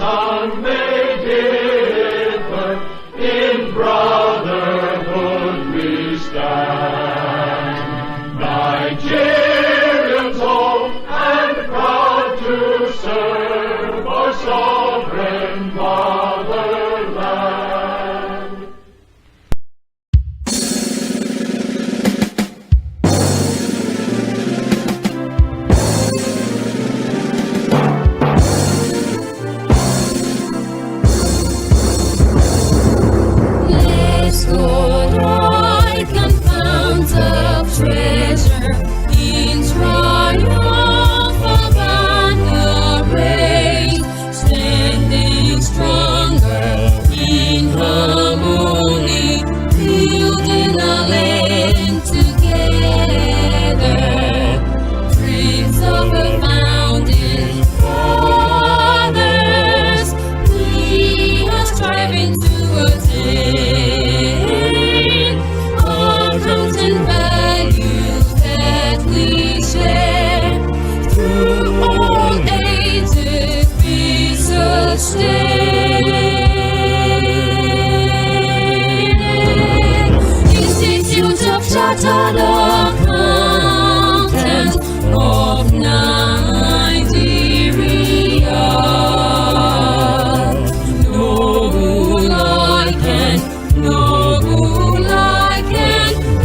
tongue may differ, in brotherhood we stand. Nigerians old and proud to serve our sovereign fatherland. Let's go like and fount of treasure in triumph of an array, standing stronger in harmony, building our land together. Dreams of a founding fathers, we are striving to attain. Our comes and values that we share, through all ages be sustained. Institute of Chartered Accountants of Nigeria, noble I can,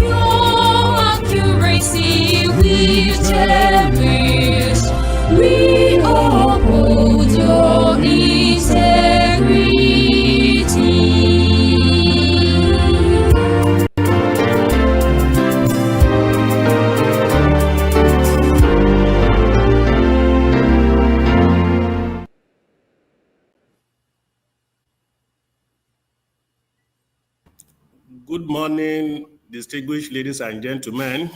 your accuracy we cherish. We uphold your integrity. Good morning, distinguished ladies and gentlemen.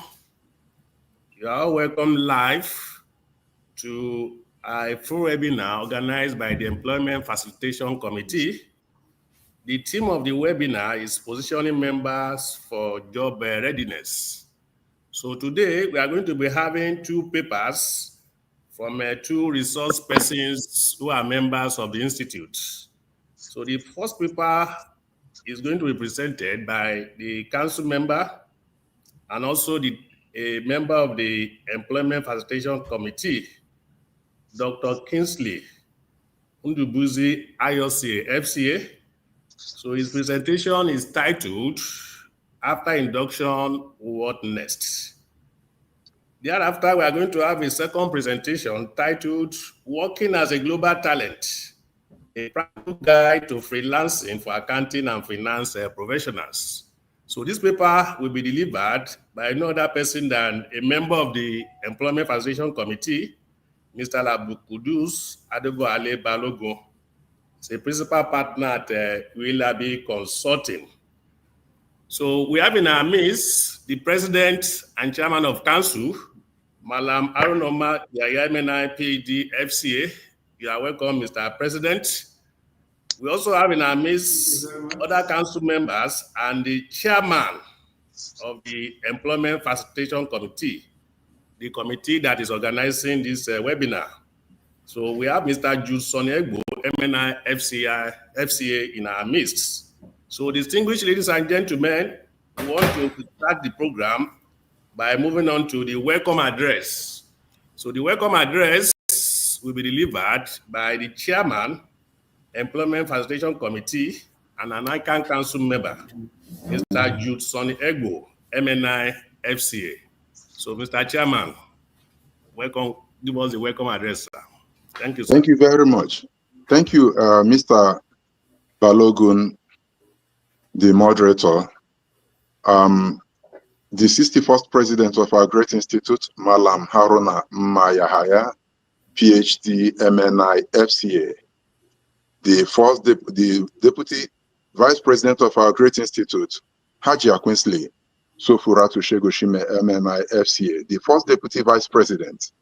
You are all welcome live to a full webinar organized by the Employment Facilitation Committee. The theme of the webinar is positioning members for job readiness. So today we are going to be having two papers from two resource persons who are members of the Institute. So the first paper is going to be presented by the council member and also a member of the Employment Facilitation Committee, Dr. Kingsley, Ndubueze, Ayozie, FCA. So his presentation is titled, After Induction, What Next? Thereafter, we are going to have a second presentation titled, Working as a Global Talent, a practical guide to freelancing for accounting and finance professionals. So this paper will be delivered by no other person than a member of the Employment Facilitation Committee, Mr. AbdulQuddus Adebowale Balogun. He's a principal partner at Willaby Consulting. So we have in our midst the President and Chairman of Council, Malam Arunoma MPD FCA. You are welcome, Mr. President. We also have in our midst other council members and the chairman of the Employment Facilitation Committee, the committee that is organizing this webinar. So we have Mr. Egbo, MNI FCA in our midst. So distinguished ladies and gentlemen, we want to start the program by moving on to the welcome address. So the welcome address will be delivered by the chairman, Employment Facilitation Committee, and an ICAN council member, Mr. Egbo, MNI FCA. So, Mr. Chairman, welcome. Give us the welcome address, sir. Thank you, sir. Thank you very much. Thank you, Mr. Balogun, the moderator. The 61st president of our great institute, Malam Haruna Mayahaya, PhD, MNI FCA. The deputy vice president of our great institute, Hajia Kingsley, Sofuratu Shegoshime, MNI FCA. The first deputy vice president,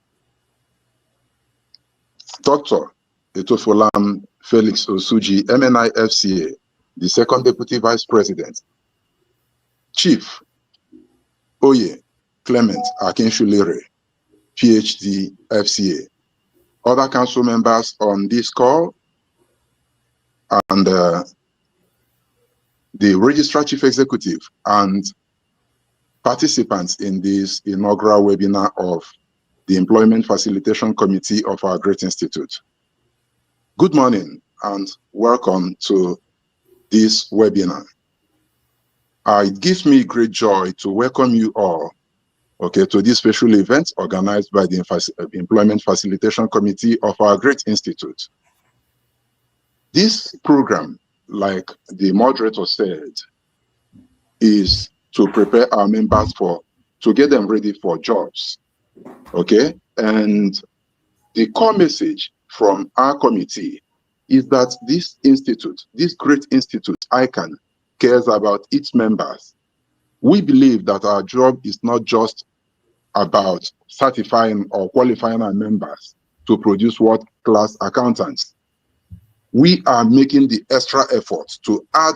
Dr. Etofolam Felix Osuji, MNI FCA. The second deputy vice president, Chief Oye Clement Akinshulere, PhD, FCA. Other council members on this call, and the Registrar Chief Executive and participants in this inaugural webinar of the Employment Facilitation Committee of our great institute. Good morning and welcome to this webinar. It gives me great joy to welcome you all, to this special event organized by the Employment Facilitation Committee of our great institute. This program, like the moderator said, is to prepare our members to get them ready for jobs. And the core message from our committee is that this institute, this great institute, ICAN, cares about its members. We believe that our job is not just about certifying or qualifying our members to produce world-class accountants. We are making the extra effort to add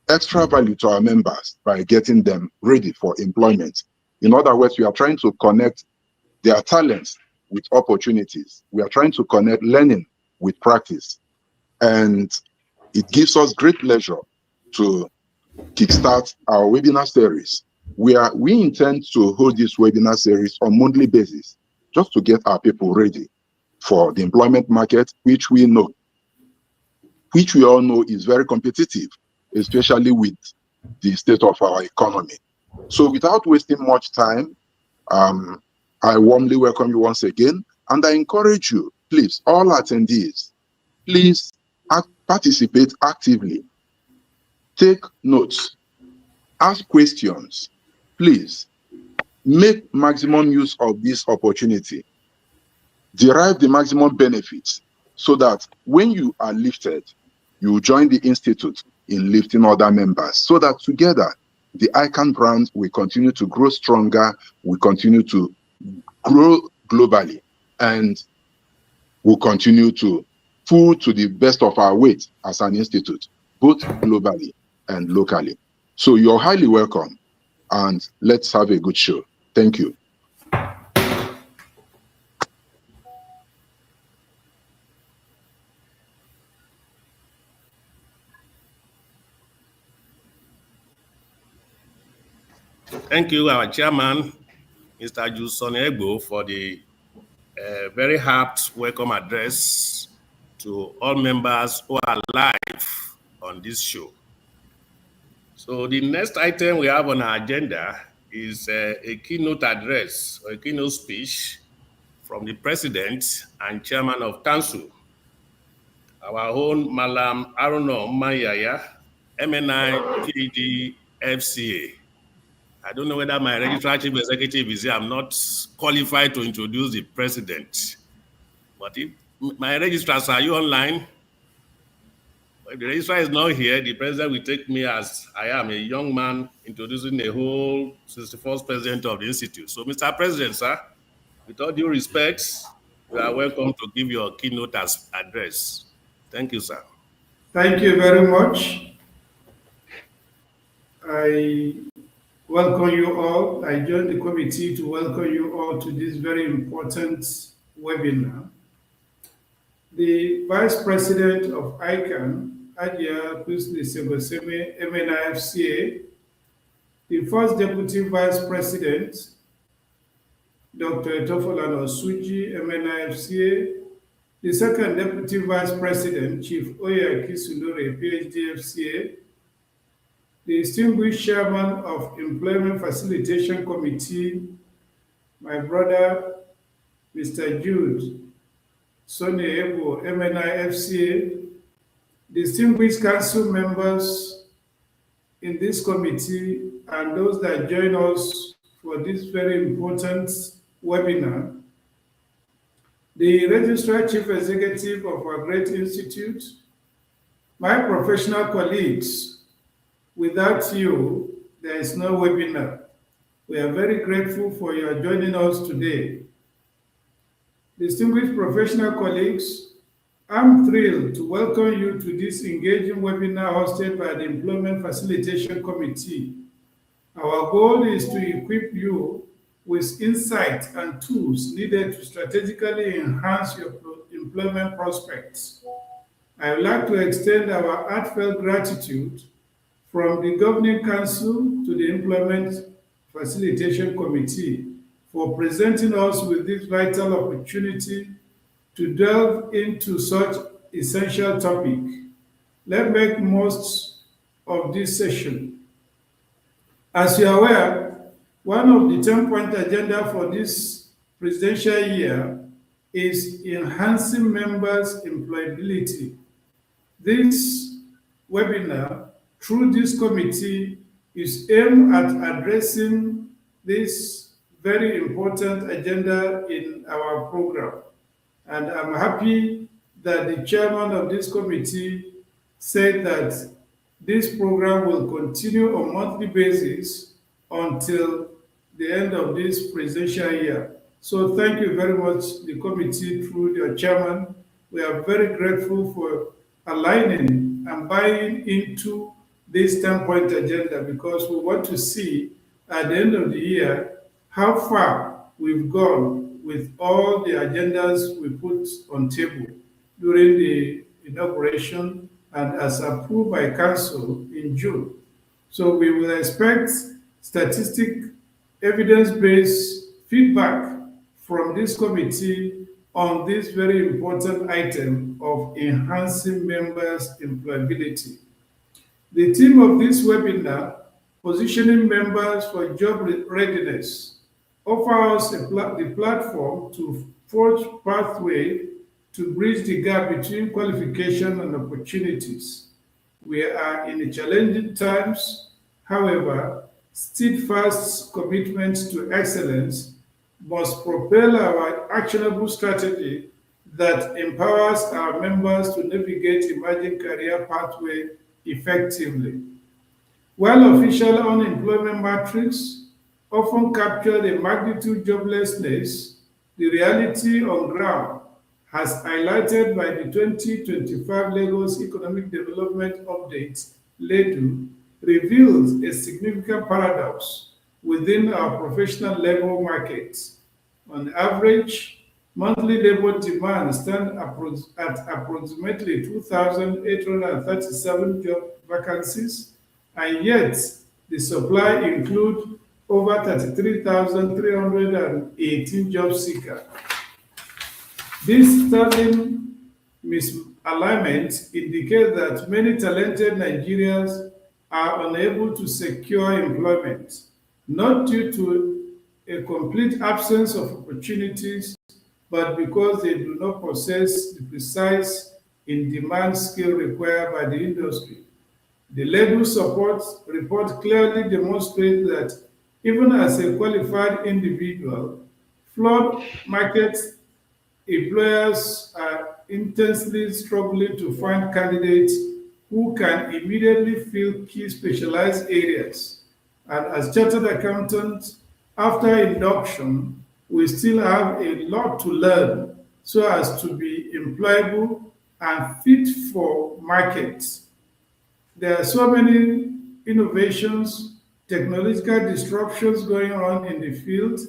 extra value to our members by getting them ready for employment. In other words, we are trying to connect their talents with opportunities. We are trying to connect learning with practice. And it gives us great pleasure to kickstart our webinar series. We intend to hold this webinar series on a monthly basis, just to get our people ready for the employment market, which we all know is very competitive, especially with the state of our economy. So without wasting much time, I warmly welcome you once again, and I encourage you, please, all attendees, please participate actively. Take notes, ask questions, please. Make maximum use of this opportunity. Derive the maximum benefits so that when you are lifted, you join the institute in lifting other members, so that together the ICAN brand will continue to grow stronger, will continue to grow globally, and will continue to pull to the best of our weight as an institute, both globally and locally. So you're highly welcome, and let's have a good show. Thank you. Thank you, our chairman, Mr. Juson Egbo, for the very apt welcome address to all members who are live on this show. So the next item we have on our agenda is a keynote address or a keynote speech from the president and chairman of Council, our own Malam Aruno Mayaya, MNI PhD FCA. I don't know whether my registrar chief executive is here. I'm not qualified to introduce the president. But if my registrars, are you online? If the registrar is not here, the president will take me as I am, a young man introducing the whole 61st president of the institute. So, Mr. President, sir, with all due respect, you are welcome to give your keynote address. Thank you, sir. Thank you very much. I welcome you all. I joined the committee to welcome you all to this very important webinar. The Vice President of ICAN, AbdulQuddus, MNIFCA, the First Deputy Vice President, Dr. Tofolano Suji, MNIFCA, the Second Deputy Vice President, Chief Oya Kisundore, PhD FCA, the distinguished chairman of Employment Facilitation Committee, my brother, Mr. Jude Sonny Ebo, MNI FCA, distinguished council members in this committee, and those that join us for this very important webinar, the Registrar Chief Executive of our great institute, my professional colleagues. Without you, there is no webinar. We are very grateful for your joining us today. Distinguished professional colleagues, I'm thrilled to welcome you to this engaging webinar hosted by the Employment Facilitation Committee. Our goal is to equip you with insight and tools needed to strategically enhance your employment prospects. I would like to extend our heartfelt gratitude from the Governing Council to the Employment Facilitation Committee for presenting us with this vital opportunity to delve into such essential topic. Let's make most of this session. As you are aware, one of the 10-point agenda for this presidential year is enhancing members' employability. This webinar, through this committee, is aimed at addressing this very important agenda in our program. And I'm happy that the chairman of this committee said that this program will continue on a monthly basis until the end of this presidential year. So thank you very much, the committee, through your chairman. We are very grateful for aligning and buying into this 10-point agenda, because we want to see at the end of the year how far we've gone with all the agendas we put on table during the inauguration and as approved by council in June. So we will expect statistic evidence-based feedback from this committee on this very important item of enhancing members' employability. The theme of this webinar, Positioning Members for Job Readiness, offers us the platform to forge pathway to bridge the gap between qualification and opportunities. We are in challenging times. However, steadfast commitment to excellence must propel our actionable strategy that empowers our members to navigate emerging career pathway effectively. While official unemployment metrics often capture the magnitude joblessness, the reality on ground, as highlighted by the 2025 Lagos Economic Development Update, LEDU, reveals a significant paradox within our professional labor markets. On average, monthly labor demand stands at approximately 2,837 job vacancies, and yet the supply includes over 33,318 job seekers. This startling misalignment indicates that many talented Nigerians are unable to secure employment, not due to a complete absence of opportunities, but because they do not possess the precise in-demand skill required by the industry. The labor support report clearly demonstrates that even as a qualified individual, flawed market employers are intensely struggling to find candidates who can immediately fill key specialized areas. And as chartered accountants, after induction, we still have a lot to learn so as to be employable and fit for markets. There are so many innovations, technological disruptions going on in the field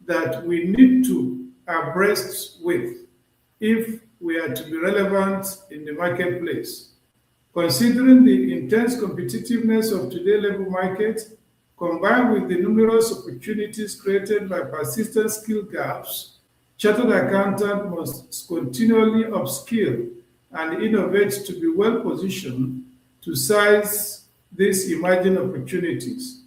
that we need to abreast with if we are to be relevant in the marketplace. Considering the intense competitiveness of today's labor market, combined with the numerous opportunities created by persistent skill gaps, chartered accountants must continually upskill and innovate to be well positioned to seize these emerging opportunities.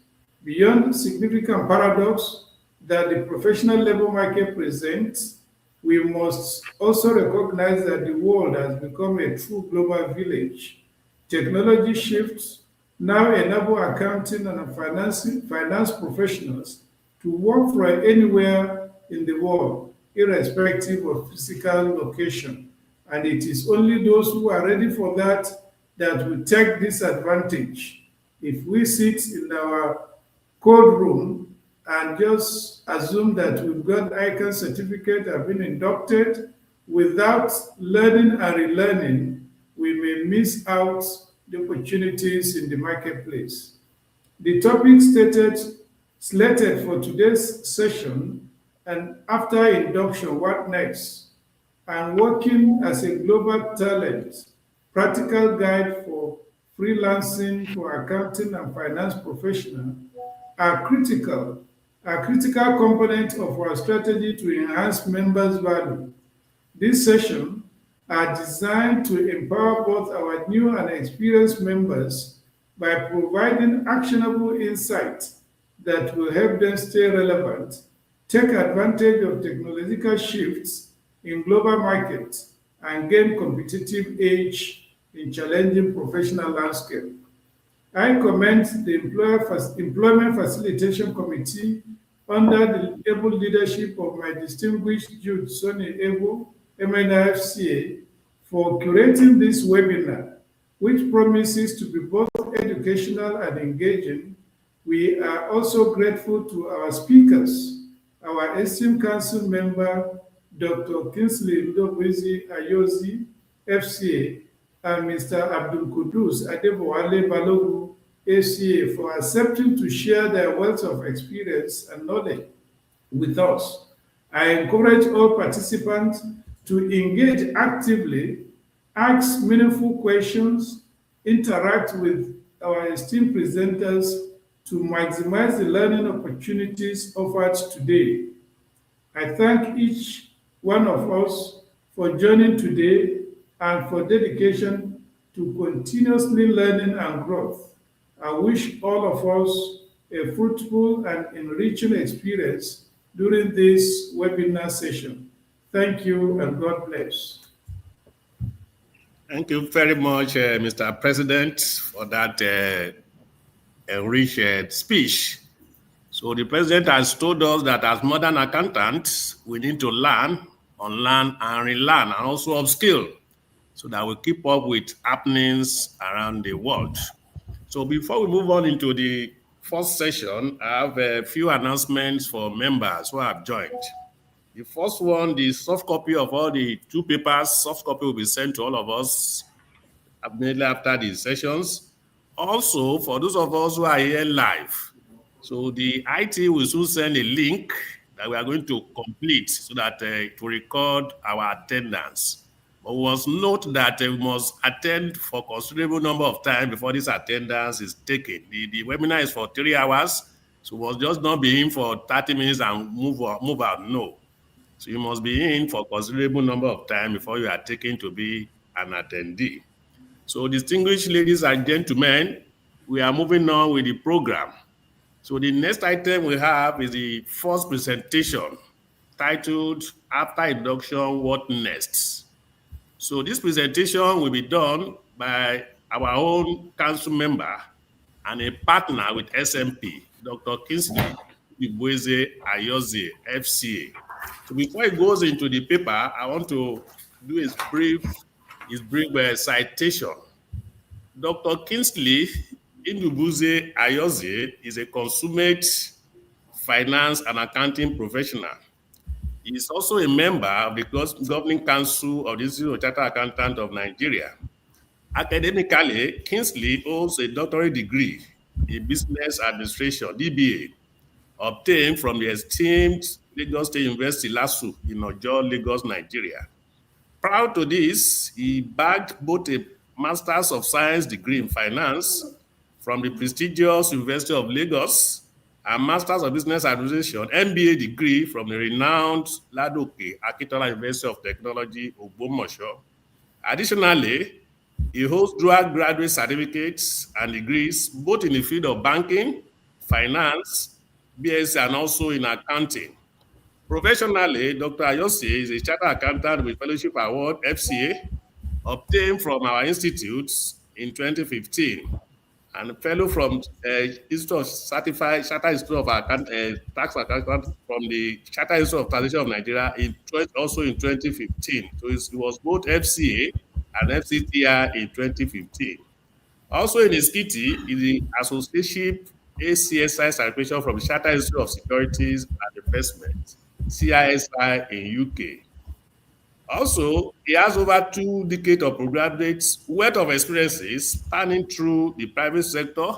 Beyond the significant paradox that the professional labor market presents, we must also recognize that the world has become a true global village. Technology shifts now enable accounting and finance professionals to work from anywhere in the world, irrespective of physical location. And it is only those who are ready for that that will take this advantage. If we sit in our code room and just assume that we've got ICAN certificate, have been inducted, without learning and relearning, we may miss out the opportunities in the marketplace. The topic slated for today's session, and after induction, what next? And working as a global talent practical guide for freelancing for accounting and finance professionals are critical component of our strategy to enhance members' value. These sessions are designed to empower both our new and experienced members by providing actionable insights that will help them stay relevant, take advantage of technological shifts in global markets, and gain competitive edge in challenging professional landscape. I commend the Employment Facilitation Committee under the able leadership of my distinguished Jude Sonny Ebo, MNIFCA, for curating this webinar, which promises to be both educational and engaging. We are also grateful to our speakers, our esteemed council member, Dr. Kingsley Ndubueze Ayozie, FCA, and Mr. AbdulQuddus Adebowale Balogun, ACA, for accepting to share their wealth of experience and knowledge with us. I encourage all participants to engage actively, ask meaningful questions, interact with our esteemed presenters to maximize the learning opportunities offered today. I thank each one of us for joining today and for dedication to continuously learning and growth. I wish all of us a fruitful and enriching experience during this webinar session. Thank you and God bless. Thank you very much, Mr. President, for that enriched speech. So the president has told us that as modern accountants, we need to learn, unlearn, and relearn, and also upskill, so that we keep up with happenings around the world. So before we move on into the first session, I have a few announcements for members who have joined. The first one, the soft copy of all the 2 papers, soft copy will be sent to all of us immediately after the sessions. Also, for those of us who are here live, so the IT will soon send a link that we are going to complete so that it will record our attendance. But we must note that we must attend for a considerable number of time before this attendance is taken. The webinar is for 3 hours, so we must just not be in for 30 minutes and move out. No. So you must be in for a considerable number of time before you are taken to be an attendee. So distinguished ladies and gentlemen, we are moving on with the program. So the next item we have is the first presentation titled After Induction, What Next? So this presentation will be done by our own council member and a partner with SMP, Dr. Kingsley Ndubueze Ayozie, FCA. So before it goes into the paper, I want to do his brief citation. Dr. Kingsley Ndubueze Ayozie is a consummate finance and accounting professional. He is also a member of the Governing Council of the Institute of Chartered Accountants of Nigeria. Academically, Kingsley holds a doctorate degree in business administration, DBA, obtained from the esteemed Lagos State University, LASU, in Ojo, Lagos, Nigeria. Prior to this, he bagged both a Master's of Science degree in finance from the prestigious University of Lagos and Master's of Business Administration, MBA degree from the renowned Ladoke Akintola University of Technology, Ogbomoso. Additionally, he holds dual graduate certificates and degrees both in the field of banking, finance, BSc, and also in accounting. Professionally, Dr. Ayozie is a chartered accountant with Fellowship Award, FCA, obtained from our institutes in 2015, and a fellow from Institute of Certified Chartered Institute of Tax Accountant from the Chartered Institute of Taxation of Nigeria also in 2015. So it was both FCA and FCTI in 2015. Also in his kitty is the Associateship ACSI certification from the Chartered Institute of Securities and Investment, CISI in UK. Also, he has over 2 decades of postgraduate wealth of experiences spanning through the private sector,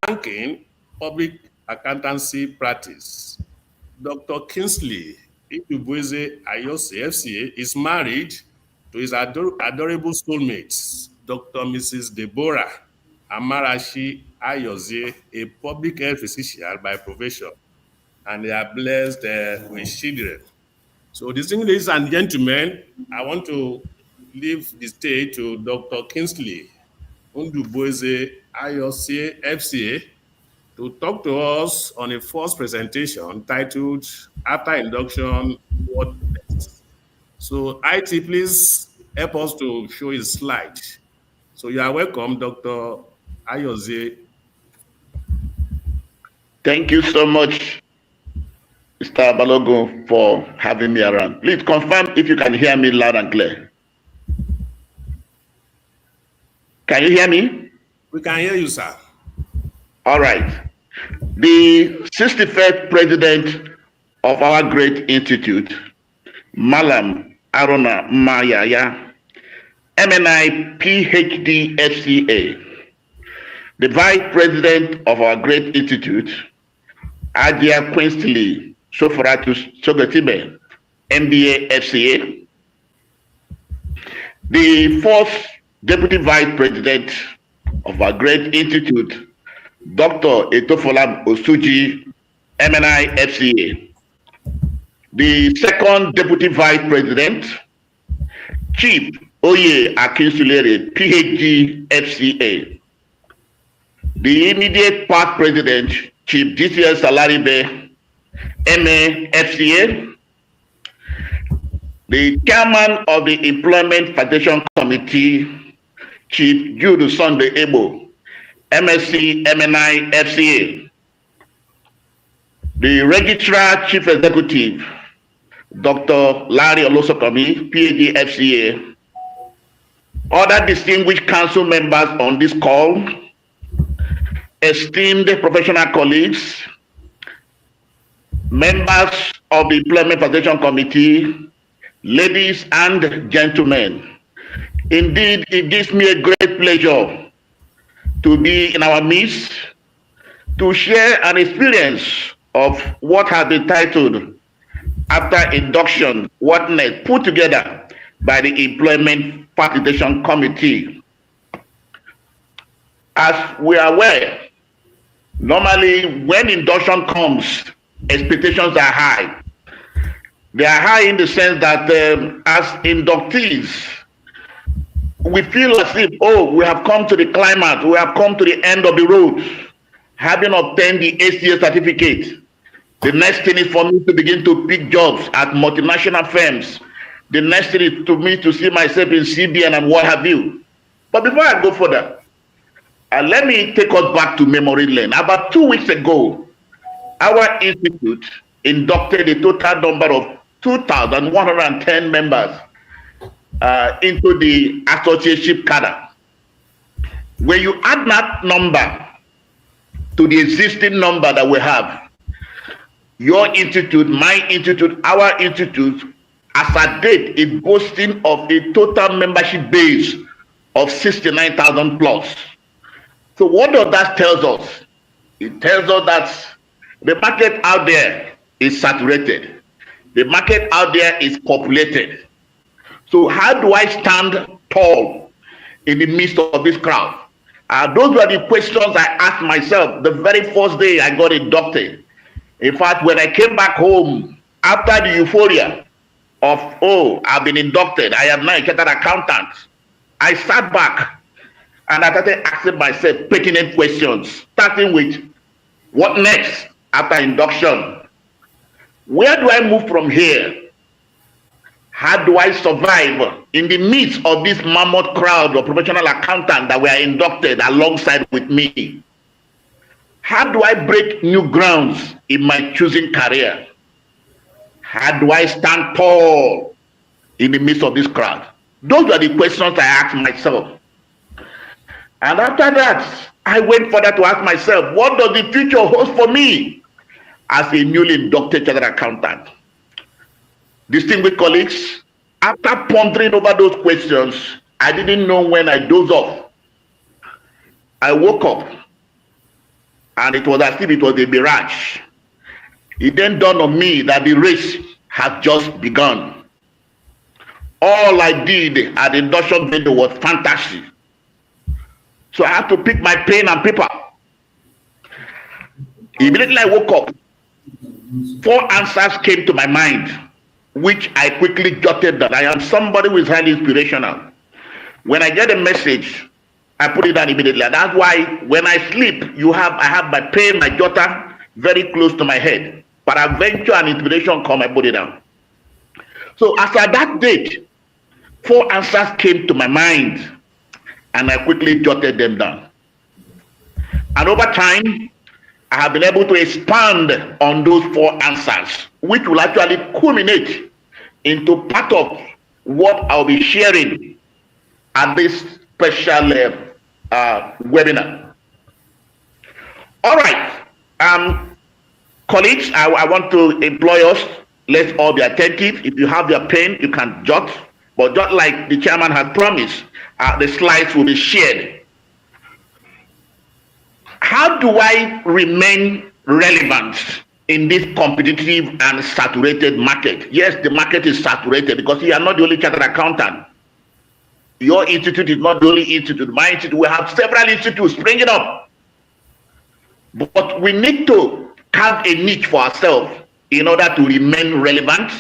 banking, public accountancy practice. Dr. Kingsley Ndubueze Ayozie, FCA, is married to his adorable soulmates, Dr. Mrs. Deborah Amarachi Ayozie, a public health physician by profession, and they are blessed with children. So, distinguished ladies and gentlemen, I want to leave the stage to Dr. Kingsley Ndubueze Ayozie, FCA, to talk to us on a first presentation titled After Induction, What Next? So, IT, please help us to show his slide. So, you are welcome, Dr. Ayozie. Thank you so much, Mr. Balogun, for having me around. Please confirm if you can hear me loud and clear. Can you hear me? We can hear you, sir. All right. The 65th president of our great institute, Malam Aruna Mayaya, MNI PhD FCA, the vice president of our great institute, Adia Kingsley Sofaratus Sogatibe, MBA FCA, the fourth deputy vice president of our great institute, Dr. Etofolam Osuji, MNI FCA, the second deputy vice president, Chief Oye Akinsulere, PhD FCA, the immediate past president, Chief DCS Salaribe, MA FCA, the chairman of the Employment Foundation Committee, Chief Jude Sunday Ebo, MSc MNI FCA, the registrar chief executive, Dr. Larry Olosokomi, PhD FCA, other distinguished council members on this call, esteemed professional colleagues, members of the Employment Foundation Committee, ladies and gentlemen. Indeed, it gives me a great pleasure to be in our midst to share an experience of what has been titled After Induction, What Next, put together by the Employment Facilitation Committee. As we are aware, normally when induction comes, expectations are high. They are high in the sense that as inductees, we feel as if, oh, we have come to the climax, we have come to the end of the road, having obtained the ACA certificate. The next thing is for me to begin to pick jobs at multinational firms. The next thing is to me to see myself in CBN and what have you. But before I go further, let me take us back to memory lane. About 2 weeks ago, our institute inducted a total number of 2,110 members into the associateship cadre. When you add that number to the existing number that we have, your institute, my institute, our institute, as at date, is boasting of a total membership base of 69,000 plus. So what does that tell us? It tells us that the market out there is saturated. The market out there is populated. So how do I stand tall in the midst of this crowd? Those were the questions I asked myself the very first day I got inducted. In fact, when I came back home after the euphoria of, oh, I've been inducted, I am now a chartered accountant, I sat back and I started asking myself pertinent questions, starting with, what next after induction? Where do I move from here? How do I survive in the midst of this mammoth crowd of professional accountants that were inducted alongside with me? How do I break new grounds in my choosing career? How do I stand tall in the midst of this crowd? Those are the questions I asked myself. And after that, I went further to ask myself, what does the future hold for me as a newly inducted chartered accountant? Distinguished colleagues, after pondering over those questions, I didn't know when I dozed off. I woke up and it was as if it was a mirage. It then dawned on me that the race had just begun. all I did at the induction video was fantasy. So I had to pick my pen and paper. Immediately I woke up, 4 answers came to my mind, which I quickly jotted that I am somebody who is highly inspirational. When I get a message, I put it down immediately. And that's why when I sleep, I have my pen, my jotter very close to my head. But adventure and inspiration come, I put it down. So after that date, 4 answers came to my mind, and I quickly jotted them down. And over time, I have been able to expand on those 4 answers, which will actually culminate into part of what I'll be sharing at this special webinar. All right, colleagues, I want to employ us. Let's all be attentive. If you have your pen, you can jot. But just like the chairman has promised, the slides will be shared. How do I remain relevant in this competitive and saturated market? Yes, the market is saturated because you are not the only chartered accountant. Your institute is not the only institute. My institute, we have several institutes springing up. But we need to carve a niche for ourselves in order to remain relevant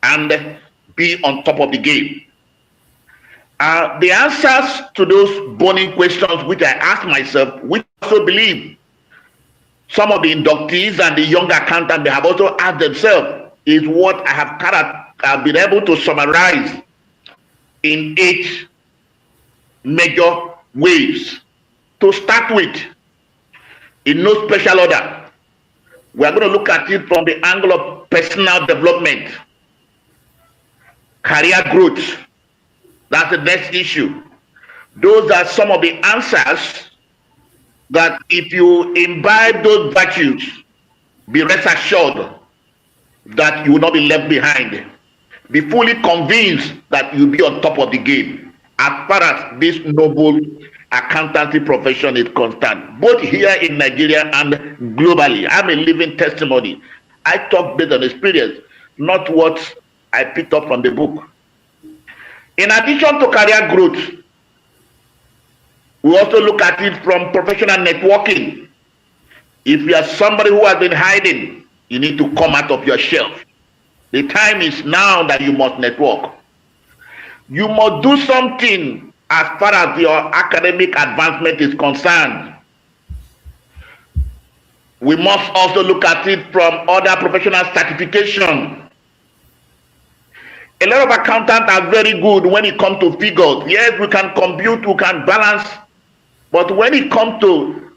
and be on top of the game. The answers to those burning questions which I asked myself, which I also believe some of the inductees and the young accountants they have also asked themselves, is what I have been able to summarize in 8 major waves. To start with, in no special order, we are going to look at it from the angle of personal development, career growth. That's the next issue. Those are some of the answers that if you imbibe those virtues, be rest assured that you will not be left behind. Be fully convinced that you'll be on top of the game as far as this noble accountancy profession is concerned, both here in Nigeria and globally. I'm a living testimony. I talk based on experience, not what I picked up from the book. In addition to career growth, we also look at it from professional networking. If you are somebody who has been hiding, you need to come out of your shelf. The time is now that you must network. You must do something as far as your academic advancement is concerned. We must also look at it from other professional certification. A lot of accountants are very good when it comes to figures. Yes, we can compute, we can balance, but when it comes to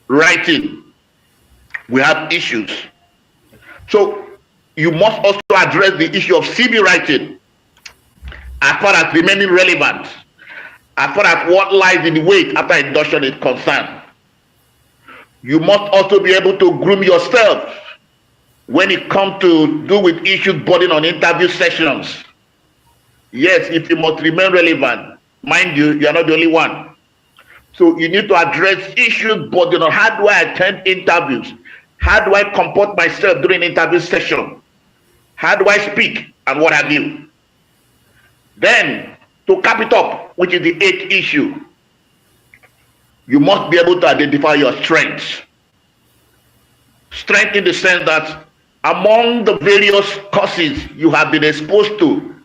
writing, we have issues. So you must also address the issue of CV writing as far as remaining relevant, as far as what lies in the wait after induction is concerned. You must also be able to groom yourself when it comes to do with issues burden on interview sessions. Yes, if you must remain relevant, mind you, you are not the only one. So you need to address issues burden on how do I attend interviews? How do I comport myself during interview session? How do I speak and what have you? Then, to cap it up, which is the 8th issue, you must be able to identify your strengths. Strength in the sense that among the various courses you have been exposed to,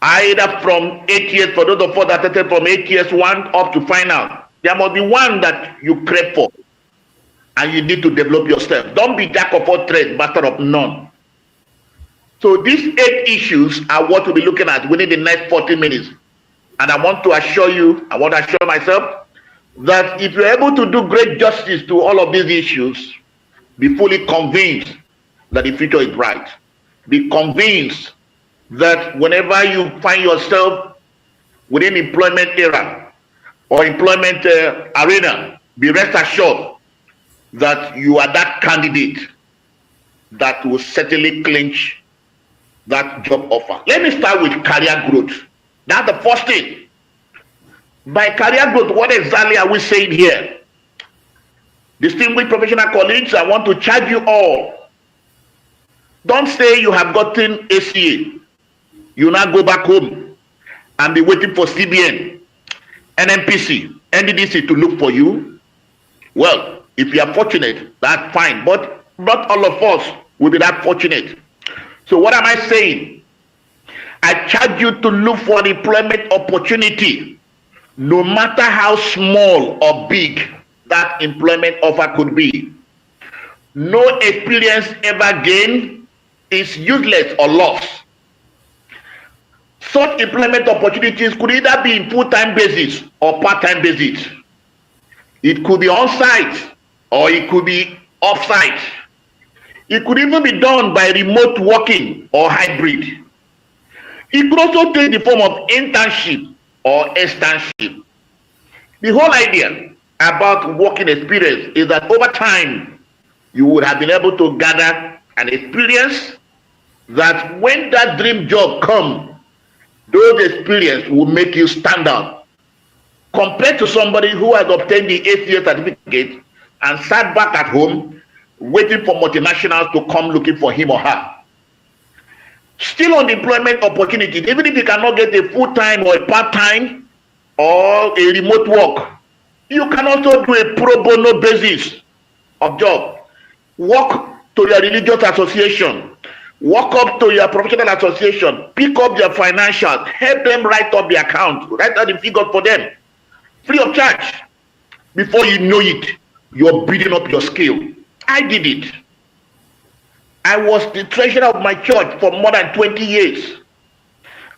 either from 8 years, for those of us that attended from 8 years 1 up to final, there must be one that you crave for, and you need to develop yourself. Don't be jack of all trades, master of none. So these 8 issues are what we'll be looking at within the next 40 minutes. And I want to assure you, I want to assure myself, that if you're able to do great justice to all of these issues, be fully convinced that the future is bright. Be convinced that whenever you find yourself within employment era or employment arena, be rest assured that you are that candidate that will certainly clinch that job offer. Let me start with career growth. That's the first thing. By career growth, what exactly are we saying here? Distinguished professional colleagues, I want to charge you all. Don't say you have gotten ACA. You now go back home and be waiting for CBN, NNPC, NDDC to look for you. Well, if you are fortunate, that's fine, but not all of us will be that fortunate. So what am I saying? I charge you to look for an employment opportunity, no matter how small or big that employment offer could be. No experience ever gained is useless or lost. Such employment opportunities could either be in full-time basis or part-time basis. It could be on-site or it could be off-site. It could even be done by remote working or hybrid. It could also take the form of internship or externship. The whole idea about working experience is that over time, you would have been able to gather an experience that when that dream job comes, those experiences will make you stand out compared to somebody who has obtained the ACA certificate and sat back at home waiting for multinationals to come looking for him or her. Still on the employment opportunities, even if you cannot get a full-time or a part-time or a remote work, you can also do a pro bono basis of job. Work to your religious association, walk up to your professional association, pick up their financials, help them write up the account, write out the figures for them, free of charge. Before you know it, you're building up your skill. I did it. I was the treasurer of my church for more than 20 years.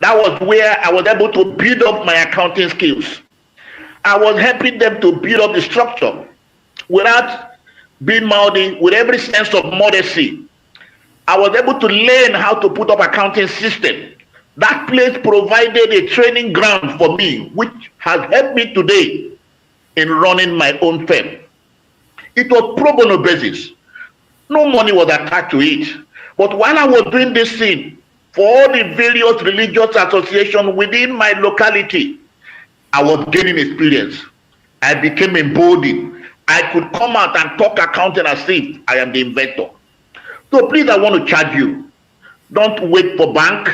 That was where I was able to build up my accounting skills. I was helping them to build up the structure without being mouthy, with every sense of modesty. I was able to learn how to put up accounting system. That place provided a training ground for me, which has helped me today in running my own firm. It was pro bono basis. No money was attached to it. But while I was doing this thing for all the various religious associations within my locality, I was gaining experience. I became emboldened. I could come out and talk accounting as if I am the inventor. So please, I want to charge you. Don't wait for bank.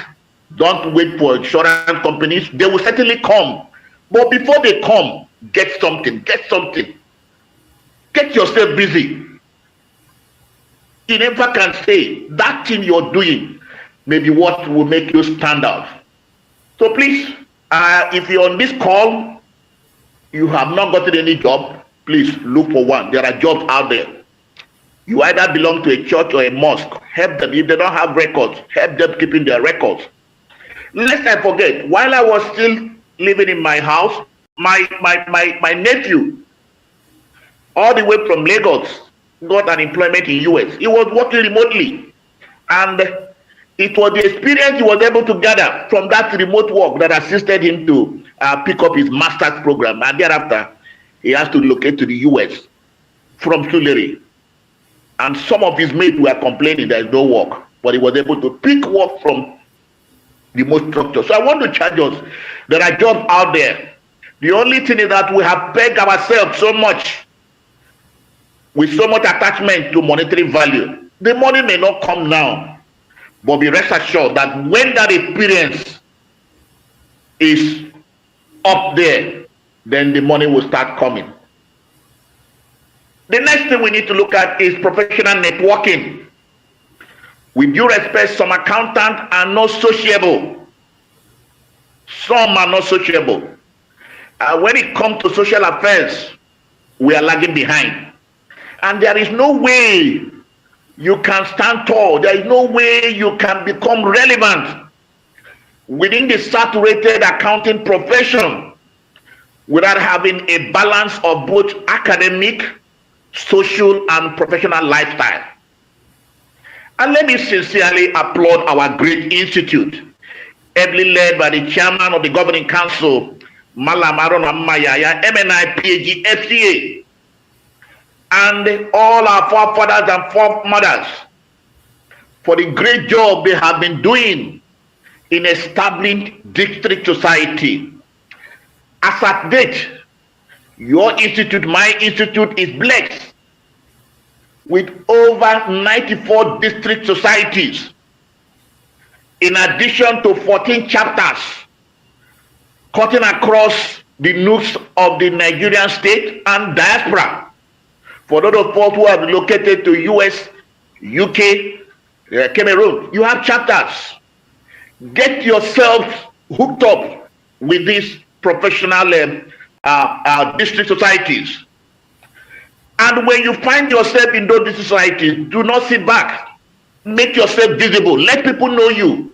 Don't wait for insurance companies. They will certainly come. But before they come, get something. Get something. Get yourself busy. You never can say that thing you're doing may be what will make you stand out. So please, if you're on this call, you have not gotten any job, please look for one. There are jobs out there. You either belong to a church or a mosque. Help them. If they don't have records, help them keeping their records. Lest I forget, while I was still living in my house, my nephew, all the way from Lagos, got an employment in US. He was working remotely, and it was the experience he was able to gather from that remote work that assisted him to pick up his master's program, and thereafter he has to relocate to the US from Tulare. And some of his mates were complaining there is no work, but he was able to pick work from remote structure. So I want to charge us, there are jobs out there. The only thing is that we have pegged ourselves so much with so much attachment to monetary value. The money may not come now, but be rest assured that when that experience is up there, then the money will start coming. The next thing we need to look at is professional networking. With due respect, some accountants are not sociable. Some are not sociable. When it comes to social affairs, we are lagging behind. And there is no way you can stand tall. There is no way you can become relevant within the saturated accounting profession without having a balance of both academic, social, and professional lifestyle. And let me sincerely applaud our great institute, ably led by the chairman of the governing council, Malam Arona Mayaya, MNI, PhD, FCA, and all our forefathers and foremothers for the great job they have been doing in establishing district society. As at date, your institute, my institute, is blessed with over 94 district societies. in addition to 14 chapters cutting across the nooks of the Nigerian state and diaspora. For those of us who are relocated to US, UK, Cameroon, you have chapters. Get yourself hooked up with these professional district societies. And when you find yourself in those district societies, do not sit back. Make yourself visible. Let people know you.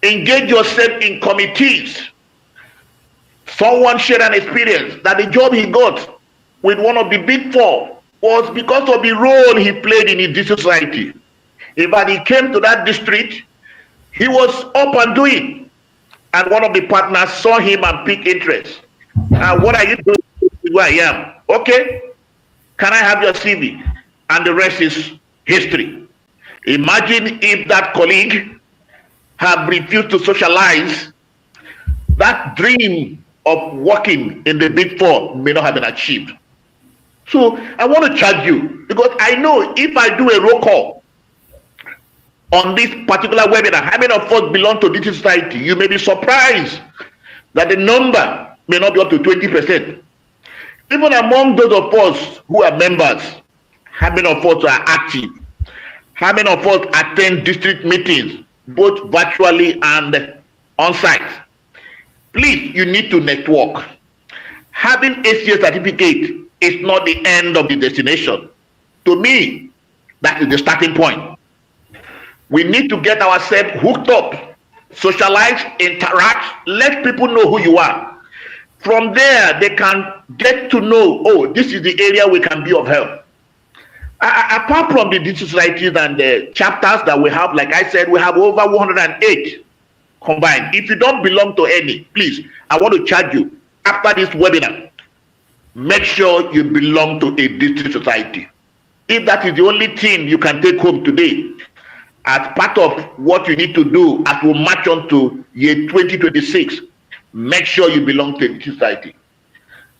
Engage yourself in committees. Someone shared an experience that the job he got with one of the big four was because of the role he played in his district society. In fact, he came to that district, he was up and doing, and one of the partners saw him and picked interest. What are you doing where I am? Okay, can I have your CV? And the rest is history. Imagine if that colleague had refused to socialize, that dream of working in the big four may not have been achieved. So I want to charge you, because I know if I do a roll call on this particular webinar, how many of us belong to this society, you may be surprised that the number may not be up to 20%. Even among those of us who are members, how many of us are active? How many of us attend district meetings, both virtually and on-site? Please, you need to network. Having ACA certificate is not the end of the destination. To me, that is the starting point. We need to get ourselves hooked up, socialize, interact, let people know who you are. From there, they can get to know, oh, this is the area we can be of help. Apart from the district societies and the chapters that we have, like I said, we have over 108 combined. If you don't belong to any, please, I want to charge you after this webinar. Make sure you belong to a district society. If that is the only thing you can take home today, as part of what you need to do as we march on to year 2026, make sure you belong to a district society.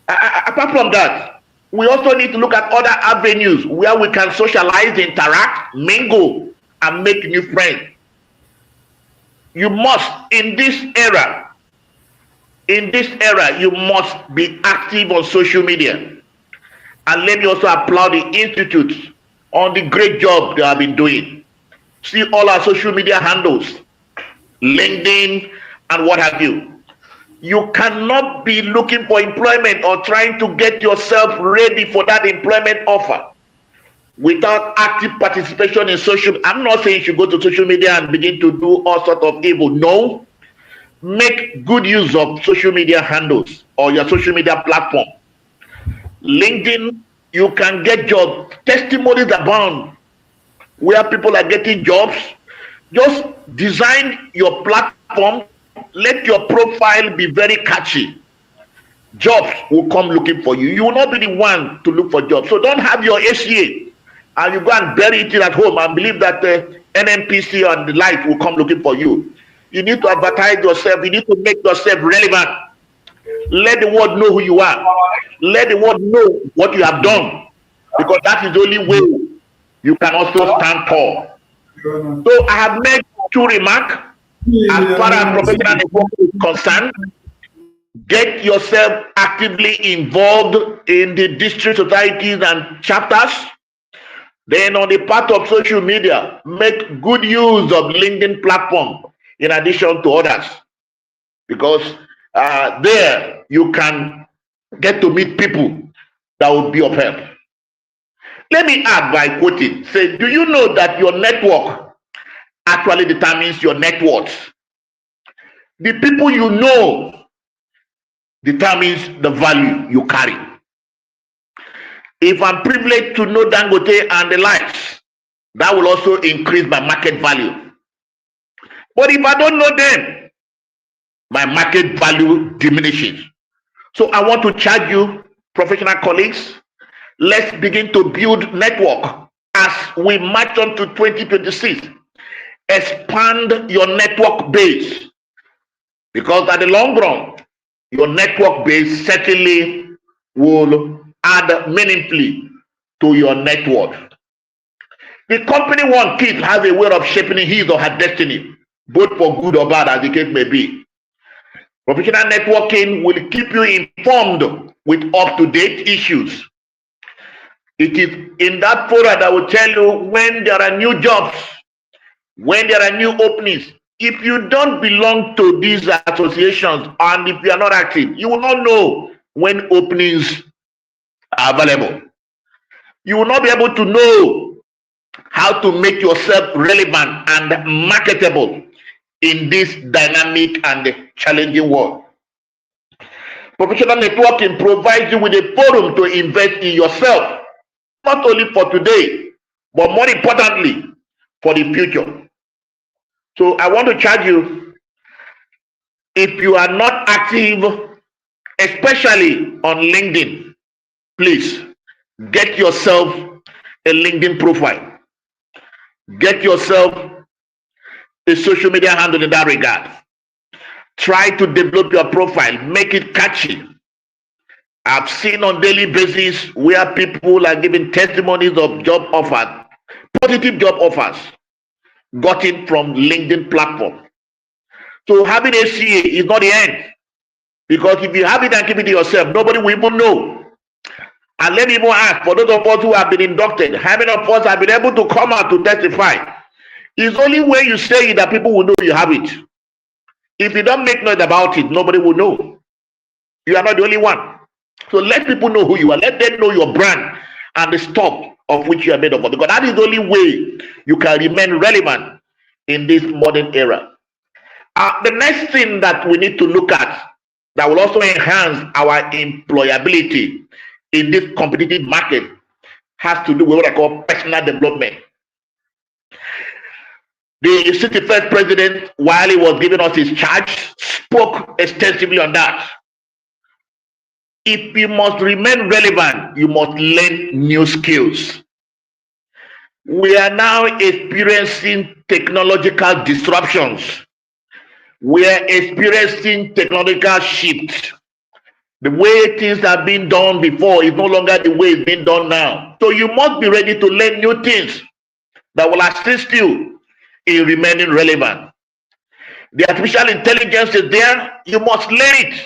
Apart from that, we also need to look at other avenues where we can socialize, interact, mingle, and make new friends. You must, in this era, you must be active on social media. And let me also applaud the Institute on the great job they have been doing. See all our social media handles, LinkedIn, and what have you. You cannot be looking for employment or trying to get yourself ready for that employment offer without active participation in social. I'm not saying you should go to social media and begin to do all sorts of evil. No. Make good use of social media handles or your social media platform. LinkedIn, you can get jobs. Testimonies abound where people are getting jobs. Just design your platform. Let your profile be very catchy. Jobs will come looking for you. You will not be the one to look for jobs. So don't have your ACA and you go and bury it at home and believe that NNPC and the like will come looking for you. You need to advertise yourself. You need to make yourself relevant. Let the world know who you are. Let the world know what you have done, because that is the only way you can also stand tall. So I have made two remarks. As far as professional network is concerned, get yourself actively involved in the district societies and chapters. Then on the part of social media, make good use of LinkedIn platform in addition to others, because there you can get to meet people that will be of help. Let me add by quoting, say, do you know that your network actually determines your net worth? The people you know determines the value you carry. If I'm privileged to know Dangote and the likes, that will also increase my market value. But if I don't know them, my market value diminishes. So I want to charge you, professional colleagues, let's begin to build network as we march on to 2026. Expand your network base, because at the long run, your network base certainly will add meaningfully to your net worth. The company one kid has a way of shaping his or her destiny both for good or bad, as the case may be. Professional networking will keep you informed with up-to-date issues. It is in that forum that will tell you when there are new jobs, when there are new openings. If you don't belong to these associations and if you are not active, you will not know when openings are available. You will not be able to know how to make yourself relevant and marketable in this dynamic and challenging world. Professional networking provides you with a forum to invest in yourself, not only for today, but more importantly, for the future. So I want to charge you, if you are not active, especially on LinkedIn, please get yourself a LinkedIn profile. Get yourself a social media handle in that regard. Try to develop your profile, make it catchy. I've seen on daily basis where people are giving testimonies of job offers, positive job offers, gotten from LinkedIn platform. So having a CA is not the end, because if you have it and keep it to yourself, nobody will even know. And let me even ask, for those of us who have been inducted, how many of us have been able to come out to testify? It's only when you say it that people will know you have it. If you don't make noise about it, nobody will know. You are not the only one. So let people know who you are. Let them know your brand and the stuff of which you are made of. Because that is the only way you can remain relevant in this modern era. The next thing that we need to look at that will also enhance our employability in this competitive market has to do with what I call personal development. The 61st president, while he was giving us his charge, spoke extensively on that. If you must remain relevant, you must learn new skills. We are now experiencing technological disruptions. We are experiencing technological shifts. The way things have been done before is no longer the way it's being done now. So you must be ready to learn new things that will assist you in remaining relevant. The artificial intelligence is there. You must learn it.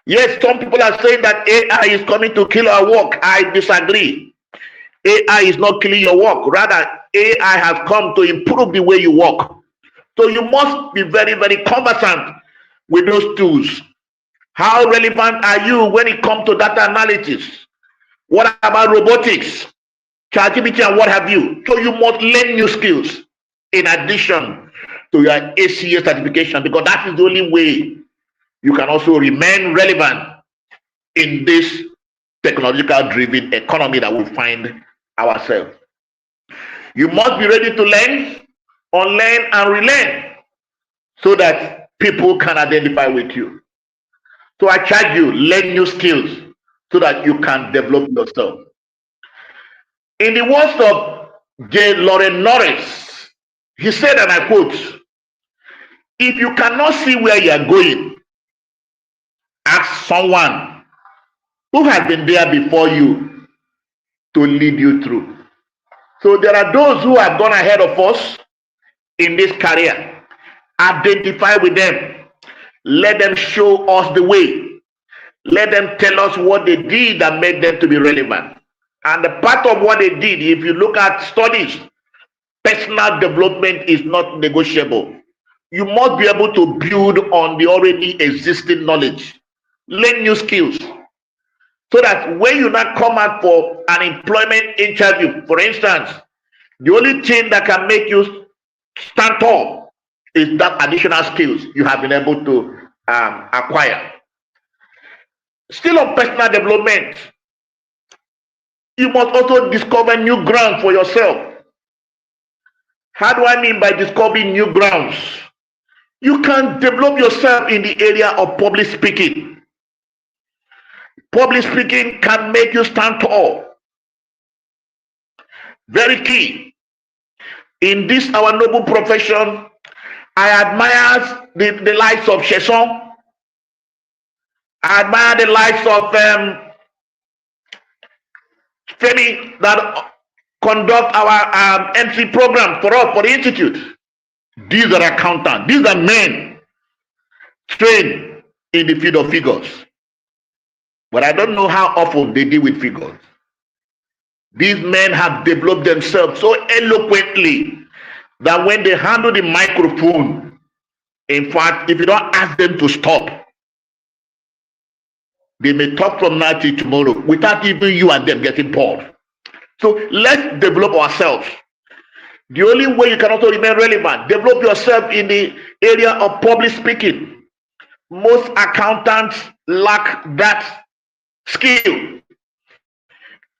Yes, some people are saying that AI is coming to kill our work. I disagree. AI is not killing your work. Rather, AI has come to improve the way you work. So you must be very, very conversant with those tools. How relevant are you when it comes to data analysis? What about robotics, ChatGPT, and what have you? So you must learn new skills in addition to your ACA certification, because that is the only way you can also remain relevant in this technological driven economy that we find ourselves. You must be ready to learn, unlearn, and relearn so that people can identify with you. So I charge you, learn new skills so that you can develop yourself. In the words of J. Lauren Norris, he said, and I quote, "If you cannot see where you are going, ask someone who has been there before you to lead you through." So there are those who have gone ahead of us in this career. Identify with them. Let them show us the way. Let them tell us what they did that made them to be relevant. And the part of what they did, if you look at studies, personal development is not negotiable. You must be able to build on the already existing knowledge. Learn new skills. So that when you now come out for an employment interview, for instance, the only thing that can make you stand tall is that additional skills you have been able to acquire. Still on personal development, you must also discover new ground for yourself. How do I mean by discovering new grounds? You can develop yourself in the area of public speaking. Public speaking can make you stand tall. Very key. In this our noble profession, I admire the likes of Chesson. I admire the likes of Femi that conduct our MC program for us, for the Institute. These are accountants. These are men trained in the field of figures. But I don't know how often they deal with figures. These men have developed themselves so eloquently that when they handle the microphone, in fact, if you don't ask them to stop, they may talk from now till tomorrow without even you and them getting bored. So let's develop ourselves. The only way you can also remain relevant, develop yourself in the area of public speaking. Most accountants lack that skill.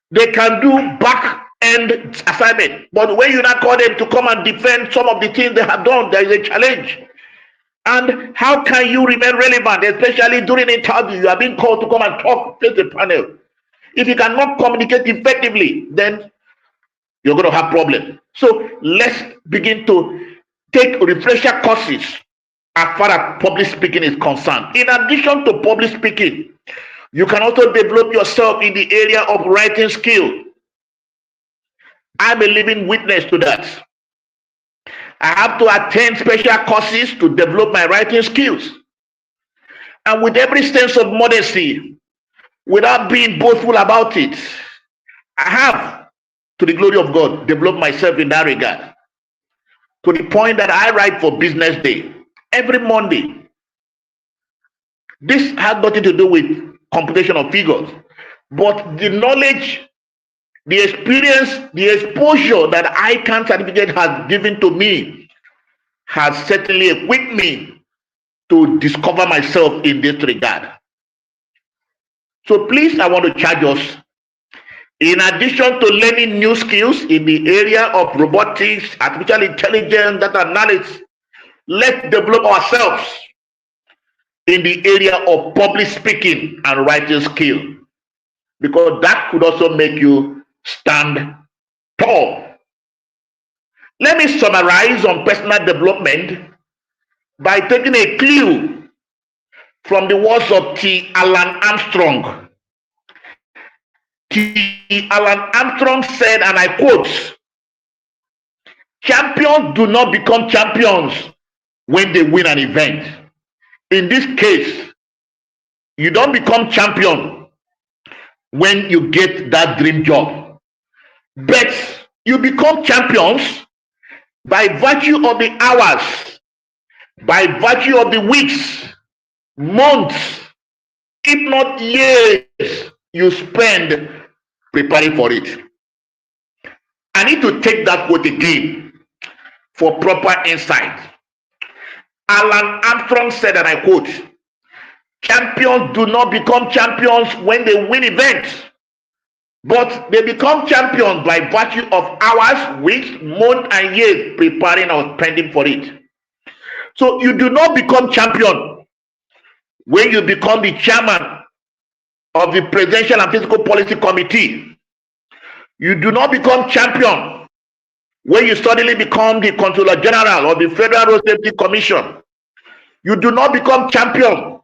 They can do back-end assignment, but when you not call them to come and defend some of the things they have done, there is a challenge. And how can you remain relevant, especially during interview? You are being called to come and talk face the panel. If you cannot communicate effectively, then you're going to have problems. So let's begin to take refresher courses as far as public speaking is concerned. In addition to public speaking, you can also develop yourself in the area of writing skill. I'm a living witness to that. I have to attend special courses to develop my writing skills. And with every sense of modesty, without being boastful about it, I have, to the glory of God, developed myself in that regard. To the point that I write for Business Day every Monday. This has nothing to do with computation of figures, but the knowledge, the experience, the exposure that ICAN certificate has given to me has certainly equipped me to discover myself in this regard. So please, I want to charge us, in addition to learning new skills in the area of robotics, artificial intelligence, data analysis, let's develop ourselves in the area of public speaking and writing skill, because that could also make you stand tall. Let me summarize on personal development by taking a clue from the words of T. Alan Armstrong. T. Alan Armstrong said, and I quote, "Champions do not become champions when they win an event." In this case, you don't become champion when you get that dream job, but you become champions by virtue of the hours, by virtue of the weeks, months, if not years, you spend preparing for it. I need to take that quote again for proper insight. Alan Armstrong said, and I quote, "Champions do not become champions when they win events, but they become champions by virtue of hours, weeks, months, and years preparing or spending for it." So you do not become champion when you become the chairman of the Presidential and Fiscal Policy Committee. You do not become champion when you suddenly become the Controller General of the Federal Road Safety Commission. You do not become champion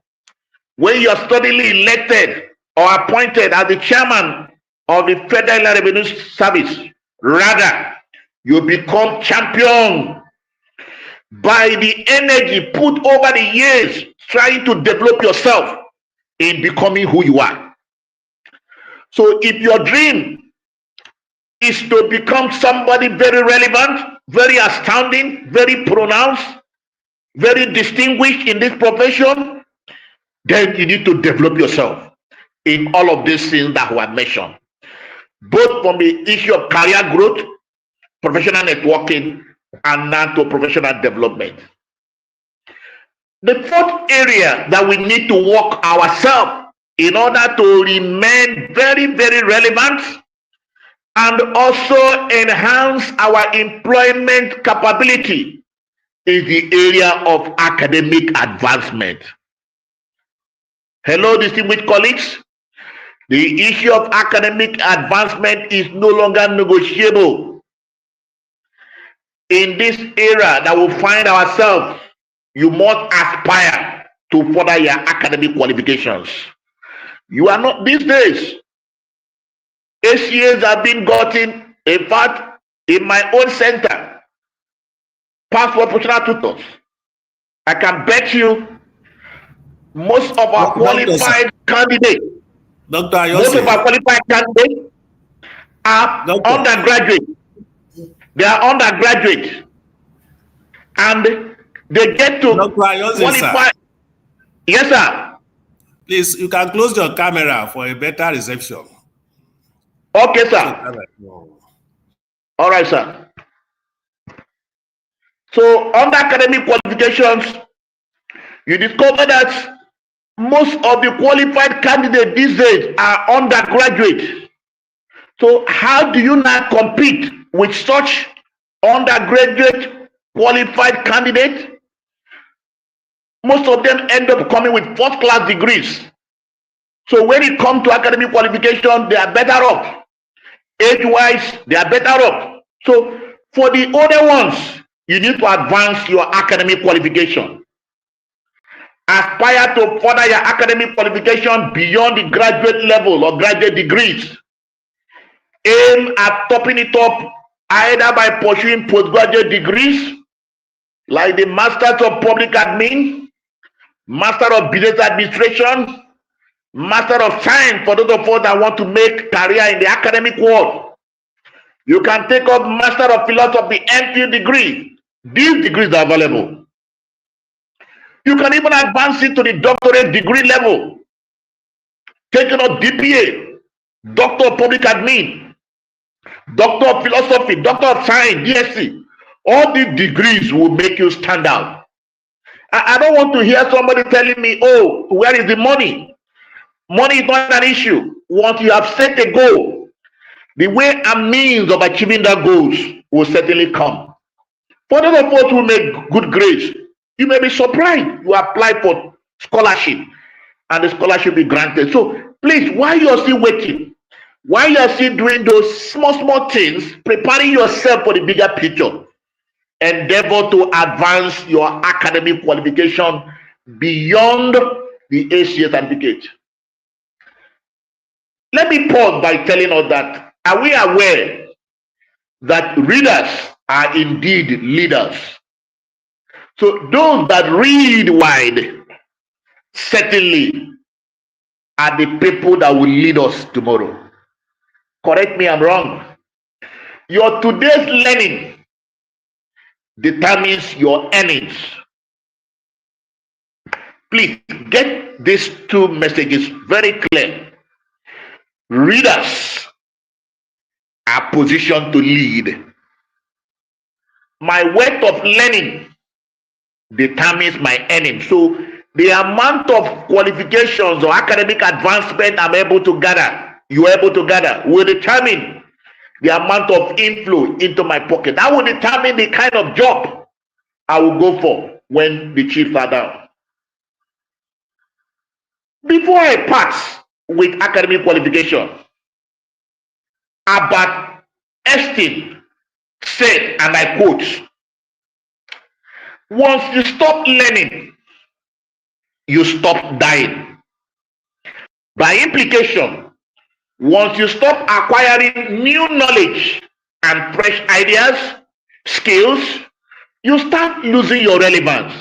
when you are suddenly elected or appointed as the chairman of the Federal Revenue Service. Rather, you become champion by the energy put over the years trying to develop yourself in becoming who you are. So if your dream is to become somebody very relevant, very astounding, very pronounced, very distinguished in this profession, then you need to develop yourself in all of these things that were mentioned, both from the issue of career growth, professional networking, and now to professional development. The fourth area that we need to work ourselves in order to remain very, very relevant and also enhance our employment capability is the area of academic advancement. Hello, distinguished colleagues. The issue of academic advancement is no longer negotiable. In this era that we find ourselves, you must aspire to further your academic qualifications. You are not, these days, ACAs have been gotten. In fact, in my own center, pass for professional tutors. I can bet you most of our qualified candidates, Dr. Ayozie, most of our qualified candidates are undergraduate. They are undergraduate, and they get to qualify. Sir. Yes, sir. Please, you can close your camera for a better reception. Okay, sir. All right, sir. So, under academic qualifications, you discover that most of the qualified candidates these days are undergraduate. So, how do you now compete with such undergraduate qualified candidates? Most of them end up coming with first-class degrees. So when it comes to academic qualification, they are better off. Age-wise, they are better off. So for the older ones, you need to advance your academic qualification. Aspire to further your academic qualification beyond the graduate level or graduate degrees. Aim at topping it up either by pursuing postgraduate degrees like the Masters of Public Admin, Master of Business Administration, Master of Science for those of us that want to make career in the academic world. You can take up Master of Philosophy MPhil degree. These degrees are available. You can even advance it to the doctorate degree level. Taking up DPA, Doctor of Public Admin, Doctor of Philosophy, Doctor of Science, DSc. All these degrees will make you stand out. I don't want to hear somebody telling me, oh, where is the money? Money is not an issue. Once you have set a goal, the way and means of achieving that goals will certainly come. For those of us who make good grades, you may be surprised. You apply for scholarship and the scholarship be granted. So please, while you're still waiting, while you're still doing those small things, preparing yourself for the bigger picture, endeavor to advance your academic qualification beyond the ACA certificate. Let me pause by telling us that, are we aware that readers are indeed leaders? So those that read wide certainly are the people that will lead us tomorrow. Correct me, I'm wrong. Your today's learning determines your earnings. Please get these two messages very clear. Readers are positioned to lead. My weight of learning determines my earnings. So the amount of qualifications or academic advancement I'm able to gather, you're able to gather, will determine the amount of inflow into my pocket. That will determine the kind of job I will go for when the chiefs are down. Before I pass with academic qualification, Albert Einstein said, and I quote, once you stop learning, you stop dying. By implication, once you stop acquiring new knowledge and fresh ideas, skills, you start losing your relevance.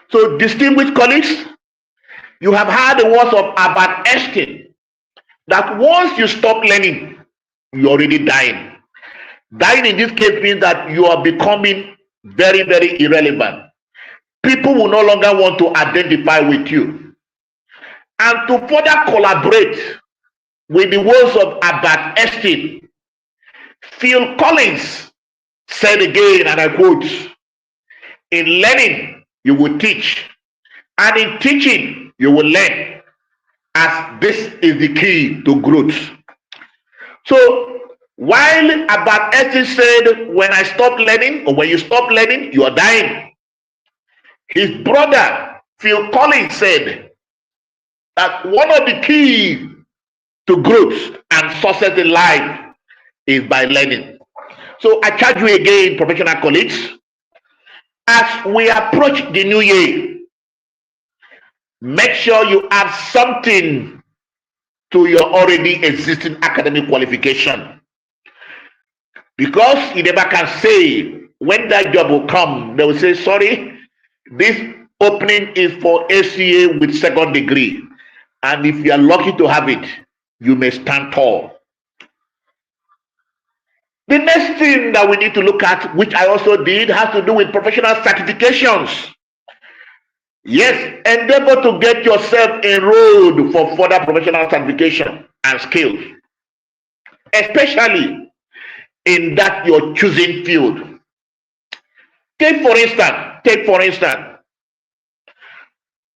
So, distinguished colleagues, you have heard the words of Albert Einstein that once you stop learning, you're already dying. Dying in this case means that you are becoming very, very irrelevant. People will no longer want to identify with you. And to further collaborate with the words of Albert Einstein, Phil Collins said again, and I quote, in learning, you will teach, and in teaching, you will learn, as this is the key to growth. So, while Albert Einstein said, when I stop learning, or when you stop learning, you are dying, his brother, Phil Collins, said that one of the keys to growth and success in life is by learning. So I charge you again, professional colleagues, as we approach the new year, make sure you add something to your already existing academic qualification. Because you never can say when that job will come, they will say, sorry, this opening is for ACA with second degree. And if you are lucky to have it, you may stand tall. The next thing that we need to look at, which I also did, has to do with professional certifications. Yes, endeavor to get yourself enrolled for further professional certification and skills, especially in that your choosing field. Take for instance,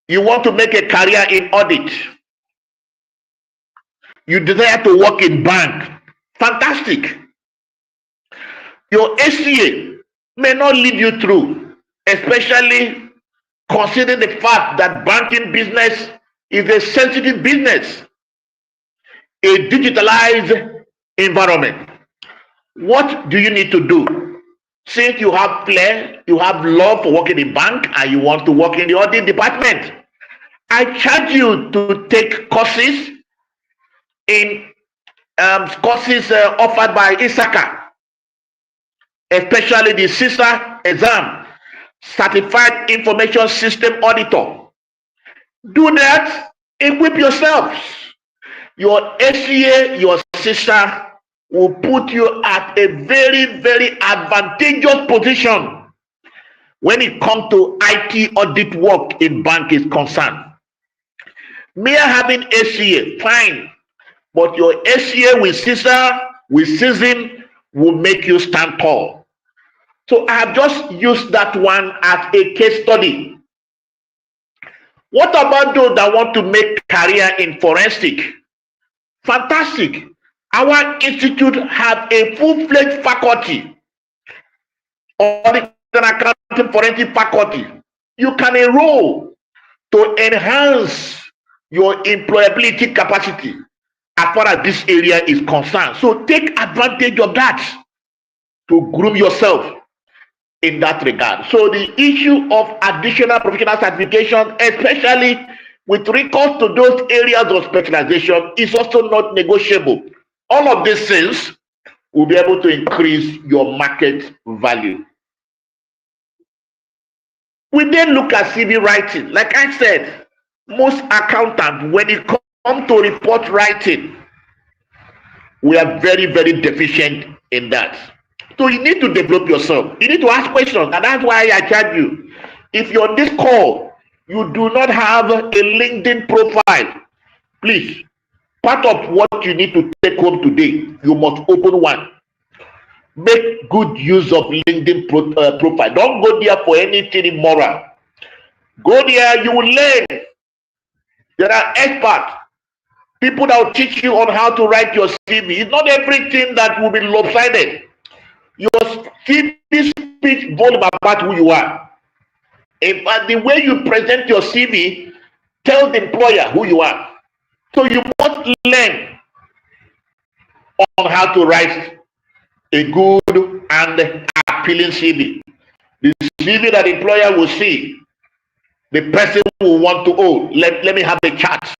you want to make a career in audit. You desire to work in bank. Fantastic. Your ACA may not lead you through, especially considering the fact that banking business is a sensitive business, a digitalized environment. What do you need to do? Since you have flair, you have love for working in bank, and you want to work in the audit department, I charge you to take courses in courses offered by ICAN-ngr, especially the CISA exam, Certified Information System Auditor. Do that, equip yourselves. Your ACA, your CISA will put you at a very, very advantageous position when it comes to IT audit work in bank is concerned. Mere having ACA, fine, but your ACA with CISA, with CISM, will make you stand tall. So I have just used that one as a case study. What about those that want to make career in forensic? Fantastic. Our institute have a full-fledged faculty, audit and accounting forensic faculty. You can enroll to enhance your employability capacity as far as this area is concerned. So take advantage of that to groom yourself in that regard. So the issue of additional professional certification, especially with regards to those areas of specialization, is also not negotiable. All of these things will be able to increase your market value. We then look at CV writing. Like I said, most accountants, when it comes to report writing, we are very, very deficient in that. So you need to develop yourself. You need to ask questions, and that's why I charge you. If you're on this call, you do not have a LinkedIn profile, please, part of what you need to take home today, you must open one. Make good use of LinkedIn profile. Don't go there for anything immoral. Go there, you will learn. There are experts, people that will teach you on how to write your CV. It's not everything that will be lopsided. Your CV speaks volume about who you are. In fact, the way you present your CV tells the employer who you are. So you must learn on how to write a good and appealing CV. The CV that the employer will see, the person will want to, oh, let me have a chat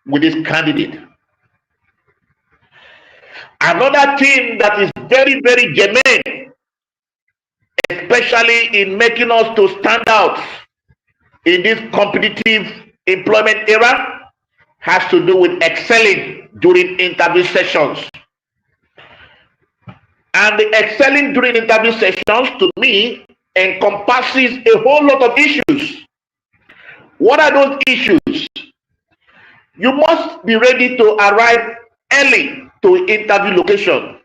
with this candidate. Another thing that is very, very germane, especially in making us to stand out in this competitive employment era, has to do with excelling during interview sessions. And the excelling during interview sessions, to me, encompasses a whole lot of issues. What are those issues? You must be ready to arrive early to interview location.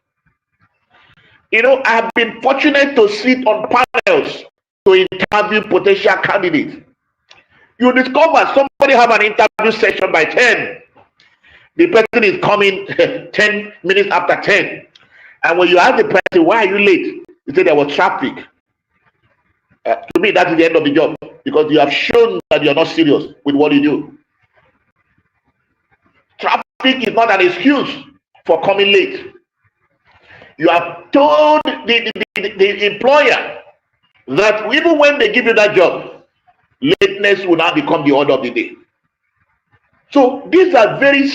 You know, I have been fortunate to sit on panels to interview potential candidates. You discover somebody have an interview session by 10. The person is coming 10 minutes after 10. And when you ask the person, why are you late? He said there was traffic. To me, that is the end of the job, because you have shown that you are not serious with what you do. Traffic is not an excuse for coming late. You have told the employer that even when they give you that job, lateness will now become the order of the day. So these are very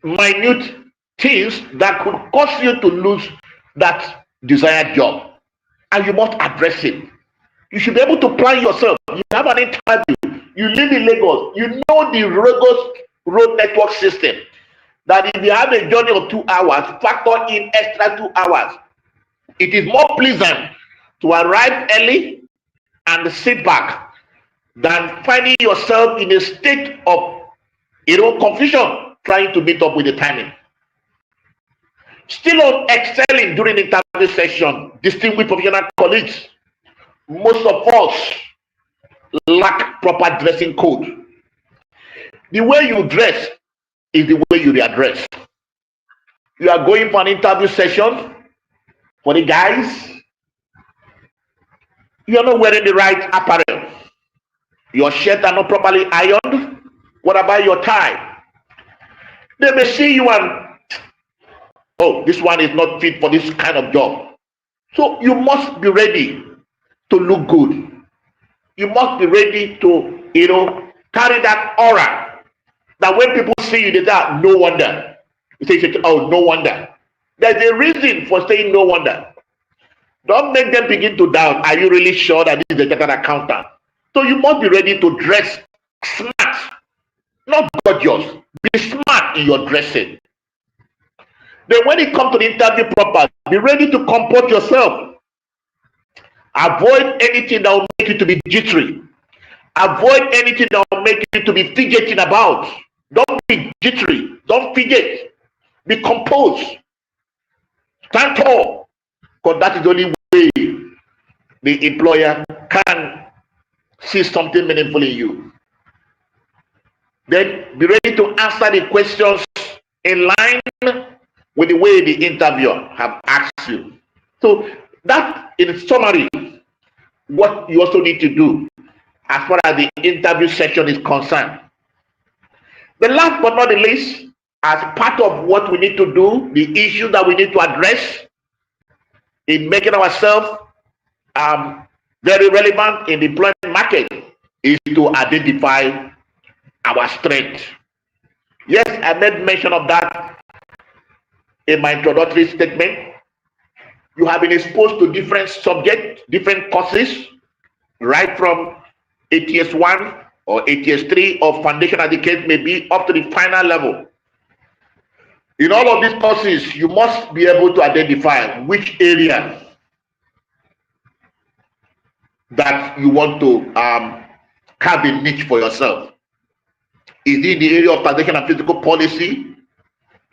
minute things that could cause you to lose that desired job. and you must address it. You should be able to plan yourself. You have an interview. You live in Lagos. You know the Lagos road network system. That if you have a journey of 2 hours, factor in extra 2 hours. It is more pleasant to arrive early and sit back than finding yourself in a state of confusion trying to meet up with the timing. Still on excelling during the interview session, distinguished professional colleagues, most of us lack proper dressing code. The way you dress is the way you readdress. You are going for an interview session for the guys. You are not wearing the right apparel. Your shirt are not properly ironed. What about your tie? They may see you and, oh, this one is not fit for this kind of job. So you must be ready to look good. You must be ready to, carry that aura that when people see you, they say, no wonder. You say, oh, no wonder. There's a reason for saying no wonder. Don't make them begin to doubt, are you really sure that this is a chartered accountant? So you must be ready to dress smart, not gorgeous. Be smart in your dressing. Then when it comes to the interview proper, be ready to comport yourself. Avoid anything that will make you to be jittery. Avoid anything that will make you to be fidgeting about. Don't be jittery. Don't fidget. Be composed. Stand tall. Because that is the only way the employer can see something meaningful in you. Then be ready to answer the questions in line with the way the interviewer have asked you. So that, in summary, what you also need to do as far as the interview session is concerned. The last but not the least, as part of what we need to do, the issue that we need to address in making ourselves very relevant in the employment market is to identify our strength. Yes, I made mention of that in my introductory statement. You have been exposed to different subjects, different courses, right from ATS 1 or ATS 3 or foundation as the case may be, up to the final level. In all of these courses, you must be able to identify which area that you want to have a niche for yourself. Is it in the area of taxation and fiscal policy?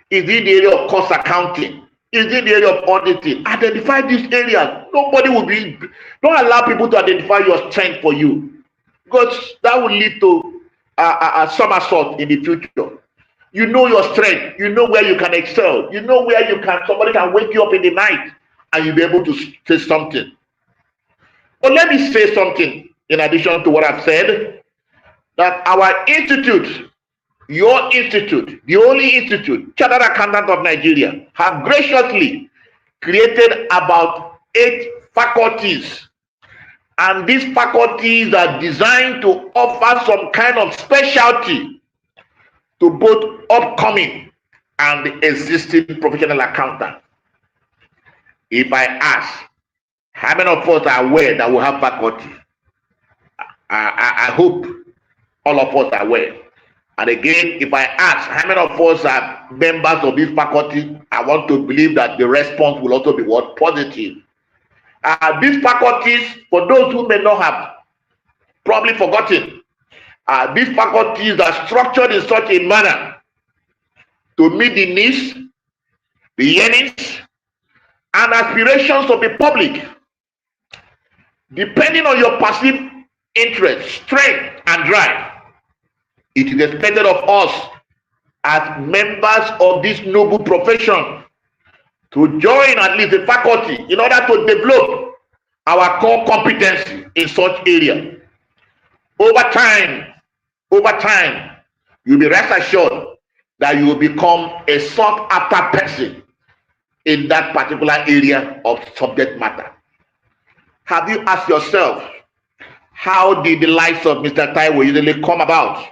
Is it in the area of cost accounting? Is it in the area of auditing? Identify these areas. Nobody will be, don't allow people to identify your strength for you, because that will lead to a somersault in the future. You know your strength. You know where you can excel. You know where you can, somebody can wake you up in the night and you'll be able to say something. But let me say something in addition to what I've said, that our institute, your institute, the only institute, Chartered Accountant of Nigeria, have graciously created about 8 faculties. And these faculties are designed to offer some kind of specialty to both upcoming and existing professional accountants. If I ask, how many of us are aware that we have faculty? I hope all of us are aware. And again, if I ask how many of us are members of this faculty, I want to believe that the response will also be what? Positive. These faculties, for those who may not have probably forgotten, these faculties are structured in such a manner to meet the needs, the yearnings, and aspirations of the public. Depending on your perceived interest, strength, and drive, it is expected of us as members of this noble profession to join at least the faculty in order to develop our core competency in such area. Over time, you'll be rest assured that you will become a sought after person in that particular area of subject matter. Have you asked yourself, how did the likes of Mr. Taiwo usually come about?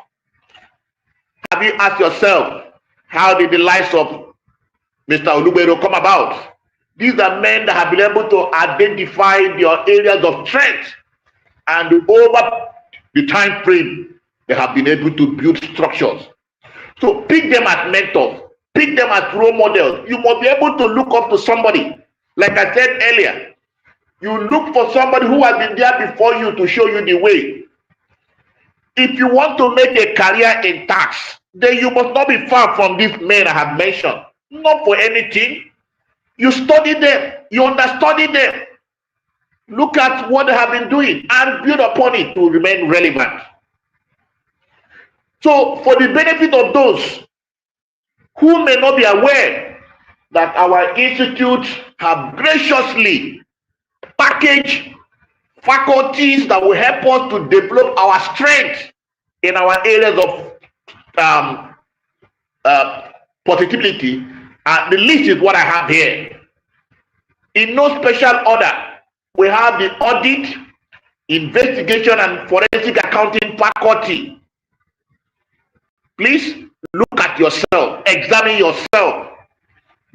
Have you asked yourself, how did the likes of Mr. Olubero come about? These are men that have been able to identify their areas of strength, and over the time frame, they have been able to build structures. So pick them as mentors, pick them as role models. You must be able to look up to somebody. Like I said earlier, you look for somebody who has been there before you to show you the way. If you want to make a career in tax, then you must not be far from these men I have mentioned. Not for anything. You study them, you understudy them. Look at what they have been doing and build upon it to remain relevant. So for the benefit of those who may not be aware that our institute have graciously packaged faculties that will help us to develop our strength in our areas of positivity, the list is what I have here. In no special order, we have the audit, investigation, and forensic accounting faculty. Please look at yourself, examine yourself.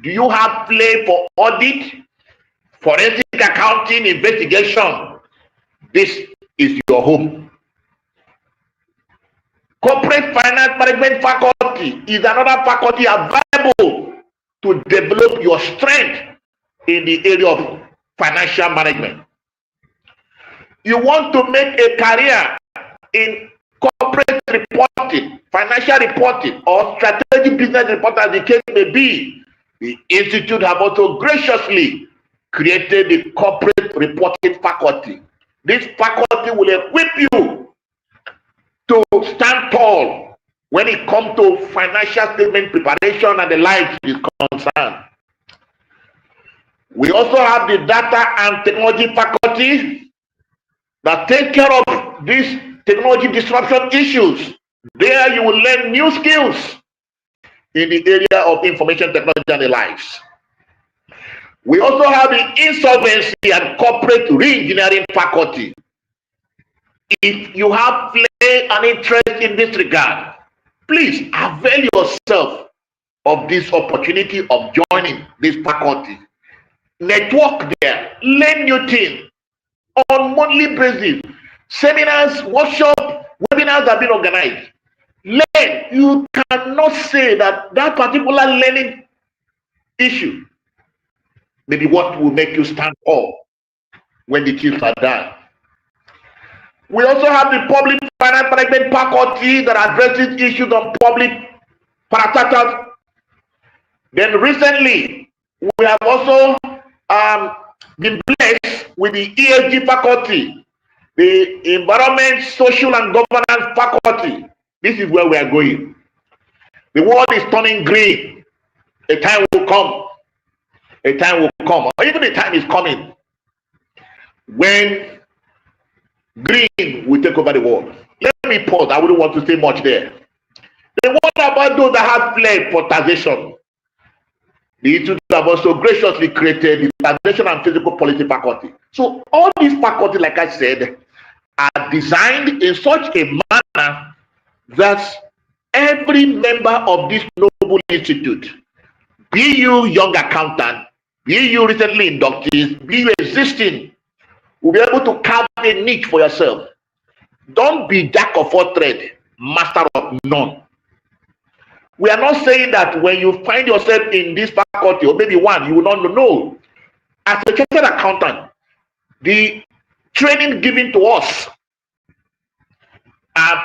Do you have play for audit, forensic accounting, investigation? This is your home. Corporate finance management faculty is another faculty available to develop your strength in the area of financial management. You want to make a career in corporate reporting, financial reporting, or strategic business reporting, as the case may be. The institute have also graciously created the corporate reporting faculty. This faculty will equip you to stand tall when it comes to financial statement preparation and the like is concerned. We also have the data and technology faculty that take care of these technology disruption issues. There you will learn new skills in the area of information technology and the likes. We also have the insolvency and corporate re-engineering faculty. If you have play an interest in this regard, please avail yourself of this opportunity of joining this faculty. Network there, learn new things on monthly basis. Seminars, workshops, webinars have been organized. Learn. You cannot say that that particular learning issue may be what will make you stand up when the chiefs are done. We also have the public finance management faculty that addresses issues on public parastatals. Then recently, we have also been blessed with the ESG faculty, the environment, social and governance faculty. This is where we are going. The world is turning green. A time will come. A time will come. Or even a time is coming when green will take over the world. Let me pause. I wouldn't want to say much there. Then what about those that have fled for taxation? The institute have also graciously created the taxation and physical policy faculty. So all these faculties, like I said, are designed in such a manner that every member of this noble institute, be you young accountant, be you recently inductees, be you existing, will be able to carve a niche for yourself. Don't be jack of all trades, master of none. We are not saying that when you find yourself in this faculty, or maybe one, you will not know. As a chartered accountant, the training given to us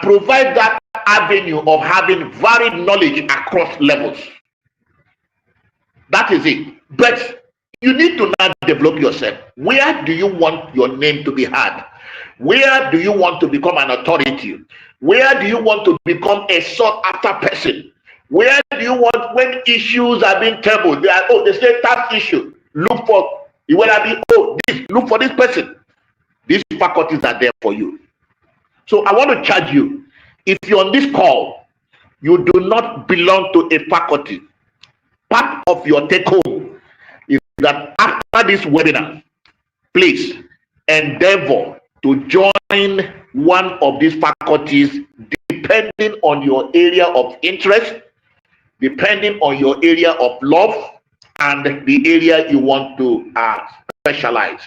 provide that avenue of having varied knowledge across levels. That is it. But you need to now develop yourself. Where do you want your name to be heard? Where do you want to become an authority? Where do you want to become a sought after person? Where do you want, when issues are being tabled, they say tax issue, look for, you will be, look for this person. These faculties are there for you. So I want to charge you, if you're on this call, you do not belong to a faculty. Part of your take home is that after this webinar, please endeavor to join one of these faculties depending on your area of interest, depending on your area of love, and the area you want to specialize.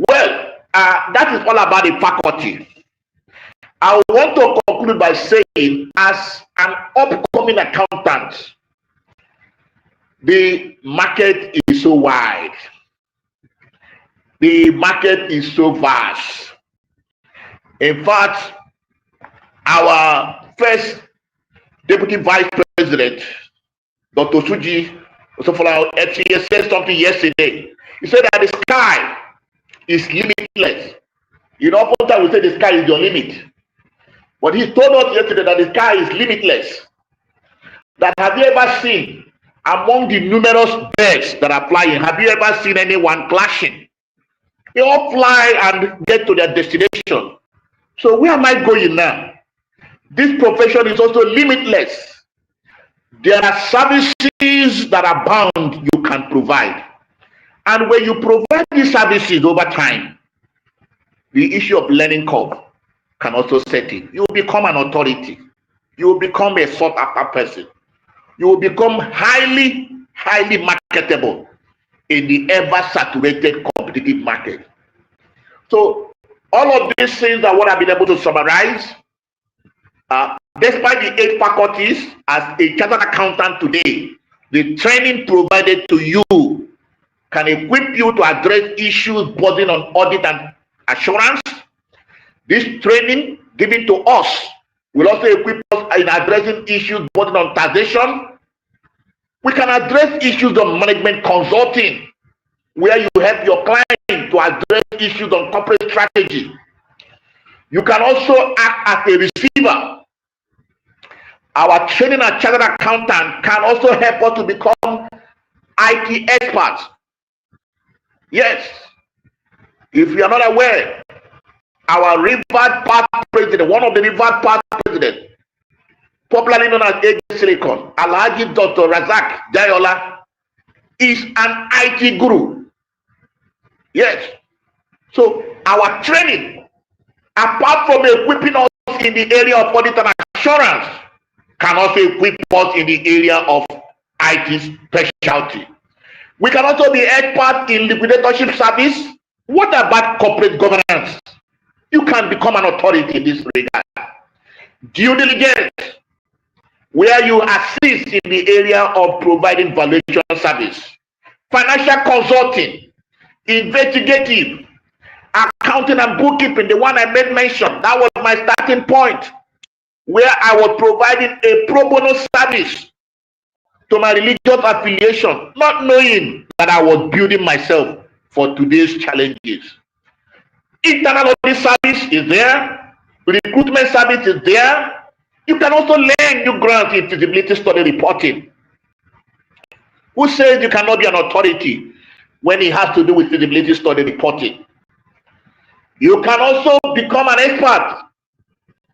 Well, that is all about the faculty. I want to conclude by saying, as an upcoming accountant, the market is so wide. The market is so vast. In fact, our first Deputy Vice President, Dr. Suji said something yesterday. He said that the sky is limitless. You know, often we say the sky is your limit. But he told us yesterday that the sky is limitless. That have you ever seen among the numerous birds that are flying, have you ever seen anyone clashing? They all fly and get to their destination. So where am I going now? This profession is also limitless. There are services that are bound you can provide. And when you provide these services over time, the issue of learning curve can also set in. You will become an authority. You will become a sought after person. You will become highly marketable in the ever saturated competitive market. So all of these things are what I've been able to summarize. Despite the 8 faculties, as a chartered accountant today, the training provided to you can equip you to address issues bordering on audit and assurance. This training given to us will also equip us in addressing issues bordering on taxation. We can address issues on management consulting, where you help your client to address issues on corporate strategy. You can also act as a receiver. Our training as chartered accountant can also help us to become IT experts. Yes, if you are not aware, our Rivers Part President, one of the Rivers Part President, popularly known as AJ Silicon, Alhaji Dr. Razak Jayola, is an IT guru. Yes. So our training, apart from equipping us in the area of audit and assurance, can also equip us in the area of IT specialty. We can also be expert in liquidatorship service. What about corporate governance? You can become an authority in this regard. Due diligence, where you assist in the area of providing valuation service. Financial consulting, investigative, accounting and bookkeeping, the one I made mention, that was my starting point, where I was providing a pro bono service to my religious affiliation, not knowing that I was building myself for today's challenges. Internal audit service is there, recruitment service is there. You can also learn new grants in feasibility study reporting. Who says you cannot be an authority when it has to do with feasibility study reporting? You can also become an expert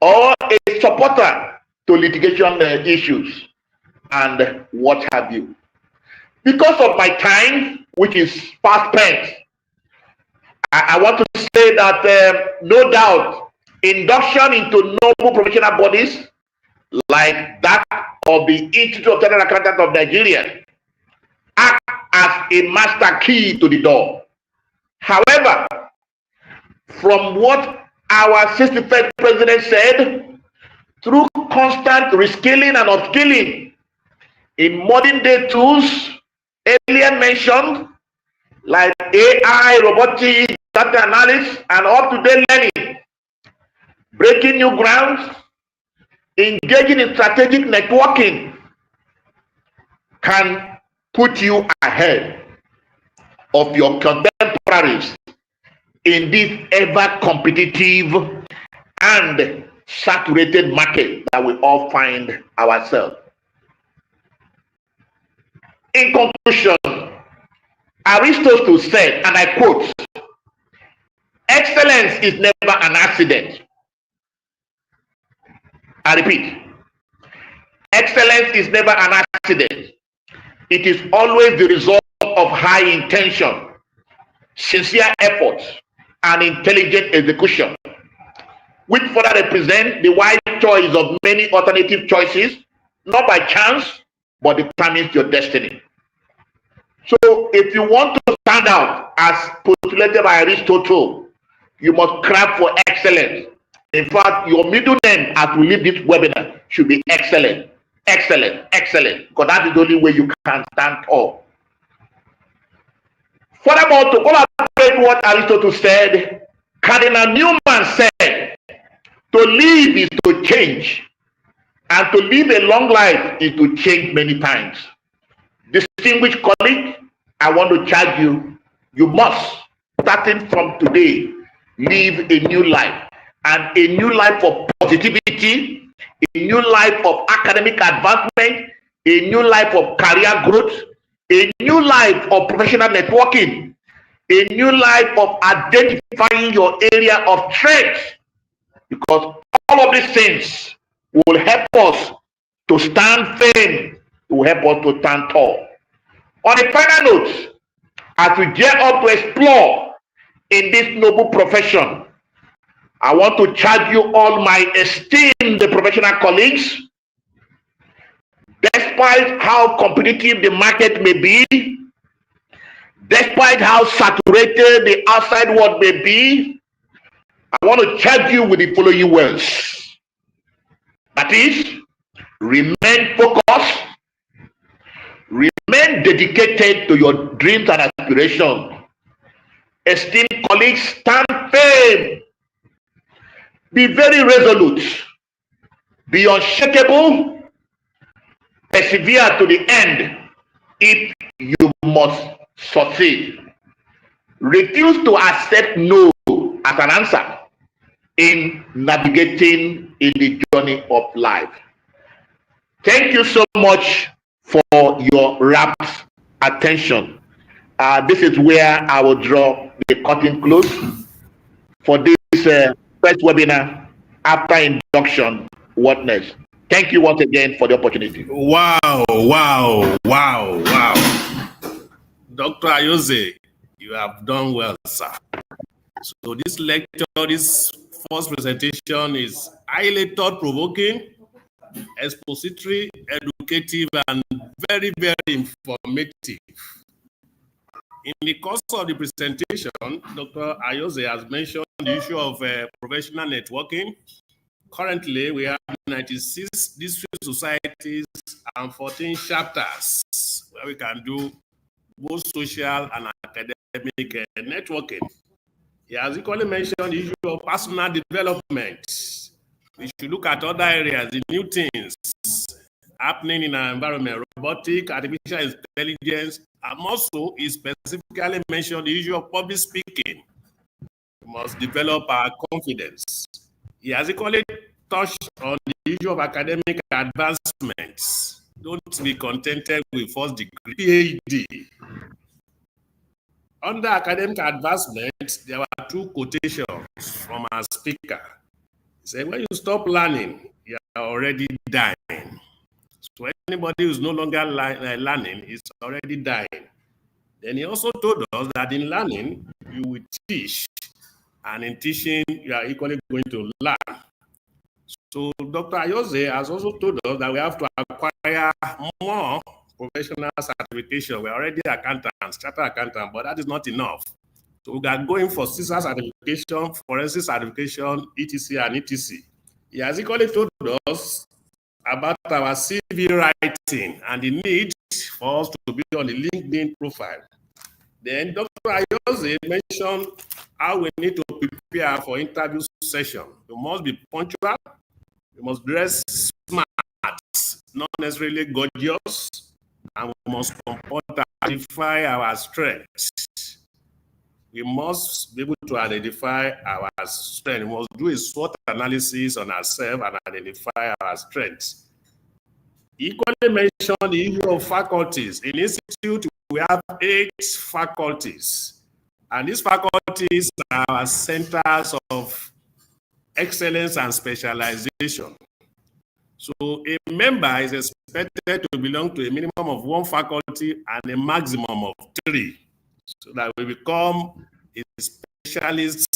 or a supporter to litigation issues and what have you. Because of my time, which is fast spent, I want to say that no doubt induction into noble professional bodies like that of the Institute of Chartered Accountants of Nigeria act as a master key to the door. However, from what our 61st president said, through constant reskilling and upskilling in modern day tools earlier mentioned, like AI, robotics, data analysis, and up-to-date learning, breaking new grounds, engaging in strategic networking can put you ahead of your contemporaries in this ever competitive and saturated market that we all find ourselves. In conclusion, Aristotle said, and I quote, "Excellence is never an accident." I repeat, excellence is never an accident. It is always the result of high intention, sincere effort, and intelligent execution, which further represent the wise choice of many alternative choices, not by chance, but determines your destiny. So if you want to stand out as postulated by Aristotle, you must craft for excellence. In fact, your middle name as we leave this webinar should be excellent, excellent, excellent, because that is the only way you can stand tall. Furthermore, to collaborate what Aristotle said, Cardinal Newman said, to live is to change, and to live a long life is to change many times. Distinguished colleague, I want to charge you, you must, starting from today, live a new life, and a new life of positivity, a new life of academic advancement, a new life of career growth, a new life of professional networking, a new life of identifying your area of strength, because all of these things will help us to stand firm, will help us to stand tall. On a final note, as we gear up to explore in this noble profession, I want to charge you all, my esteemed professional colleagues, despite how competitive the market may be, despite how saturated the outside world may be, I want to charge you with the following words. That is, remain focused, remain dedicated to your dreams and aspirations. Esteemed colleagues, stand firm, be very resolute, be unshakable, persevere to the end if you must succeed. Refuse to accept no as an answer in navigating in the journey of life. Thank you so much for your rapt attention. This is where I will draw the curtain close for this first webinar after induction wordness. Thank you once again for the opportunity. Wow. Dr. Ayozie, you have done well, sir. So this lecture, this first presentation is highly thought-provoking, expository, educative, and very, very informative. In the course of the presentation, Dr. Ayozie has mentioned the issue of professional networking. Currently, we have 96 district societies and 14 chapters where we can do both social and academic networking. He has equally mentioned the issue of personal development. We should look at other areas, the new things happening in our environment, robotic, artificial intelligence, and also he specifically mentioned the issue of public speaking. We must develop our confidence. He has equally touched on the issue of academic advancements. Don't be contented with first degree, PhD. Under academic advancement, there were two quotations from our speaker. He said, when you stop learning, you are already dying. So anybody who's no longer learning is already dying. Then he also told us that in learning, you will teach, and in teaching, you are equally going to learn. So Dr. Ayozie has also told us that we have to acquire more professional certification. We're already accountants, chartered accountants, but that is not enough. So we are going for CISA certification, forensic certification, etc. and etc. He has equally told us about our CV writing and the need for us to be on the LinkedIn profile. Then Dr. Ayozie mentioned how we need to prepare for interview session. You must be punctual, you must dress smart, not necessarily gorgeous, and we must comport and identify our strengths. We must be able to identify our strengths. We must do a SWOT analysis on ourselves and identify our strengths. Equally mentioned the issue of faculties. In institute, we have 8 faculties. And these faculties are centers of excellence and specialization. So a member is expected to belong to a minimum of 1 faculty and a maximum of 3, so that we become a specialist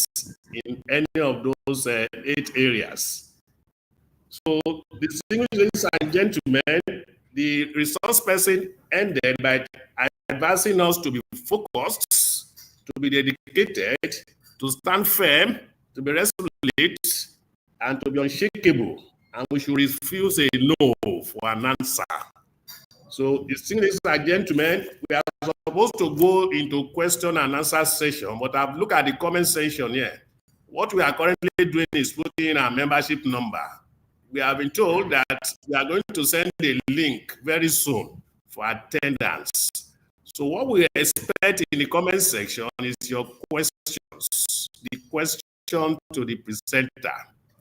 in any of those 8 areas. So, distinguished ladies and gentlemen, the resource person ended by advising us to be focused, to be dedicated, to stand firm, to be resolute, and to be unshakable. And we should refuse a no for an answer. So, distinguished ladies and gentlemen, we are supposed to go into question and answer session, but I've looked at the comment section here. What we are currently doing is putting in our membership number. We have been told that we are going to send a link very soon for attendance. So what we expect in the comment section is your questions, the question to the presenter.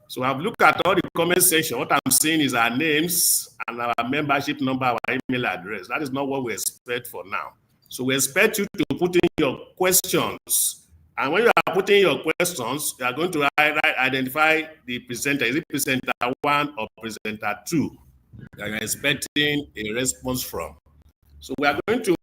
So I've looked at all the comment section. What I'm seeing is our names and our membership number, our email address. That is not what we expect for now. So we expect you to put in your questions. And when you are putting your questions, you are going to identify the presenter. Is it presenter 1 or presenter 2 that you're expecting a response from? So we are going to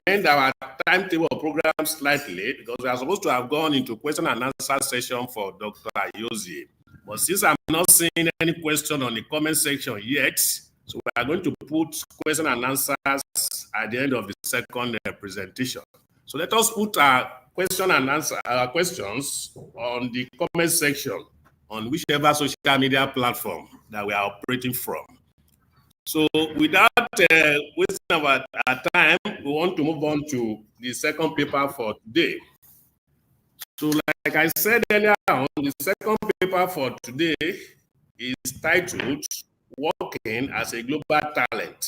amend our timetable program slightly because we are supposed to have gone into question and answer session for Dr. Ayozie. But since I'm not seeing any question on the comment section yet, so we are going to put question and answers at the end of the second presentation. So let us put our question and answer questions on the comment section on whichever social media platform that we are operating from. So without wasting our time, we want to move on to the second paper for today. So like I said earlier on, the second paper for today is titled Working as a Global Talent,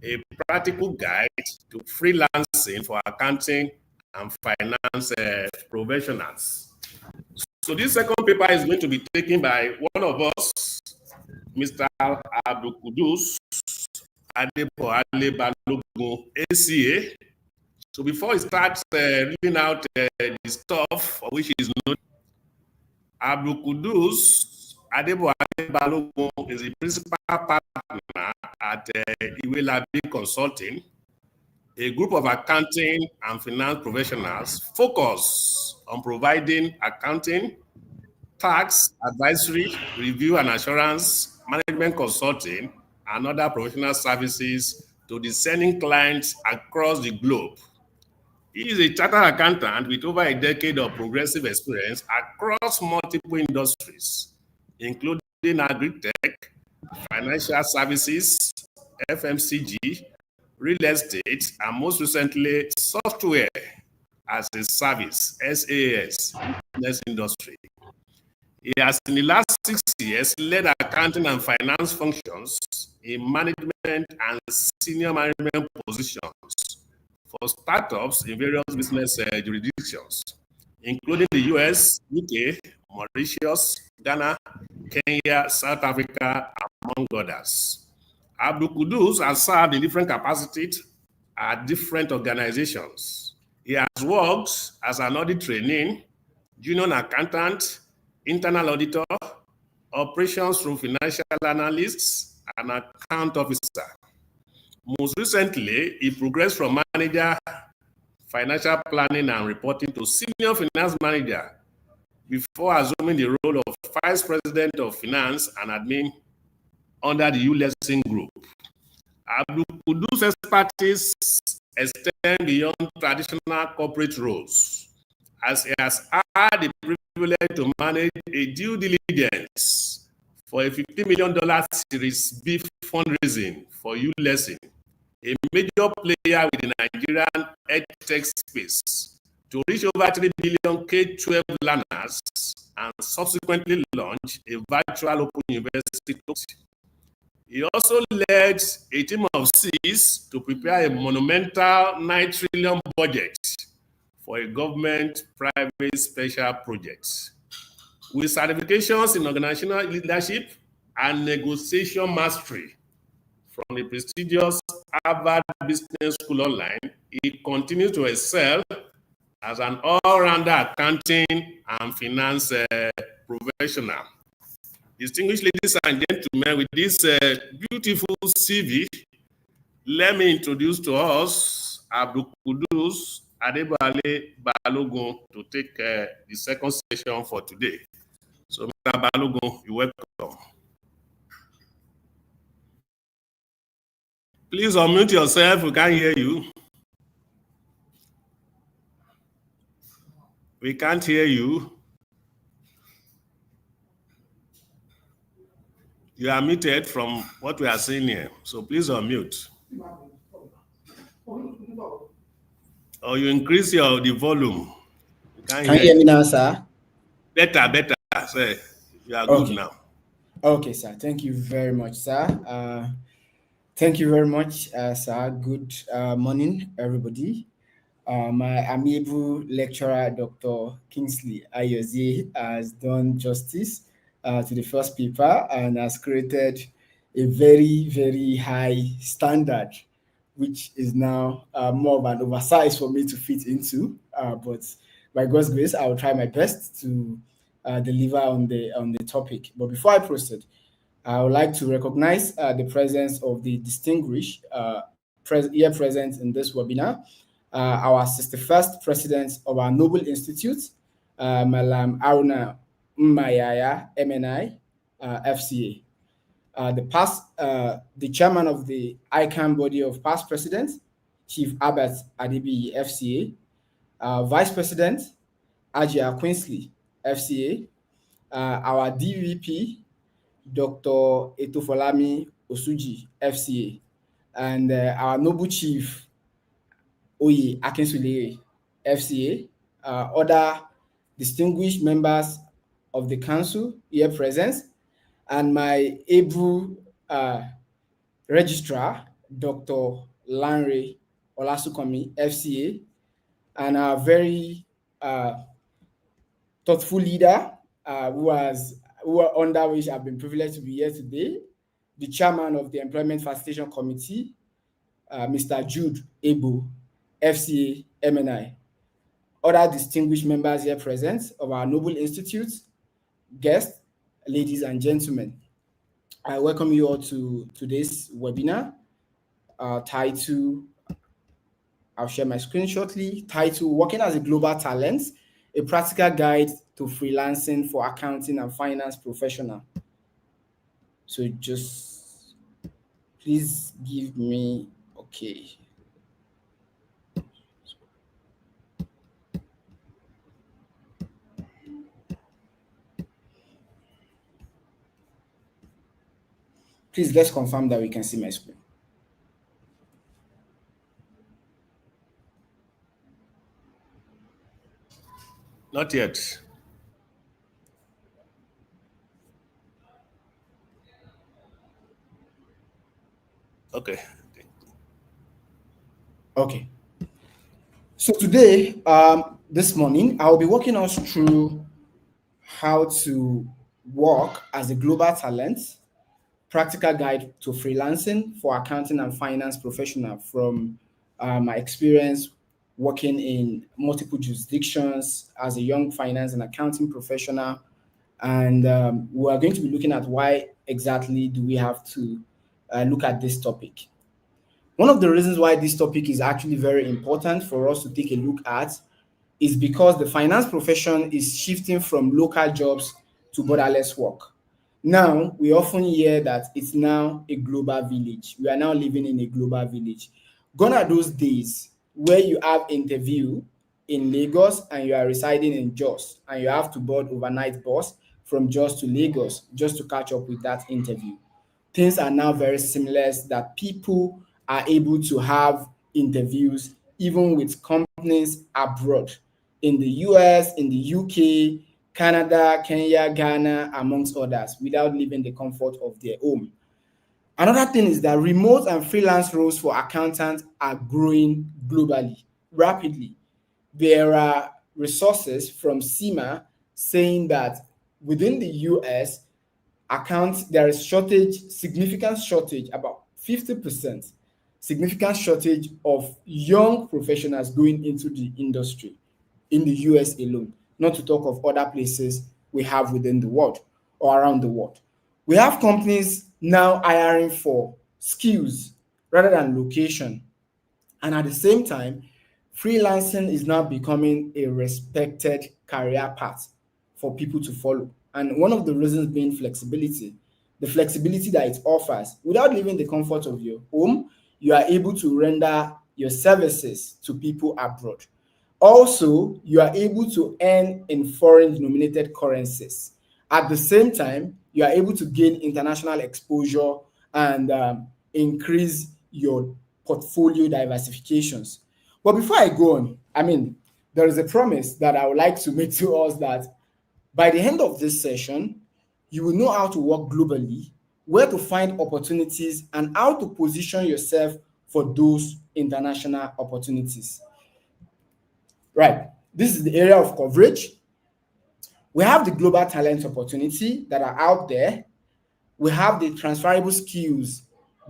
a Practical Guide to Freelancing for Accounting and Finance Professionals. So this second paper is going to be taken by one of us, Mr. AbdulQuddus, Adebowale Balogun, ACA. So before we start reading out the stuff for which is known, AbdulQuddus Adebowale Balogun is the principal partner at Iwelabi Consulting, a group of accounting and finance professionals focused on providing accounting, tax, advisory, review and assurance, management consulting, and other professional services to discerning clients across the globe. He is a chartered accountant with over a decade of progressive experience across multiple industries, including agri-tech, financial services, FMCG, real estate, and most recently, software as a service, SAS, business industry. He has, in the last 6 years, led accounting and finance functions in management and senior management positions for startups in various business jurisdictions, including the US, UK, Mauritius, Ghana, Kenya, South Africa, among others. AbdulQuddus has served in different capacities at different organizations. He has worked as an audit trainee, junior accountant, internal auditor, operations through financial analysts, and account officer. Most recently, he progressed from manager, financial planning and reporting to senior finance manager before assuming the role of vice president of finance and admin under the Freelancing group. AbdulQuddus' expertise extend beyond traditional corporate roles, as he has had the privilege to manage a due diligence for a $50 million Series B fundraising for Freelancing, a major player within the Nigerian edtech space, to reach over 3 billion K-12 learners and subsequently launch a virtual open university. He also led a team of Cs to prepare a monumental 9 trillion budget for a government-private special project. With certifications in organizational leadership and negotiation mastery from the prestigious Harvard Business School Online, he continues to excel as an all-rounder accounting and finance professional. Distinguished ladies and gentlemen, with this beautiful CV, let me introduce to us AbdulQuddus Adebowale Balogun to take the second session for today. So, Mr. Balogun, you're welcome. Please unmute yourself, we can't hear you. We can't hear you. You are muted from what we are seeing here. So please unmute. Or you increase the volume. We can't Can you hear me now, sir? Better. Sir, you are good now. Okay, sir. Thank you very much, sir. Thank you very much, sir. Good morning, everybody. My amiable lecturer, Dr. Kingsley Ayozie, has done justice to the first paper and has created a very, very high standard, which is now more of an oversize for me to fit into. But by God's grace, I will try my best to deliver on the topic. But before I proceed, I would like to recognize the presence of the distinguished here present in this webinar, our 61st president of our Noble Institute, Malam Aruna Mmayaya, MNI, FCA. The chairman of the ICAN body of past presidents, Chief Adebowale, FCA, Vice President, Ajia Kingsley, FCA, our DVP, Dr. Etofolami Osuji, FCA, and our Noble Chief, Oye Akinsule, FCA, other distinguished members of the council here present, and my able registrar, Dr. Lanre Olasukomi, FCA, and our very thoughtful leader who are under which I've been privileged to be here today, the chairman of the Employment Facilitation Committee, Mr. Jude Ebo, FCA, MNI. Other distinguished members here present of our Noble Institute, guests, ladies and gentlemen. I welcome you all to today's webinar. Title, I'll share my screen shortly. Title, Working as a Global Talent, a Practical Guide to Freelancing for Accounting and Finance Professional. So just please give me, okay. Please, let's confirm that we can see my screen. Not yet. Okay. Okay. So today, this morning, I'll be walking us through how to work as a global talent, practical guide to freelancing for accounting and finance professional from my experience working in multiple jurisdictions as a young finance and accounting professional. And we are going to be looking at why exactly do we have to look at this topic. One of the reasons why this topic is actually very important for us to take a look at is because the finance profession is shifting from local jobs to borderless work. Now, we often hear that it's now a global village. We are now living in a global village. Gone are those days where you have interview in Lagos and you are residing in Jos and you have to board overnight bus from Jos to Lagos just to catch up with that interview. Things are now very seamless that people are able to have interviews even with companies abroad in the US, in the UK, Canada, Kenya, Ghana, amongst others, without leaving the comfort of their home. Another thing is that remote and freelance roles for accountants are growing globally, rapidly. There are resources from CIMA saying that within the US, there is significant shortage, about 50%, significant shortage of young professionals going into the industry in the US alone, not to talk of other places we have within the world or around the world. We have companies now hiring for skills rather than location. And at the same time, freelancing is now becoming a respected career path for people to follow. And one of the reasons being flexibility, the flexibility that it offers. Without leaving the comfort of your home, you are able to render your services to people abroad. Also, you are able to earn in foreign denominated currencies. At the same time, you are able to gain international exposure and increase your portfolio diversifications. But before I go on, there is a promise that I would like to make to us that by the end of this session, you will know how to work globally, where to find opportunities, and how to position yourself for those international opportunities. Right. This is the area of coverage. We have the global talent opportunity that are out there. We have the transferable skills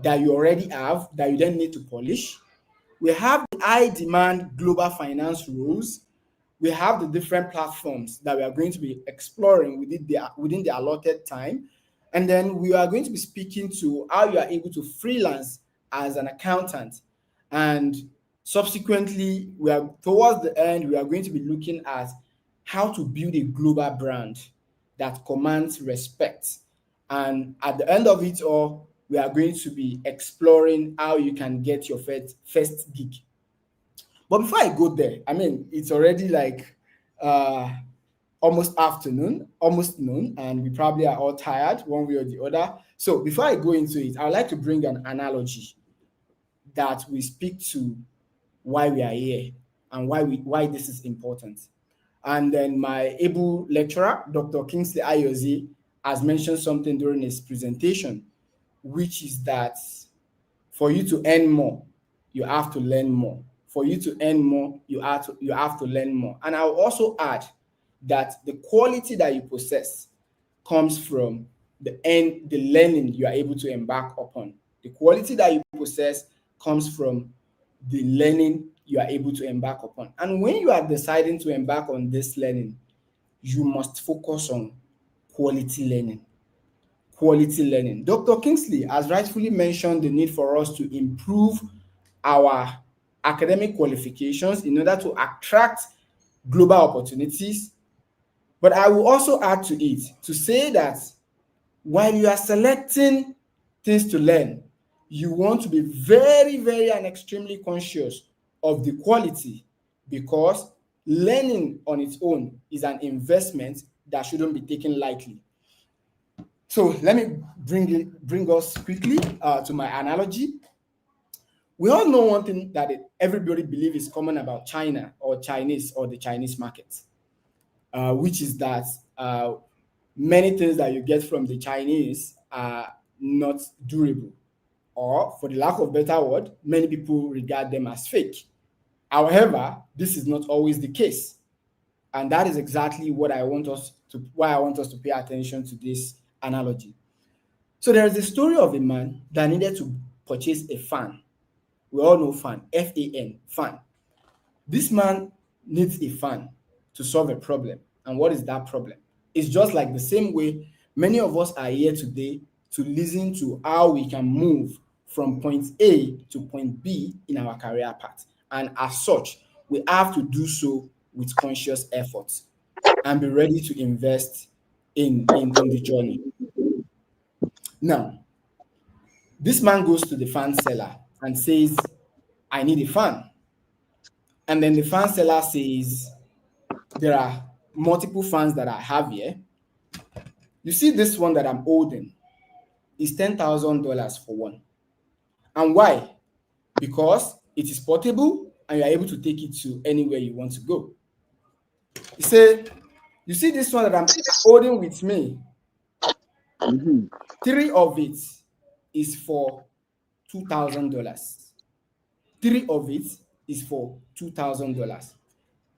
that you already have that you then need to polish. We have the high demand global finance roles. We have the different platforms that we are going to be exploring within the allotted time. And then we are going to be speaking to how you are able to freelance as an accountant. And subsequently, towards the end, we are going to be looking at how to build a global brand that commands respect. And at the end of it all, we are going to be exploring how you can get your first gig. But before I go there, it's already like almost afternoon, almost noon, and we probably are all tired one way or the other. So before I go into it, I would like to bring an analogy that will speak to why we are here and why this is important. And then my able lecturer, Dr. Kingsley Ayozie, has mentioned something during his presentation, which is that for you to earn more, you have to learn more. For you to earn more, you have to learn more. And I'll also add that the quality that you possess comes from the learning you are able to embark upon. The quality that you possess comes from the learning you are able to embark upon. And when you are deciding to embark on this learning, you must focus on quality learning. Quality learning. Dr. Kingsley has rightfully mentioned the need for us to improve our academic qualifications in order to attract global opportunities. But I will also add to it to say that while you are selecting things to learn, you want to be very, very and extremely conscious of the quality, because learning on its own is an investment that shouldn't be taken lightly. So let me bring us quickly to my analogy. We all know one thing that everybody believes is common about China or Chinese or the Chinese market, which is that many things that you get from the Chinese are not durable, or for the lack of better word, many people regard them as fake. However, this is not always the case. And that is exactly why I want us to pay attention to this analogy. So there is a story of a man that needed to purchase a fan. We all know fan, F-A-N, fan. This man needs a fan to solve a problem. And what is that problem? It's just like the same way many of us are here today to listen to how we can move from point A to point B in our career path. And as such, we have to do so with conscious efforts and be ready to invest in the journey. Now, this man goes to the fan seller and says, I need a fan. And then the fan seller says, there are multiple fans that I have here. You see this one that I'm holding is $10,000 for one. And why? Because it is portable and you're able to take it to anywhere you want to go. He said, you see this one that I'm holding with me, 3 of it is for $2,000. 3 of it is for $2,000.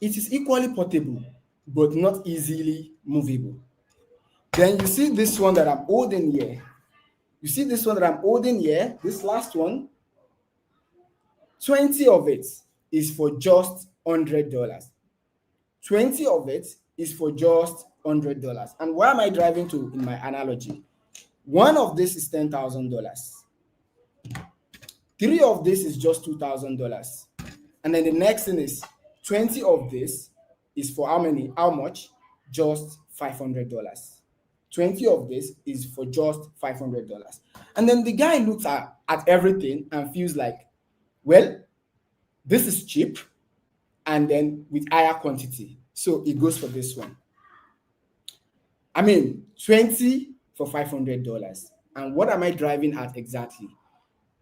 It is equally portable, but not easily movable. Then you see this one that I'm holding here. You see this one that I'm holding here, this last one, 20 of it is for just $100. 20 of it is for just $100. And where am I driving to in my analogy? One of this is $10,000. 3 of this is just $2,000. And then the next thing is 20 of this is for how many? How much? Just $500. 20 of this is for just $500. And then the guy looks at everything and feels like, well, this is cheap and then with higher quantity. So it goes for this one. I mean, 20 for $500. And what am I driving at exactly?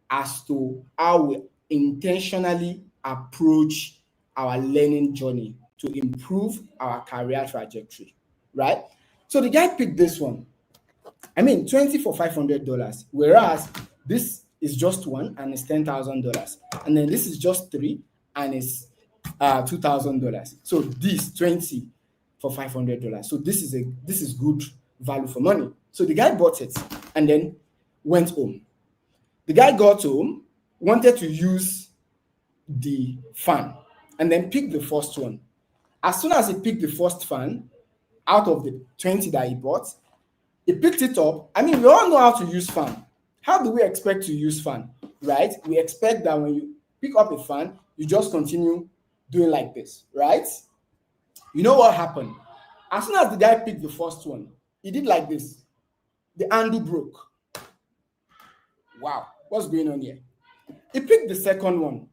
As to how we intentionally approach our learning journey to improve our career trajectory, right? So the guy picked this one. I mean, 20 for $500, whereas this is just one and it's $10,000. And then this is just three and it's $2,000. So this 20 for $500. So this is good value for money. So the guy bought it and then went home. The guy got home, wanted to use the fan, and then picked the first one. As soon as he picked the first fan out of the 20 that he bought, he picked it up. I mean, we all know how to use fan. How do we expect to use fan, right? We expect that when you pick up a fan, you just continue doing like this, right? You know what happened? As soon as the guy picked the first one, he did like this. The handle broke. Wow, what's going on here? He picked the second one.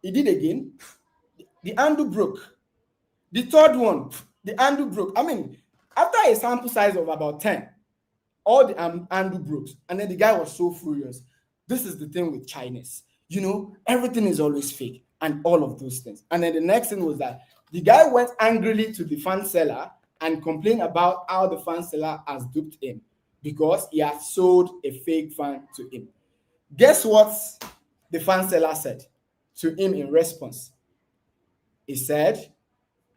He did again. The handle broke. The third one, the handle broke. I mean, after a sample size of about 10, all the handle broke. And then the guy was so furious. This is the thing with Chinese. You know, everything is always fake and all of those things. And then the next thing was that the guy went angrily to the fan seller and complained about how the fan seller has duped him because he had sold a fake fan to him. Guess what the fan seller said to him in response? He said,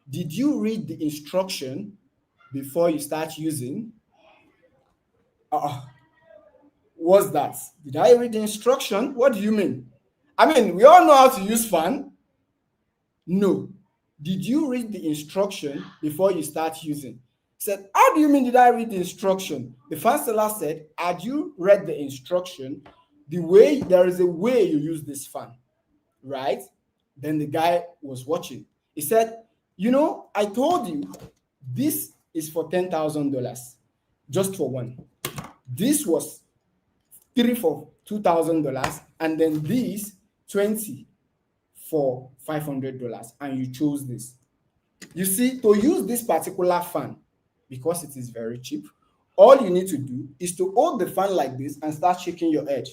"Did you read the instruction before you start using?" What's that? Did I read the instruction? What do you mean? I mean, we all know how to use fan. No. Did you read the instruction before you start using? He said, "How do you mean did I read the instruction?" The fan seller said, "Had you read the instruction? There is a way you use this fan, right?" Then the guy was watching. He said, "You know, I told you this is for $10,000, just for one. This was 3 for $2,000, and then these 20 for $500, and you chose this. You see, to use this particular fan, because it is very cheap, all you need to do is to hold the fan like this and start shaking your head.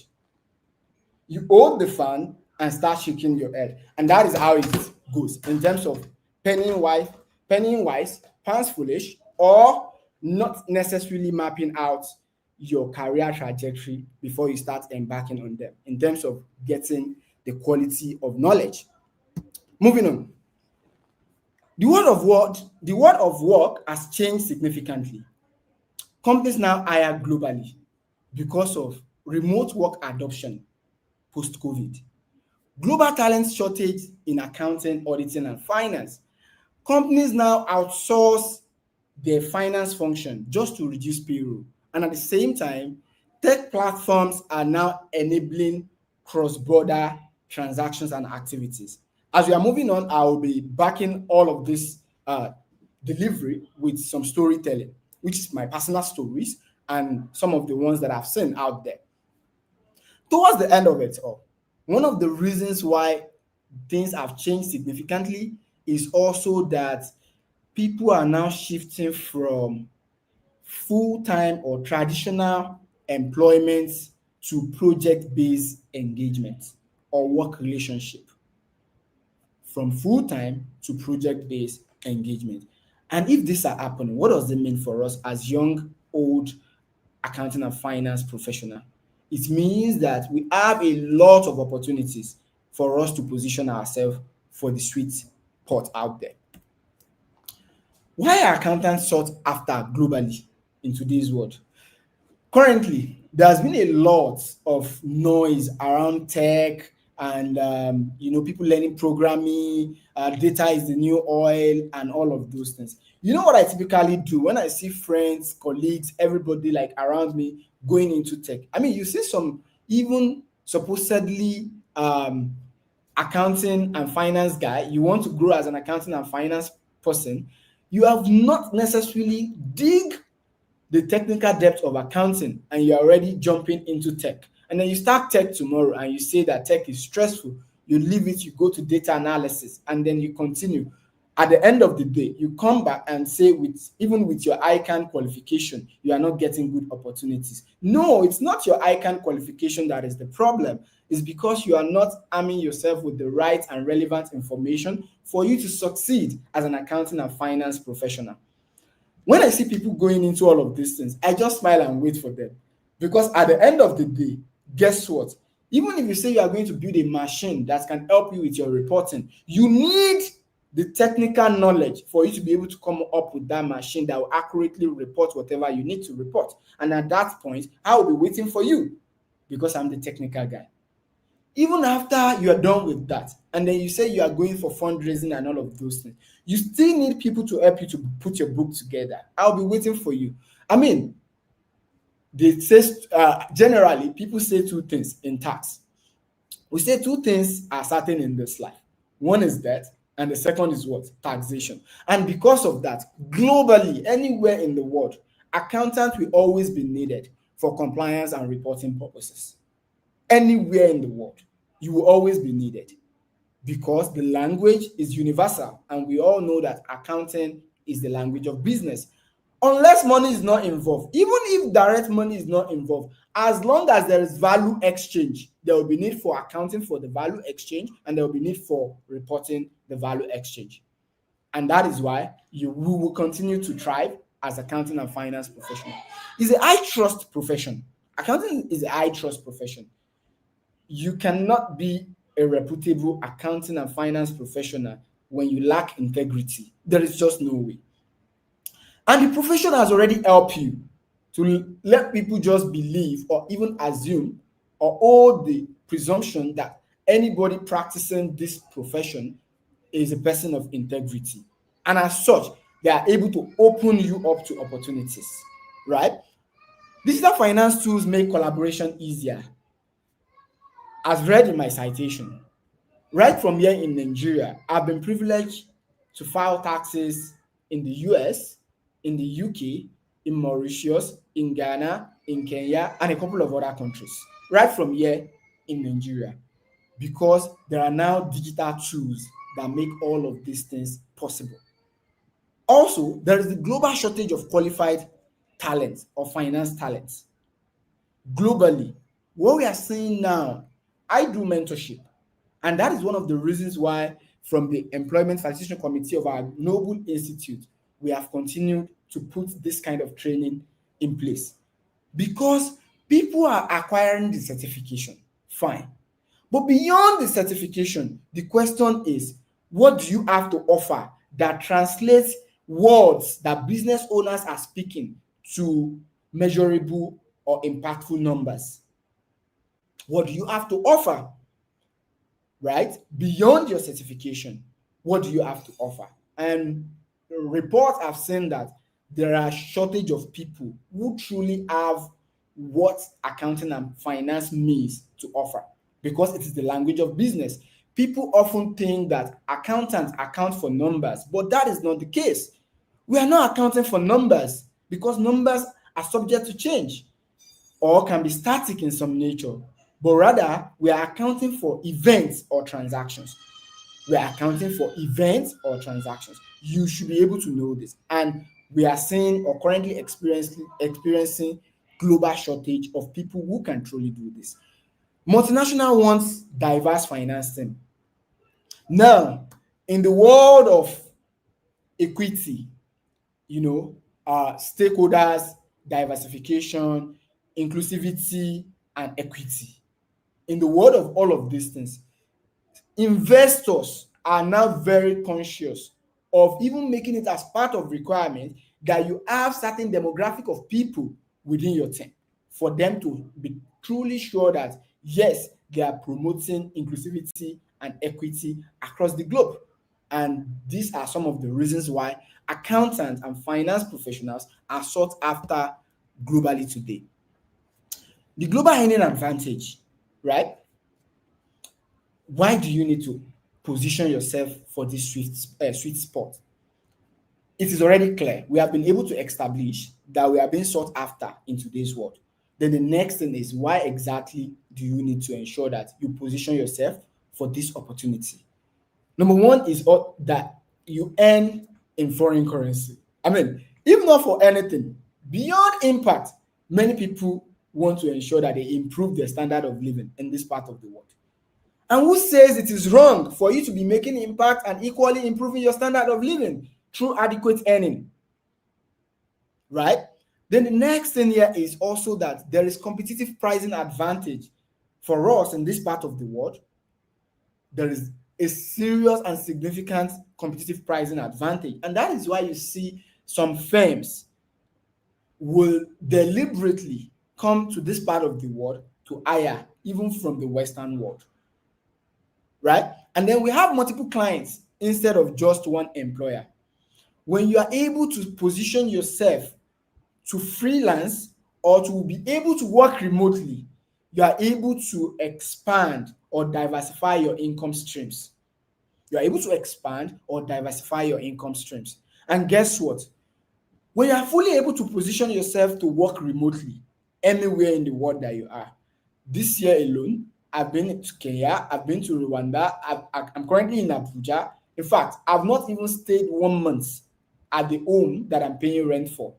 You hold the fan and start shaking your head, and that is how it goes in terms of penny wise, pounds foolish, or not necessarily mapping out your career trajectory before you start embarking on them in terms of getting the quality of knowledge. Moving on. The world of work has changed significantly. Companies now hire globally because of remote work adoption post-COVID. Global talent shortage in accounting, auditing, and finance. Companies now outsource their finance function just to reduce payroll. And at the same time, tech platforms are now enabling cross-border transactions and activities. As we are moving on, I will be backing all of this delivery with some storytelling, which is my personal stories and some of the ones that I've seen out there. Towards the end of it all, one of the reasons why things have changed significantly is also that people are now shifting from full-time or traditional employment to project-based engagement or work relationship. From full-time to project-based engagement. And if this are happening, what does it mean for us as young, old accounting and finance professional? It means that we have a lot of opportunities for us to position ourselves for the sweet spot out there. Why are accountants sought after globally in today's world? Currently, there's been a lot of noise around tech and people learning programming, data is the new oil, and all of those things. You know what I typically do when I see friends, colleagues, everybody like around me going into tech? I mean, you see some even supposedly accounting and finance guy, you want to grow as an accounting and finance person, you have not necessarily dig the technical depth of accounting and you're already jumping into tech. And then you start tech tomorrow and you say that tech is stressful. you leave it, you go to data analysis, and then you continue. At the end of the day, you come back and say, even with your ICAN qualification, you are not getting good opportunities. No, it's not your ICAN qualification that is the problem. It's because you are not arming yourself with the right and relevant information for you to succeed as an accounting and finance professional. When I see people going into all of these things, I just smile and wait for them. Because at the end of the day, guess what? Even if you say you are going to build a machine that can help you with your reporting, you need the technical knowledge for you to be able to come up with that machine that will accurately report whatever you need to report. And at that point, I will be waiting for you because I'm the technical guy. Even after you are done with that, and then you say you are going for fundraising and all of those things, you still need people to help you to put your book together. I'll be waiting for you. I mean, they say generally people say two things in tax. We say two things are certain in this life. One is death, and the second is what? Taxation. And because of that, globally, anywhere in the world, accountants will always be needed for compliance and reporting purposes. Anywhere in the world, you will always be needed because the language is universal, and we all know that accounting is the language of business. Unless money is not involved, even if direct money is not involved, as long as there is value exchange, there will be need for accounting for the value exchange, and there will be need for reporting the value exchange. And that is why we will continue to thrive as accounting and finance professionals. It's a high trust profession. Accounting is a high trust profession. You cannot be a reputable accounting and finance professional when you lack integrity. There is just no way. And the profession has already helped you to let people just believe or even assume or hold the presumption that anybody practicing this profession is a person of integrity. And as such, they are able to open you up to opportunities, right? Digital finance tools make collaboration easier. As read in my citation, right from here in Nigeria, I've been privileged to file taxes in the US, in the UK, in Mauritius, in Ghana, in Kenya, and a couple of other countries, right from here in Nigeria, because there are now digital tools that make all of these things possible. Also, there is the global shortage of qualified talent or finance talent. Globally, what we are seeing now, I do mentorship, and that is one of the reasons why from the Employment Facilitation Committee of our Noble Institute, we have continued to put this kind of training in place because people are acquiring the certification, fine. But beyond the certification, the question is, what do you have to offer that translates words that business owners are speaking to measurable or impactful numbers? What do you have to offer, right? Beyond your certification, what do you have to offer? And reports have seen that there are shortage of people who truly have what accounting and finance means to offer because it is the language of business. People often think that accountants account for numbers, but that is not the case. We are not accounting for numbers because numbers are subject to change or can be static in some nature, but rather we are accounting for events or transactions. We are accounting for events or transactions. You should be able to know this. And we are seeing or currently experiencing global shortage of people who can truly do this. Multinational wants diverse financing. Now, in the world of equity, stakeholders, diversification, inclusivity, and equity. In the world of all of these things, investors are now very conscious of even making it as part of requirement that you have certain demographic of people within your team for them to be truly sure that, yes, they are promoting inclusivity and equity across the globe. And these are some of the reasons why accountants and finance professionals are sought after globally today. The global earning advantage, right? Why do you need to position yourself for this sweet spot? It is already clear. We have been able to establish that we are being sought after in today's world. Then the next thing is, why exactly do you need to ensure that you position yourself for this opportunity. Number one is that you earn in foreign currency. I mean, if not for anything, beyond impact, many people want to ensure that they improve their standard of living in this part of the world. And who says it is wrong for you to be making impact and equally improving your standard of living through adequate earning? Right? Then the next thing here is also that there is competitive pricing advantage for us in this part of the world. There is a serious and significant competitive pricing advantage. And that is why you see some firms will deliberately come to this part of the world to hire, even from the Western world. Right? And then we have multiple clients instead of just one employer. When you are able to position yourself to freelance or to be able to work remotely, you are able to expand or diversify your income streams. You are able to expand or diversify your income streams. And guess what? When you are fully able to position yourself to work remotely anywhere in the world that you are, this year alone, I've been to Kenya, I've been to Rwanda, I'm currently in Abuja. In fact, I've not even stayed 1 month at the home that I'm paying rent for.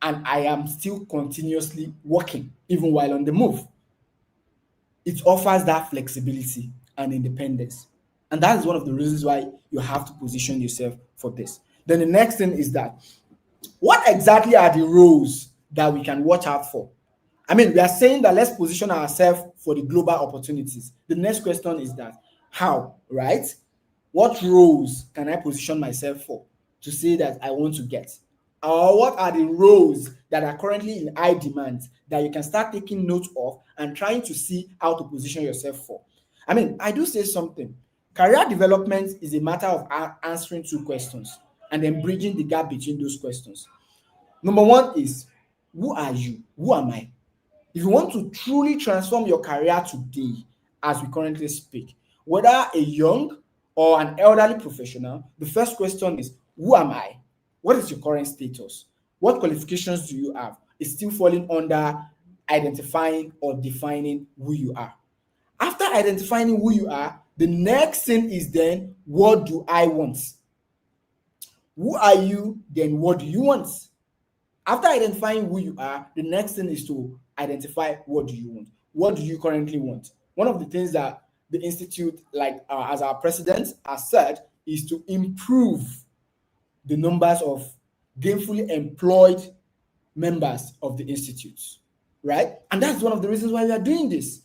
And I am still continuously working, even while on the move. It offers that flexibility and independence. And that is one of the reasons why you have to position yourself for this. Then the next thing is that, what exactly are the roles that we can watch out for? I mean, we are saying that let's position ourselves for the global opportunities. The next question is that, how, right? What roles can I position myself for to say that I want to get? Or what are the roles that are currently in high demand that you can start taking note of and trying to see how to position yourself for? I mean, I do say something. Career development is a matter of answering 2 questions and then bridging the gap between those questions. Number one is, who are you? Who am I? If you want to truly transform your career today, as we currently speak, whether a young or an elderly professional, the first question is, who am I? What is your current status? What qualifications do you have? It's still falling under identifying or defining who you are. After identifying who you are, the next thing is then, what do I want? Who are you? Then what do you want? After identifying who you are, the next thing is to identify what do you want. What do you currently want? One of the things that the Institute, as our president has said, is to improve the numbers of gainfully employed members of the Institute, right? And that's one of the reasons why we are doing this.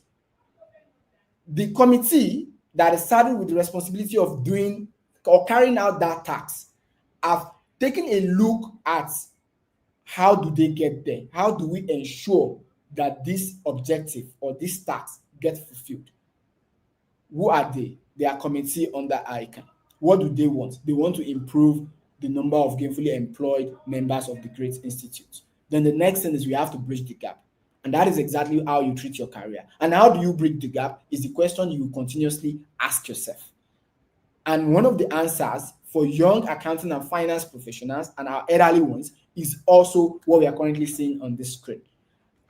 The committee that is saddled with the responsibility of doing or carrying out that task have taken a look at how do they get there? How do we ensure that this objective or this task gets fulfilled? Who are they? They are committee under ICAN. What do they want? They want to improve the number of gainfully employed members of the Great Institute. Then the next thing is we have to bridge the gap. And that is exactly how you treat your career. And how do you bridge the gap is the question you continuously ask yourself. And one of the answers for young accounting and finance professionals and our elderly ones is also what we are currently seeing on this screen.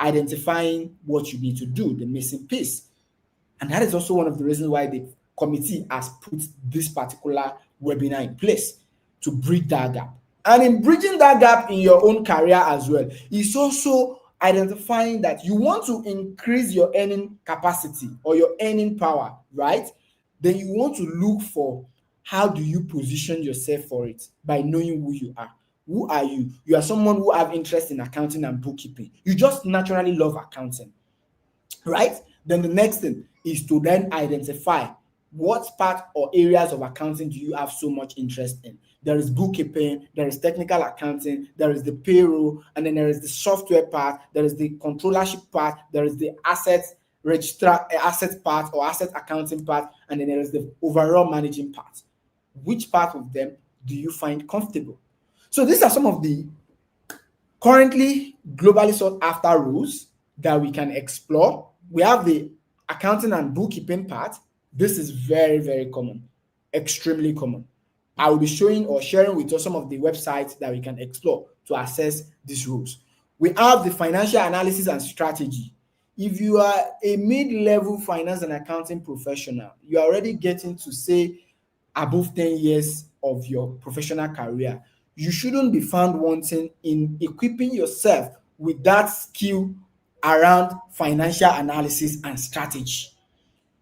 Identifying what you need to do, the missing piece. And that is also one of the reasons why the committee has put this particular webinar in place, to bridge that gap. And in bridging that gap in your own career as well, it's also identifying that you want to increase your earning capacity or your earning power, right? Then you want to look for how do you position yourself for it by knowing who you are. Who are you? You are someone who have interest in accounting and bookkeeping. You just naturally love accounting, right? Then the next thing is to then identify what part or areas of accounting do you have so much interest in. There is bookkeeping, there is technical accounting, there is the payroll, and then there is the software part, there is the controllership part, there is the asset part or asset accounting part, and then there is the overall managing part. Which part of them do you find comfortable? So these are some of the currently globally sought after roles that we can explore. We have the accounting and bookkeeping part. This is very, very common, extremely common. I will be showing or sharing with you some of the websites that we can explore to assess these roles. We have the financial analysis and strategy. if you are a mid-level finance and accounting professional, you are already getting to say above 10 years of your professional career, you shouldn't be found wanting in equipping yourself with that skill around financial analysis and strategy.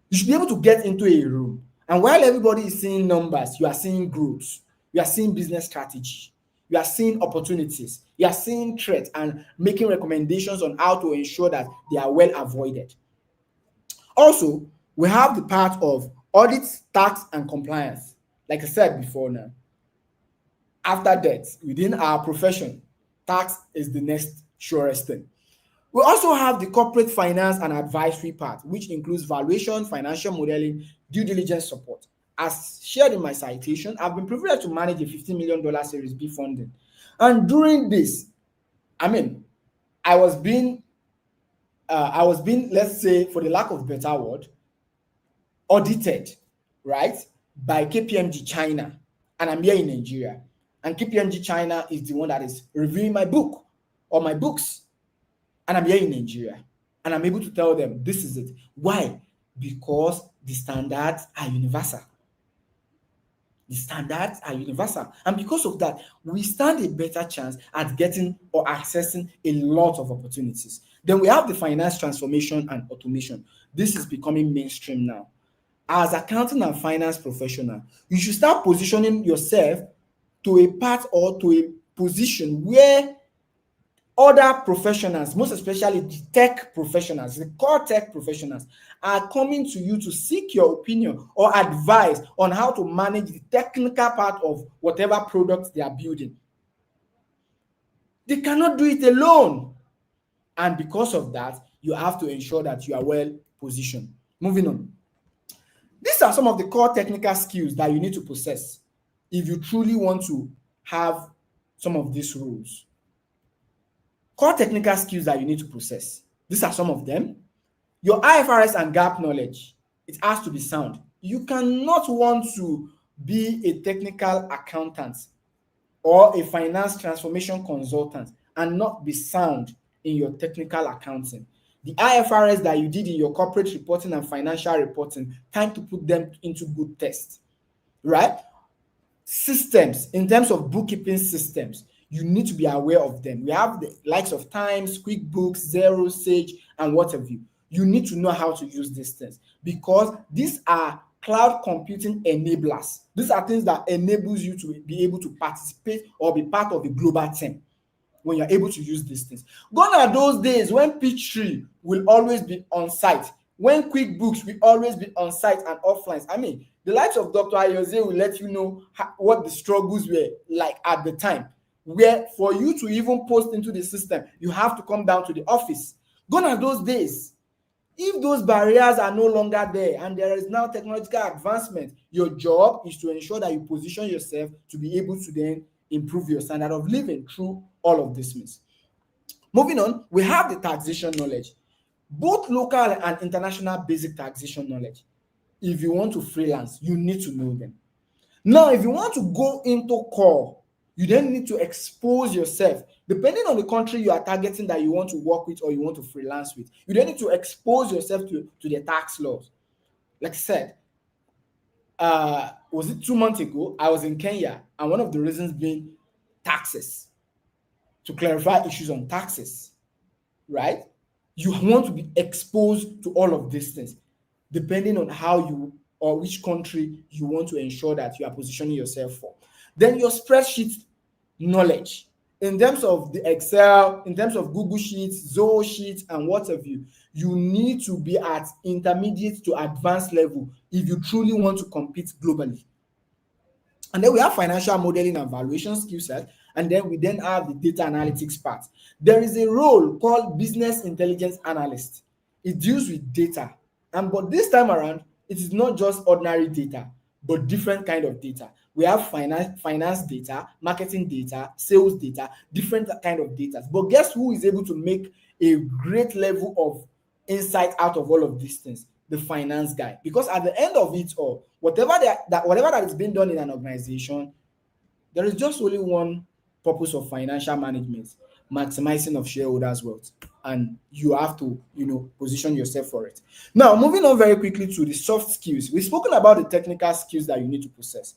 You should be able to get into a room, and while everybody is seeing numbers, you are seeing growth, you are seeing business strategy, you are seeing opportunities, you are seeing threats and making recommendations on how to ensure that they are well avoided. Also, we have the part of audit, tax, and compliance. Like I said before now, after that, within our profession, tax is the next surest thing. We also have the corporate finance and advisory part, which includes valuation, financial modeling, due diligence support. As shared in my citation, I've been privileged to manage a $15 million Series B funding. And during this, I was being, let's say, for the lack of a better word, audited, right, by KPMG China. And I'm here in Nigeria. And KPMG China is the one that is reviewing my book or my books. And I'm here in Nigeria. And I'm able to tell them, this is it. Why? Because the standards are universal. The standards are universal. And because of that, we stand a better chance at getting or accessing a lot of opportunities. Then we have the finance transformation and automation. This is becoming mainstream now. As accounting and finance professional, you should start positioning yourself to a part or to a position where other professionals, most especially the tech professionals, the core tech professionals, are coming to you to seek your opinion or advice on how to manage the technical part of whatever product they are building. They cannot do it alone. And because of that, you have to ensure that you are well positioned. Moving on. These are some of the core technical skills that you need to possess if you truly want to have some of these roles. Core technical skills that you need to possess. These are some of them. Your IFRS and GAAP knowledge, it has to be sound. You cannot want to be a technical accountant or a finance transformation consultant and not be sound in your technical accounting. The IFRS that you did in your corporate reporting and financial reporting, time to put them into good test, right? Systems, in terms of bookkeeping systems, you need to be aware of them. We have the likes of Times, QuickBooks, Xero, Sage, and what have you. You need to know how to use these things because these are cloud computing enablers. These are things that enables you to be able to participate or be part of a global team when you're able to use these things. Gone are those days when Peachtree will always be on site, when QuickBooks will always be on site and offline. The likes of Dr. Ayozie will let you know what the struggles were like at the time, where for you to even post into the system, you have to come down to the office. Gone are those days. If those barriers are no longer there and there is now technological advancement, your job is to ensure that you position yourself to be able to then improve your standard of living through all of this means. Moving on, we have the taxation knowledge, both local and international basic taxation knowledge. If you want to freelance, you need to know them. Now, if you want to go into core, you then need to expose yourself. Depending on the country you are targeting that you want to work with or you want to freelance with, you then need to expose yourself to the tax laws. Like I said, was it 2 months ago, I was in Kenya, and one of the reasons being taxes, to clarify issues on taxes, right? You want to be exposed to all of these things, depending on how you or which country you want to ensure that you are positioning yourself for. Then your spreadsheet knowledge, in terms of the Excel, in terms of Google Sheets, Zoho Sheets, and what have you, you need to be at intermediate to advanced level if you truly want to compete globally. And then we have financial modeling and valuation skill set, and then we then have the data analytics part. There is a role called business intelligence analyst. It deals with data, but this time around, it is not just ordinary data, but different kind of data. We have finance data, marketing data, sales data, different kind of data. But guess who is able to make a great level of insight out of all of these things? The finance guy. Because at the end of it all, whatever that is being done in an organization, there is just only one purpose of financial management: maximizing of shareholders' wealth. and you have to, position yourself for it. Now, moving on very quickly to the soft skills. We've spoken about the technical skills that you need to possess.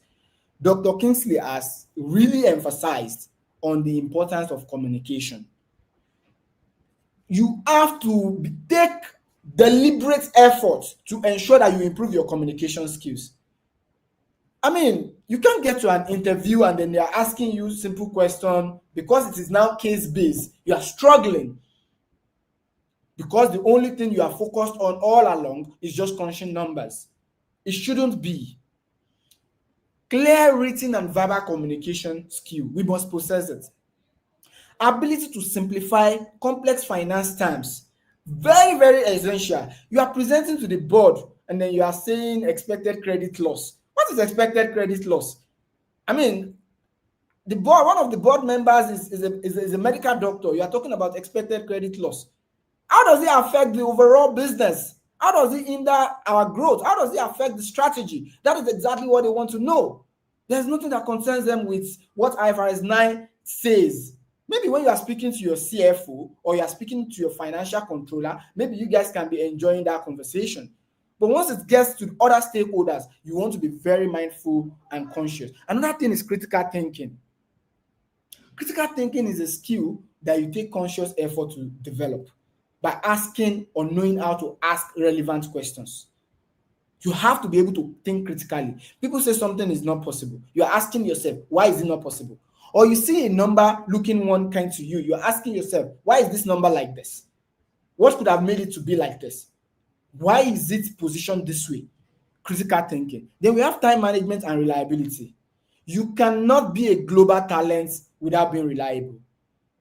Dr. Kingsley has really emphasized on the importance of communication. You have to take deliberate effort to ensure that you improve your communication skills. I mean, you can't get to an interview and then they are asking you simple question because it is now case-based. You are struggling because the only thing you are focused on all along is just crunching numbers. It shouldn't be. Clear written and verbal communication skill, we must possess it. Ability to simplify complex finance terms, very, very essential. You are presenting to the board and then you are saying expected credit loss. What is expected credit loss? I mean, the board, one of the board members is a medical doctor. You are talking about expected credit loss. How does it affect the overall business? How does it hinder our growth? How does it affect the strategy? That is exactly what they want to know. There's nothing that concerns them with what IFRS 9 says. Maybe when you are speaking to your CFO or you are speaking to your financial controller, maybe you guys can be enjoying that conversation. But once it gets to other stakeholders, you want to be very mindful and conscious. Another thing is critical thinking. Critical thinking is a skill that you take conscious effort to develop by asking or knowing how to ask relevant questions. You have to be able to think critically. People say something is not possible. You're asking yourself, why is it not possible? Or you see a number looking one kind to you. You're asking yourself, why is this number like this? What could have made it to be like this? Why is it positioned this way? Critical thinking. Then we have time management and reliability. You cannot be a global talent without being reliable.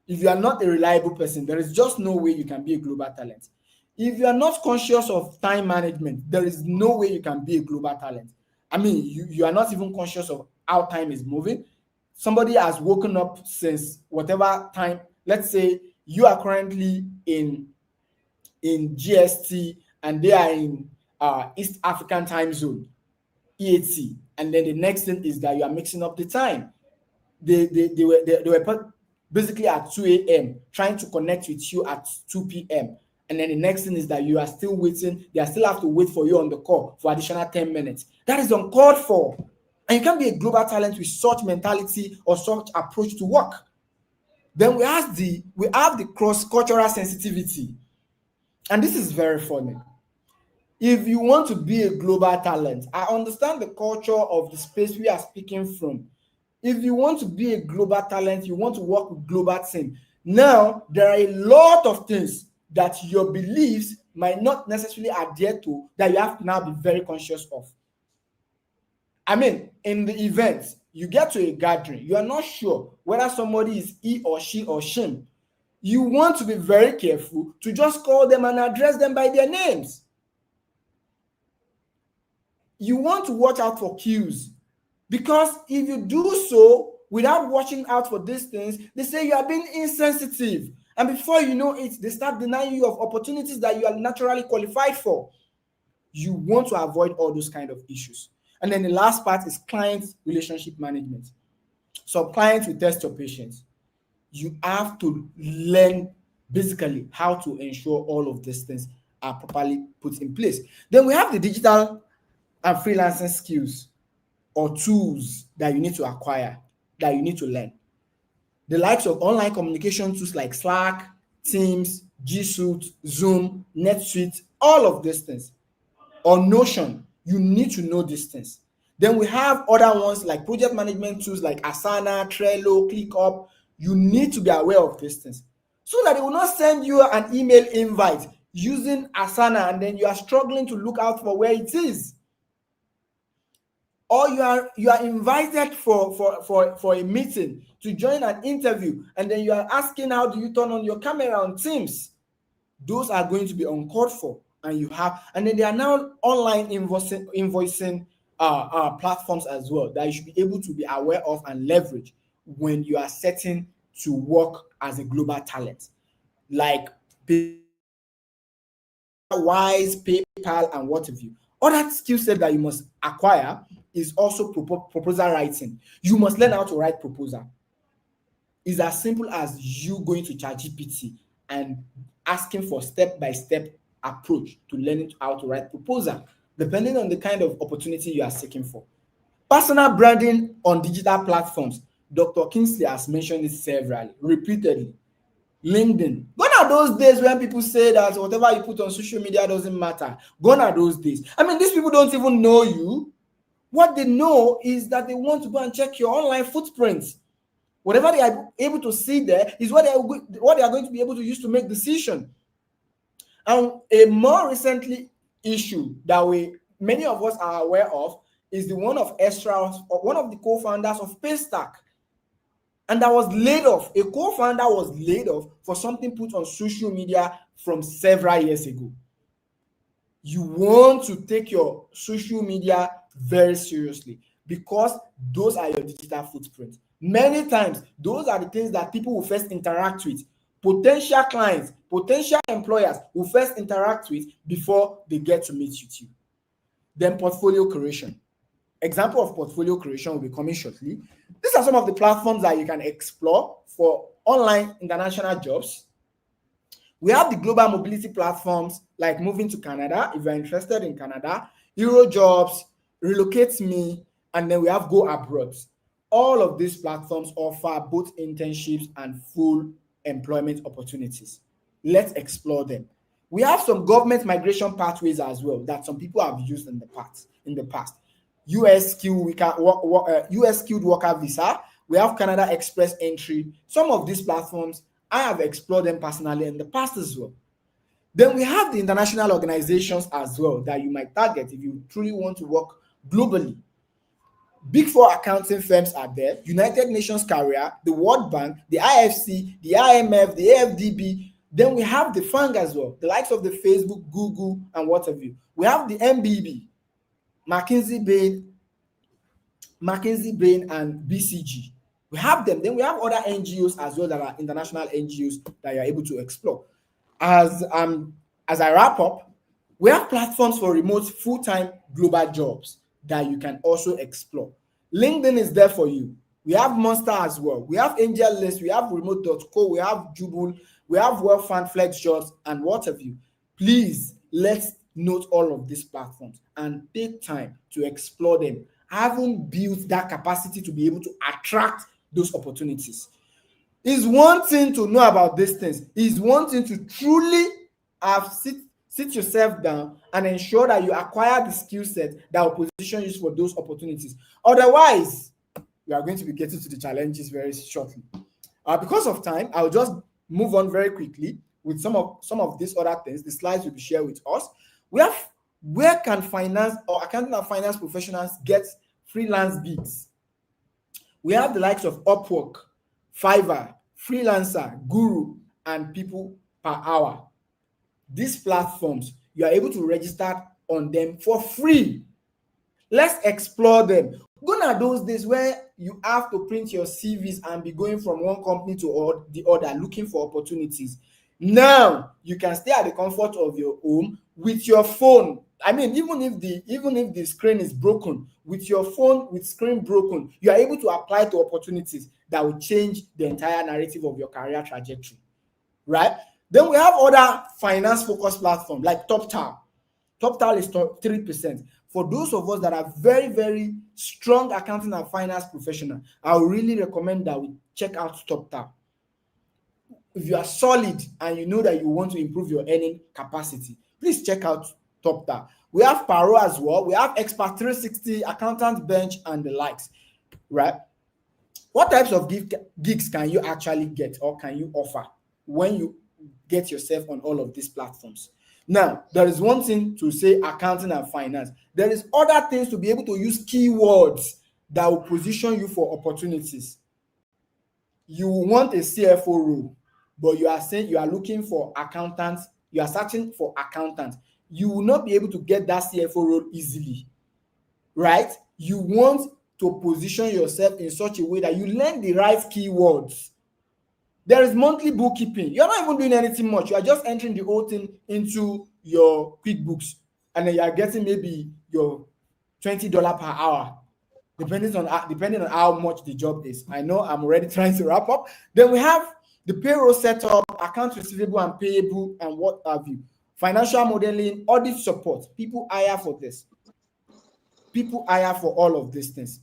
If you are not a reliable person, there is just no way you can be a global talent. If you are not conscious of time management, there is no way you can be a global talent. I mean, you are not even conscious of how time is moving. Somebody has woken up since whatever time. Let's say you are currently in GST and they are in East African time zone, EAT, and then the next thing is that you are mixing up the time. They were basically at 2 a.m. trying to connect with you at 2 p.m. And then the next thing is that you are still waiting. They still have to wait for you on the call for additional 10 minutes. That is uncalled for. And you can't be a global talent with such mentality or such approach to work. Then we have the cross-cultural sensitivity. And this is very funny. If you want to be a global talent, I understand the culture of the space we are speaking from. If you want to be a global talent, you want to work with global team. Now, there are a lot of things that your beliefs might not necessarily adhere to that you have to now be very conscious of. I mean, in the event, you get to a gathering, you are not sure whether somebody is he or she or shim. You want to be very careful to just call them and address them by their names. You want to watch out for cues, because if you do so without watching out for these things, they say you are being insensitive. And before you know it, they start denying you of opportunities that you are naturally qualified for. You want to avoid all those kind of issues. And then the last part is client relationship management. So clients will test your patience. You have to learn basically how to ensure all of these things are properly put in place. Then we have the digital and freelancing skills or tools that you need to acquire, that you need to learn. The likes of online communication tools like Slack, Teams, G Suite, Zoom, NetSuite, all of these things. Or Notion, you need to know these things. Then we have other ones like project management tools like Asana, Trello, ClickUp. You need to be aware of these things so that they will not send you an email invite using Asana and then you are struggling to look out for where it is. Or you are invited for a meeting to join an interview and then you are asking how do you turn on your camera on Teams. Those are going to be uncalled for, and then there are now online invoicing platforms as well that you should be able to be aware of and leverage when you are setting to work as a global talent, like Wise, PayPal, and what have you. Other skill set that you must acquire is also proposal writing. You must learn how to write proposal. It's as simple as you going to ChatGPT and asking for step-by-step approach to learning how to write proposal, depending on the kind of opportunity you are seeking for. Personal branding on digital platforms. Dr. Kingsley has mentioned it severally, repeatedly. LinkedIn. Gone are those days when people say that whatever you put on social media doesn't matter. Gone are those days. I mean, these people don't even know you. What they know is that they want to go and check your online footprints. Whatever they are able to see there is what they are going to be able to use to make decision. And a more recently issue that many of us are aware of is the one of one of the co-founders of Paystack. And that was laid off. A co-founder was laid off for something put on social media from several years ago. You want to take your social media very seriously because those are your digital footprints. Many times, those are the things that people will first interact with. Potential clients, potential employers will first interact with before they get to meet with you. Then portfolio creation. Example of portfolio creation will be coming shortly. These are some of the platforms that you can explore for online international jobs. We have the global mobility platforms like Moving to Canada, if you're interested in Canada, EuroJobs, Relocate Me, and then we have Go Abroad. All of these platforms offer both internships and full employment opportunities. Let's explore them. We have some government migration pathways as well that some people have used in the past. US skilled worker visa. We have Canada Express entry. Some of these platforms, I have explored them personally in the past as well. Then we have the international organizations as well that you might target if you truly want to work globally. Big Four accounting firms are there: United Nations Career, the World Bank, the IFC, the IMF, the AFDB. Then we have the FANG as well, the likes of the Facebook, Google, and what have you. We have the MBB, McKinsey, Bain, and BCG. We have them. Then we have other NGOs as well that are international NGOs that you're able to explore. As I wrap up, we have platforms for remote full-time global jobs that you can also explore. LinkedIn is there for you. We have Monster as well. We have Angel List. We have Remote.co. We have Jubal. We have WellFund, Flex Jobs, and what have you. Please, let's note all of these platforms and take time to explore them. Having built that capacity to be able to attract those opportunities. It's one thing to know about these things. It's one thing to truly have sit yourself down and ensure that you acquire the skill set that will position you for those opportunities. Otherwise, we are going to be getting to the challenges very shortly. Because of time, I'll just move on very quickly with some of these other things. The slides will be shared with us. We have, where can finance or accounting and finance professionals get freelance gigs? We have the likes of Upwork, Fiverr, Freelancer, Guru, and People Per Hour. These platforms, you are able to register on them for free. Let's explore them. Gone are those days where you have to print your CVs and be going from one company to the other looking for opportunities. Now you can stay at the comfort of your home with your phone. I mean, even if the screen is broken, with your phone with screen broken, you are able to apply to opportunities that will change the entire narrative of your career trajectory, right? Then we have other finance-focused platforms like TopTal. TopTal is 3%. For those of us that are very, very strong accounting and finance professionals, I would really recommend that we check out TopTal. If you are solid and you know that you want to improve your earning capacity, please check out TopTal. We have Paro as well. We have Expert 360, Accountant Bench, and the likes, right? What types of gigs can you actually get or can you offer when you get yourself on all of these platforms? Now, there is one thing to say accounting and finance. There is other things to be able to use keywords that will position you for opportunities. You want a CFO role, but you are saying you are looking for accountants, you are searching for accountants. You will not be able to get that CFO role easily, right? You want to position yourself in such a way that you learn the right keywords. There is monthly bookkeeping. You're not even doing anything much. You are just entering the whole thing into your QuickBooks, and then you are getting maybe your $20 per hour, depending on how much the job is. I know I'm already trying to wrap up. Then we have the payroll setup, account receivable and payable, and what have you. Financial modeling, audit support. People hire for this. People hire for all of these things.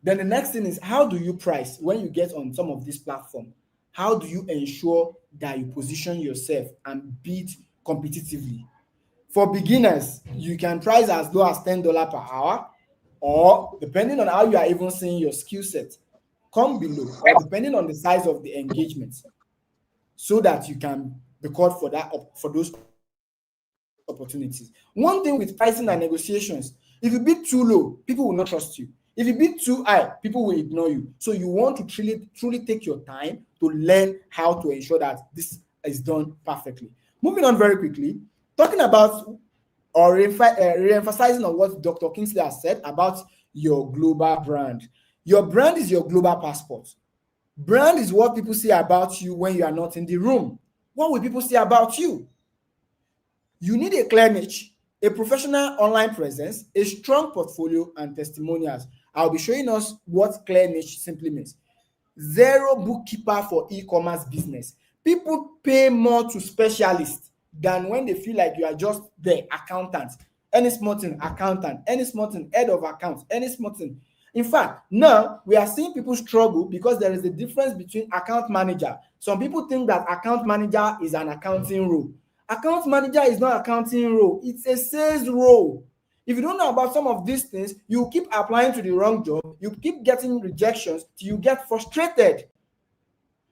Then the next thing is, how do you price when you get on some of these platforms? How do you ensure that you position yourself and bid competitively? For beginners, you can price as low as $10 per hour, or depending on how you are even seeing your skill set, come below, or depending on the size of the engagement, so that you can be called for that, for those opportunities. One thing with pricing and negotiations, if you bid too low, people will not trust you. If you bid too high, people will ignore you. So you want to truly take your time to learn how to ensure that this is done perfectly. Moving on very quickly, talking about or re-emphasizing on what Dr. Kingsley has said about your global brand. Your brand is your global passport. Brand is what people say about you when you are not in the room. What will people say about you? You need a clear niche, a professional online presence, a strong portfolio, and testimonials. I'll be showing us what clear niche simply means. Zero bookkeeper for e-commerce business. People pay more to specialists than when they feel like you are just the accountant. Any small thing, accountant. Any small thing, head of accounts. Any small thing. In fact, now we are seeing people struggle because there is a difference between account manager. Some people think that account manager is an accounting role. Account manager is not accounting role. It's a sales role. If you don't know about some of these things, you keep applying to the wrong job. You keep getting rejections till you get frustrated.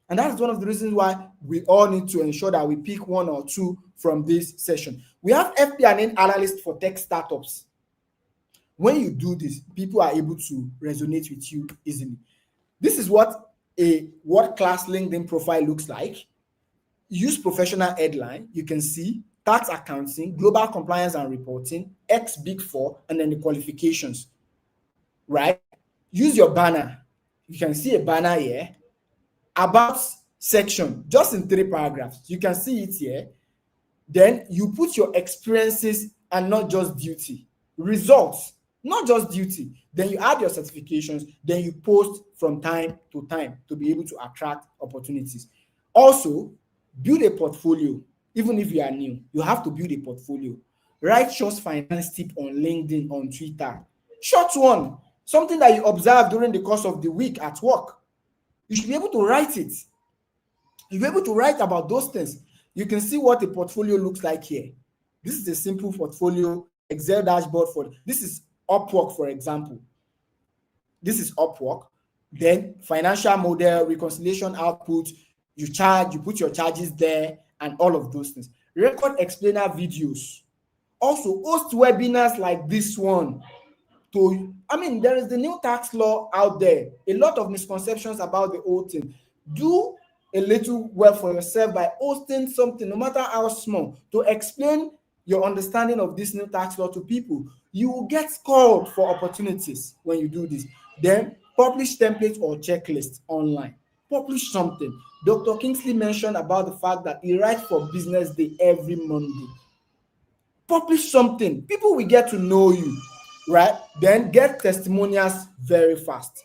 And that's one of the reasons why we all need to ensure that we pick one or two from this session. We have FP&A analyst for tech startups. When you do this, people are able to resonate with you easily. This is what a world-class LinkedIn profile looks like. Use professional headline. You can see tax accounting, global compliance and reporting, X Big Four, and then the qualifications, right? Use your banner. You can see a banner here. About section, just in 3 paragraphs. You can see it here. Then you put your experiences and not just duty. Results, not just duty. Then you add your certifications. Then you post from time to time to be able to attract opportunities. Also, build a portfolio. Even if you are new, you have to build a portfolio. Write short finance tip on LinkedIn, on Twitter. Short one, something that you observe during the course of the week at work. You should be able to write it. You'll be able to write about those things. You can see what a portfolio looks like here. This is a simple portfolio Excel dashboard for this is Upwork, for example. This is Upwork. Then financial model, reconciliation output, you charge, you put your charges there, and all of those things. Record explainer videos. Also, host webinars like this one. There is the new tax law out there. A lot of misconceptions about the old thing. Do a little work for yourself by hosting something, no matter how small, to explain your understanding of this new tax law to people. You will get called for opportunities when you do this. Then publish templates or checklists online. Publish something. Dr. Kingsley mentioned about the fact that he writes for Business Day every Monday. Publish something. People will get to know you, right? Then get testimonials very fast.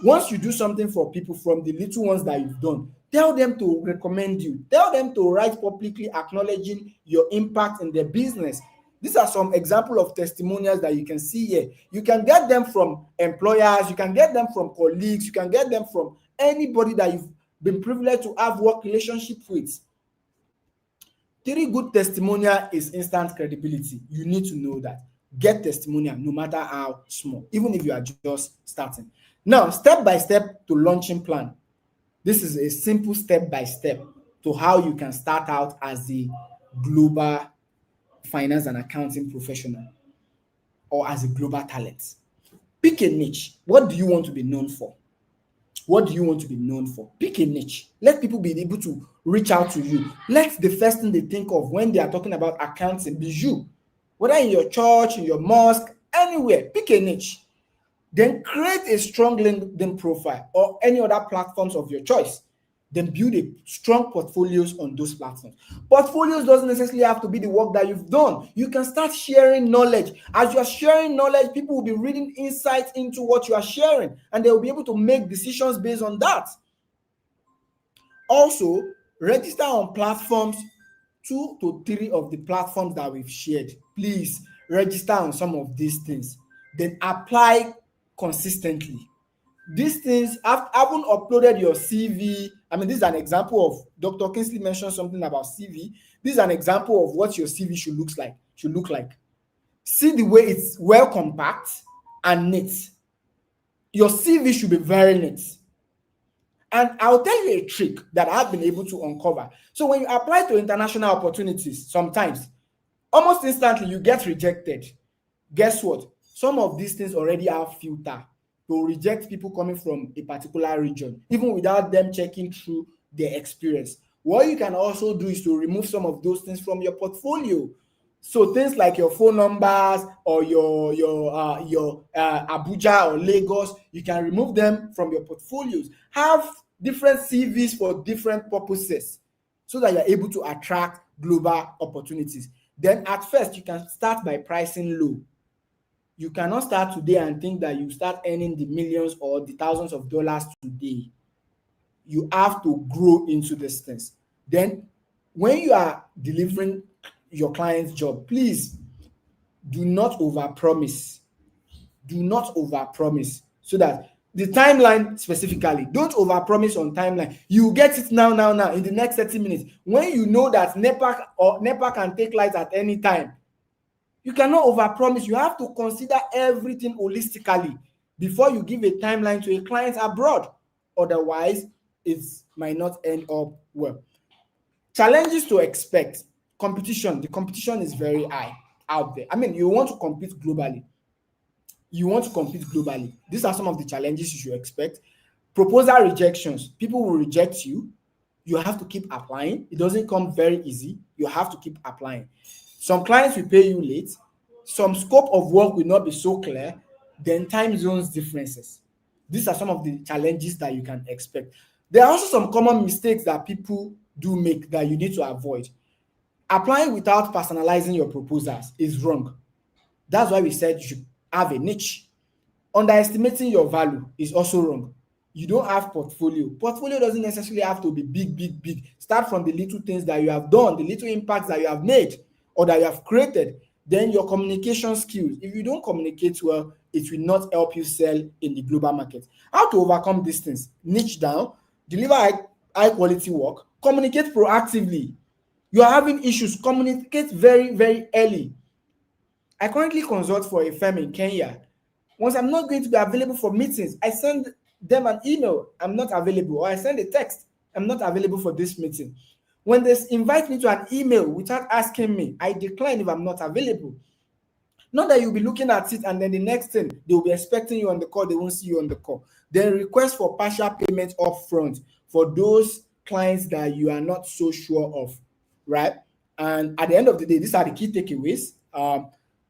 Once you do something for people from the little ones that you've done, tell them to recommend you. Tell them to write publicly acknowledging your impact in their business. These are some examples of testimonials that you can see here. You can get them from employers, you can get them from colleagues, you can get them from anybody that you've been privileged to have work relationship with. 3 good testimonial is instant credibility. You need to know that. Get testimonial no matter how small, even if you are just starting. Now, step by step to launching plan. This is a simple step by step to how you can start out as a global finance and accounting professional or as a global talent. Pick a niche. What do you want to be known for? What do you want to be known for? Pick a niche. Let people be able to reach out to you. Let the first thing they think of when they are talking about accounting be you. Whether in your church, in your mosque, anywhere, pick a niche. Then create a strong LinkedIn profile or any other platforms of your choice. Then build a strong portfolios on those platforms. Portfolios doesn't necessarily have to be the work that you've done. You can start sharing knowledge. As you are sharing knowledge, people will be reading insights into what you are sharing, and they will be able to make decisions based on that. Also, register on platforms, 2 to 3 of the platforms that we've shared. Please register on some of these things. Then apply consistently. These things, haven't uploaded your CV. I mean, this is an example of Dr. Kingsley mentioned something about CV. This is an example of what your CV should look like. See the way it's well compact and neat. Your CV should be very neat. And I'll tell you a trick that I've been able to uncover. So when you apply to international opportunities, sometimes, almost instantly, you get rejected. Guess what? Some of these things already have filter to reject people coming from a particular region, even without them checking through their experience. What you can also do is to remove some of those things from your portfolio. So things like your phone numbers or your Abuja or Lagos, you can remove them from your portfolios. Have different CVs for different purposes so that you're able to attract global opportunities. Then at first, you can start by pricing low. You cannot start today and think that you start earning the millions or the thousands of dollars today. You have to grow into this things. Then when you are delivering your client's job, please do not overpromise. Do not overpromise, so that the timeline specifically, don't overpromise on timeline. You get it now in the next 30 minutes. When you know that NEPA can take light at any time, you cannot overpromise. You have to consider everything holistically before you give a timeline to a client abroad. Otherwise, it might not end up well. Challenges to expect. Competition. The competition is very high out there. I mean, you want to compete globally. These are some of the challenges you should expect. Proposal rejections. People will reject you. You have to keep applying. It doesn't come very easy. You have to keep applying. Some clients will pay you late. Some scope of work will not be so clear. Then time zones differences. These are some of the challenges that you can expect. There are also some common mistakes that people do make that you need to avoid. Applying without personalizing your proposals is wrong. That's why we said you should have a niche. Underestimating your value is also wrong. You don't have portfolio. Portfolio doesn't necessarily have to be big. Start from the little things that you have done, the little impacts that you have made or that you have created. Then your communication skills. If you don't communicate well, it will not help you sell in the global market. How to overcome these things? Niche down, deliver high quality work, communicate proactively. You are having issues, communicate very, very early. I currently consult for a firm in Kenya. Once I'm not going to be available for meetings, I send them an email, I'm not available, or I send a text, I'm not available for this meeting. When they invite me to an email without asking me, I decline if I'm not available. Not that you'll be looking at it and then the next thing, they'll be expecting you on the call, they won't see you on the call. Then request for partial payment up front for those clients that you are not so sure of, right? And at the end of the day, these are the key takeaways.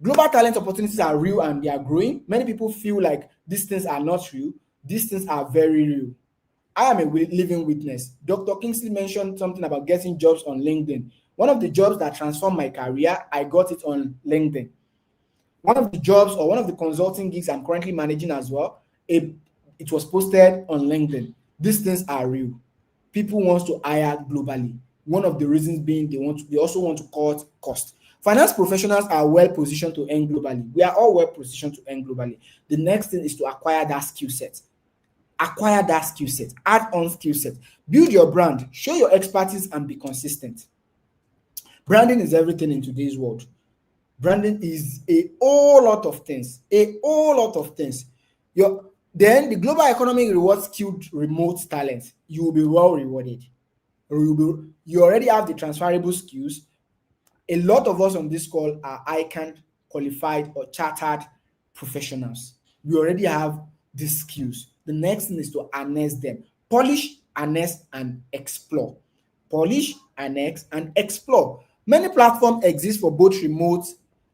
Global talent opportunities are real and they are growing. Many people feel like these things are not real. These things are very real. I am a living witness. Dr. Kingsley mentioned something about getting jobs on LinkedIn. One of the jobs that transformed my career, I got it on LinkedIn. One of the jobs or one of the consulting gigs I'm currently managing as well, it was posted on LinkedIn. These things are real. People want to hire globally. One of the reasons being they also want to cut cost. Finance professionals are well positioned to earn globally. We are all well positioned to earn globally. The next thing is to acquire that skill set. Add on skill set. Build your brand. Show your expertise and be consistent. Branding is everything in today's world. Branding is a whole lot of things. Then the global economy rewards skilled remote talent. You will be well rewarded. You already have the transferable skills. A lot of us on this call are ICAN qualified or chartered professionals. We already have these skills. The next thing is to harness them. Polish, harness, and explore. Many platforms exist for both remote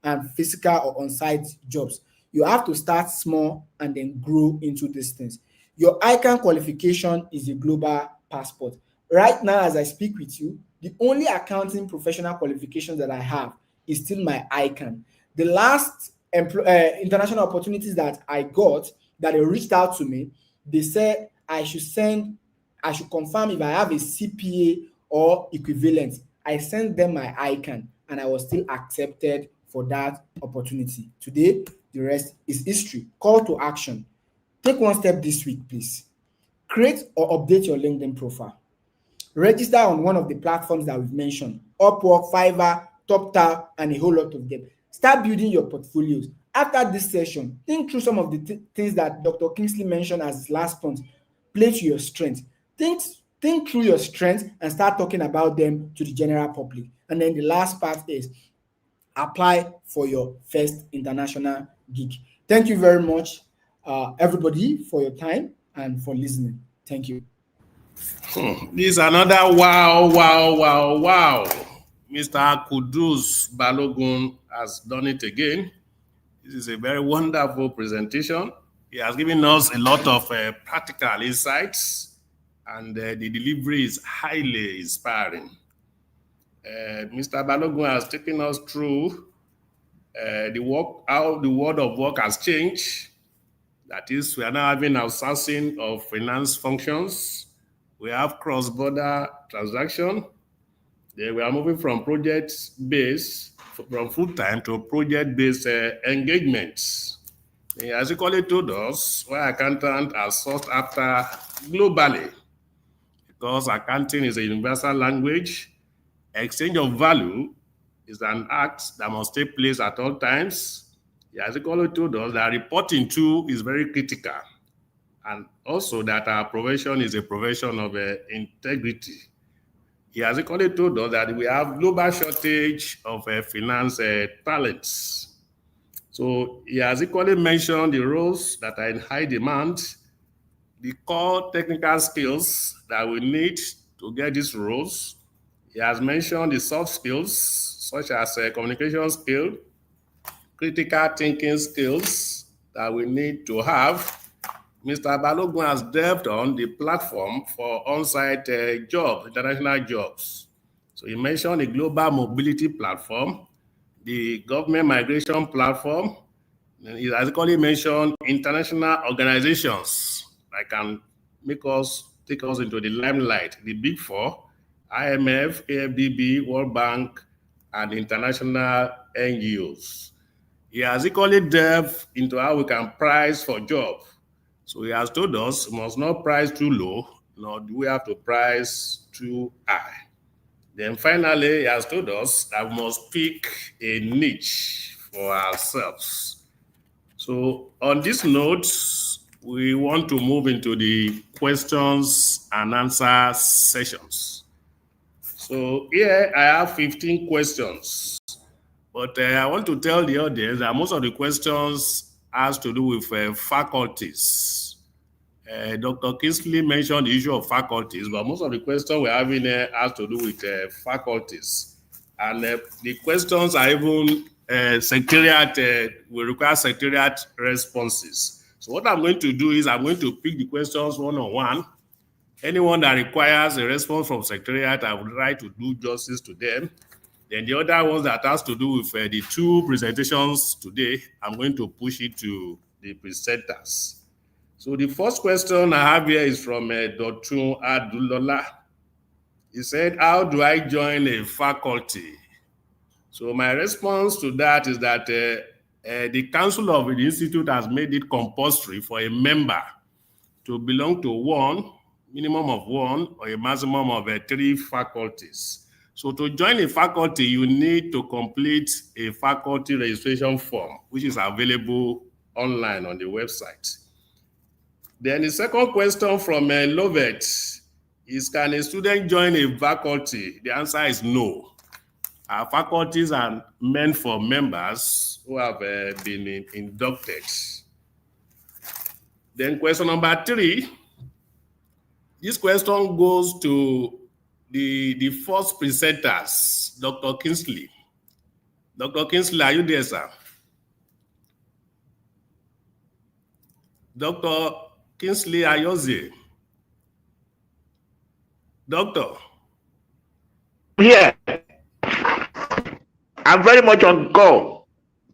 and physical or on-site jobs. You have to start small and then grow into these things. Your ICAN qualification is a global passport. Right now, as I speak with you, the only accounting professional qualification that I have is still my ICAN. The last international opportunities that I got, that they reached out to me, they said I should send I should confirm if I have a CPA or equivalent. I sent them my ICAN and I was still accepted for that opportunity. Today, the rest is history. Call to action. Take one step this week, please. Create or update your LinkedIn profile. Register on one of the platforms that we've mentioned, Upwork, Fiverr, TopTal, and a whole lot of them. Start building your portfolios. After this session, think through some of the things that Dr. Kingsley mentioned as his last point. Play to your strengths. Think through your strengths and start talking about them to the general public. And then the last part is apply for your first international gig. Thank you very much, everybody, for your time and for listening. Thank you. This is another wow. Mr. Quddus Balogun has done it again. This is a very wonderful presentation. He has given us a lot of practical insights, and the delivery is highly inspiring. Mr. Balogun has taken us through how the world of work has changed. That is, we are now having outsourcing of finance functions. We have cross-border transaction. Then we are moving from project-based, from full-time to project-based engagements. As you call it told us, why accountants are sought after globally, because accounting is a universal language. Exchange of value is an act that must take place at all times. As you call it told us, that reporting too is very critical. And also that our profession is a profession of integrity. He has equally told us that we have global shortage of finance talents. So he has equally mentioned the roles that are in high demand, the core technical skills that we need to get these roles. He has mentioned the soft skills, such as communication skill, critical thinking skills that we need to have. Mr. Balogun has delved on the platform for on-site jobs, international jobs. So he mentioned the global mobility platform, the government migration platform. And he has equally mentioned international organizations that can take us into the limelight, the Big Four, IMF, AFDB, World Bank, and international NGOs. He has equally delved into how we can price for jobs. So he has told us we must not price too low, nor do we have to price too high. Then finally, he has told us that we must pick a niche for ourselves. So on this note, we want to move into the questions and answer sessions. So here I have 15 questions, but I want to tell the audience that most of the questions has to do with faculties. Dr. Kingsley mentioned the issue of faculties, but most of the questions we're having here has to do with faculties. And the questions are even secretariat, will require secretariat responses. So what I'm going to do is I'm going to pick the questions one-on-one. Anyone that requires a response from secretariat, I would try to do justice to them. Then the other ones that has to do with the two presentations today, I'm going to push it to the presenters. So the first question I have here is from Dr. Adulola. He said, how do I join a faculty? So my response to that is that the Council of the Institute has made it compulsory for a member to belong to one, minimum of one, or a maximum of 3 faculties. So to join a faculty, you need to complete a faculty registration form, which is available online on the website. Then the second question from Lovet is, can a student join a faculty? The answer is no. Our faculties are meant for members who have been inducted. Then question number 3. This question goes to the first presenters, Dr. Kingsley. Dr. Kingsley, are you there, sir? Dr. Kingsley Ayozie. Doctor. Yeah. I'm very much on call.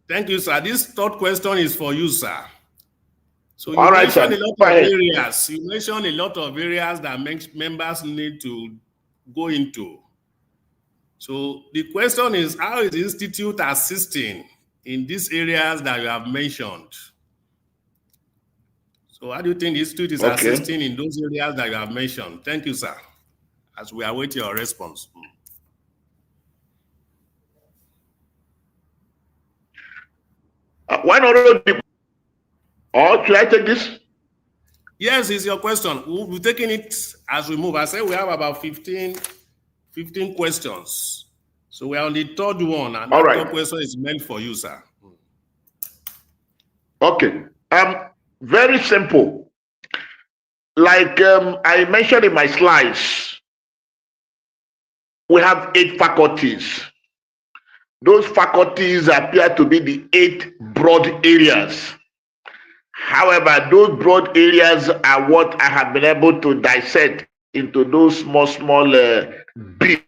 Thank you, sir. This third question is for you, sir. So you All right, mentioned sir. a lot Go of ahead. areas. You mentioned a lot of areas that members need to go into. So the question is, how is the Institute assisting in these areas that you have mentioned? So how do you think the Institute is Okay. assisting in those areas that you have mentioned? Thank you, sir, as we await your response. Why not? Or should I take this? Yes, it's your question. We'll be taking it as we move. I said we have about 15 questions. So we're on the third one, and All that right. third question is meant for you, sir. Okay. Very simple. Like I mentioned in my slides, we have 8 faculties. Those faculties appear to be the 8 broad areas. However, those broad areas are what I have been able to dissect into those small bits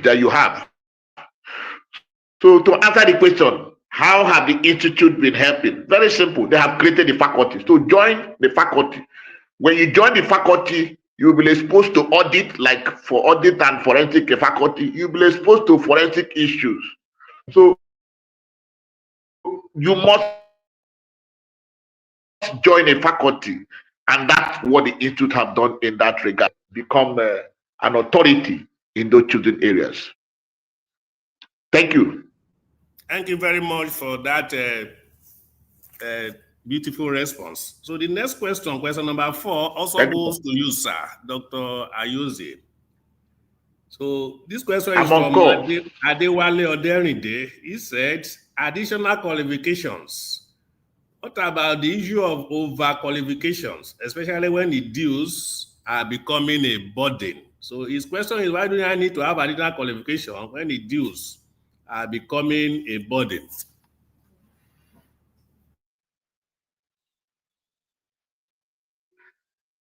that you have. So to answer the question, how have the institute been helping? Very simple. They have created the faculty. So join the faculty. When you join the faculty, you'll be exposed to audit, like for audit and forensic faculty, you'll be exposed to forensic issues. So you must join a faculty, and that's what the institute have done in that regard. Become an authority in those chosen areas. Thank you. Thank you very much for that beautiful response. So the next question, question number 4, also goes to you, sir, Dr. Ayozie. So this question is from Adebowale Oderinde. He said, additional qualifications. What about the issue of overqualifications, especially when the dues are becoming a burden? So his question is, why do I need to have additional qualification when the dues are becoming a burden?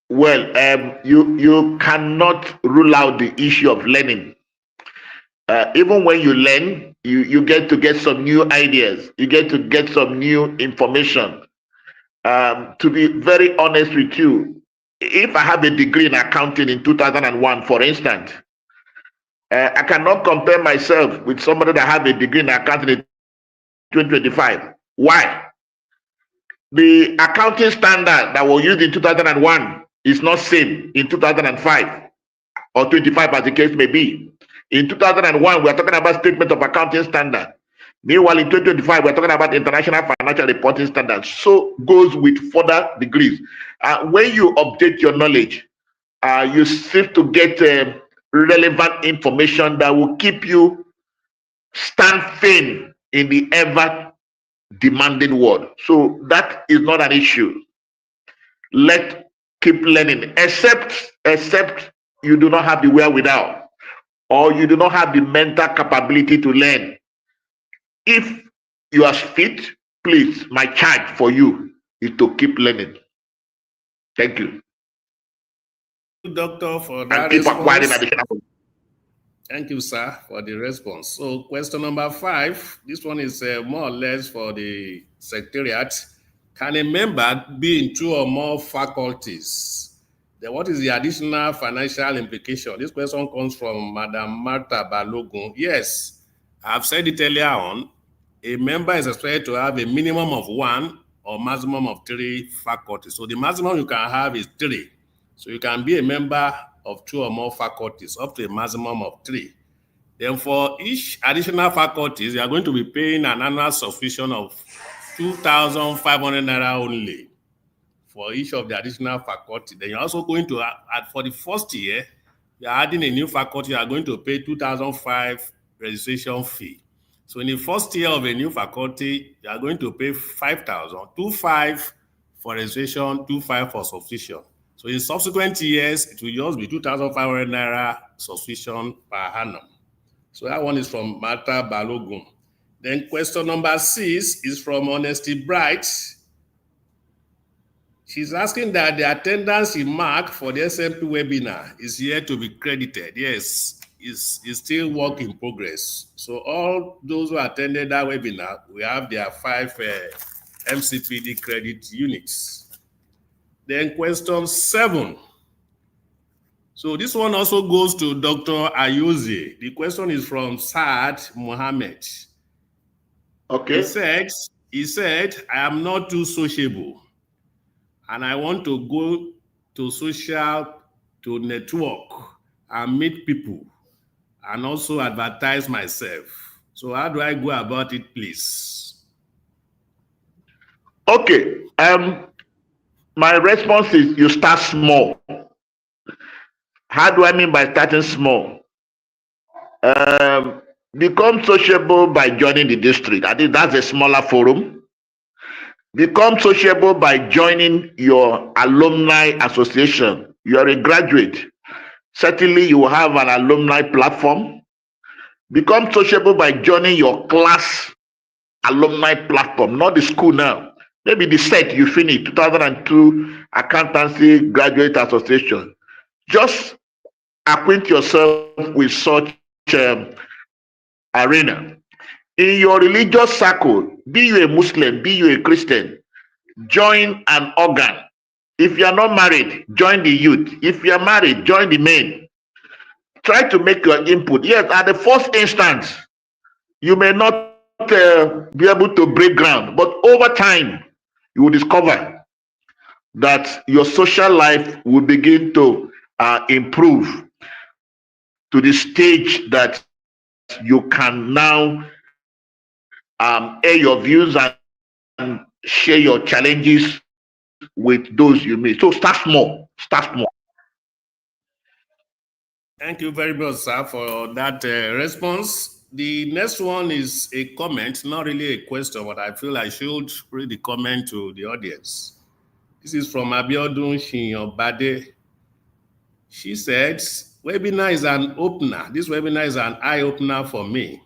Well, you cannot rule out the issue of learning. Even when you learn, you get to get some new ideas. You get to get some new information. To be very honest with you, if I have a degree in accounting in 2001, for instance, I cannot compare myself with somebody that have a degree in accounting in 2025. Why? The accounting standard that was used in 2001 is not same in 2005 or 25, as the case may be. In 2001, we are talking about statement of accounting standard. Meanwhile, in 2025, we're talking about international financial reporting standards. So goes with further degrees. When you update your knowledge, you seek to get relevant information that will keep you stand firm in the ever demanding world. So that is not an issue. Let's keep learning, except you do not have the wherewithal or you do not have the mental capability to learn. If you are fit, please, my charge for you is to keep learning. Thank you. Doctor, for And that keep acquiring response. additional. Thank you, sir, for the response. So question number 5, this one is more or less for the secretariat. Can a member be in 2 or more faculties? Then what is the additional financial implication? This question comes from Madam Martha Balogun. Yes, I've said it earlier on. A member is expected to have a minimum of 1 or maximum of 3 faculties. So the maximum you can have is 3. So you can be a member of 2 or more faculties up to a maximum of 3. Then for each additional faculties, you are going to be paying an annual subscription of 2,500 naira only for each of the additional faculty. Then you're also going to add, for the first year, you're adding a new faculty, you are going to pay 2,005 registration fee. So in the first year of a new faculty, you are going to pay 5,000, 25 for registration, 25 for subscription. So in subsequent years, it will just be 2,500 naira subscription per annum. So that one is from Martha Balogun. Then question number 6 is from Honesty Bright. She's asking that the attendance she marked for the SMP webinar is yet to be credited. Yes, it's still work in progress. So all those who attended that webinar, we have their 5 MCPD credit units. Then question 7. So this one also goes to Dr. Ayozie. The question is from Saad Mohammed. Okay. He said, I am not too sociable and I want to go to social to network and meet people and also advertise myself. So how do I go about it, please? Okay. My response is you start small. How do I mean by starting small? Become sociable by joining the district. I think that's a smaller forum. Become sociable by joining your alumni association. You are a graduate. Certainly, you will have an alumni platform. Become sociable by joining your class alumni platform, not the school now. Maybe the set you finished, 2002 Accountancy Graduate Association. Just acquaint yourself with such arena. In your religious circle, be you a Muslim, be you a Christian, join an organ. If you are not married, join the youth. If you are married, join the men. Try to make your input. Yes, at the first instance, you may not be able to break ground, but over time, you will discover that your social life will begin to improve to the stage that you can now air your views and share your challenges with those you meet. So start small. Start small. Thank you very much, sir, for that response. The next one is a comment, not really a question, but I feel I should read the comment to the audience. This is from Abiodun Shinyobade. She said, webinar is an opener. This webinar is an eye-opener for me.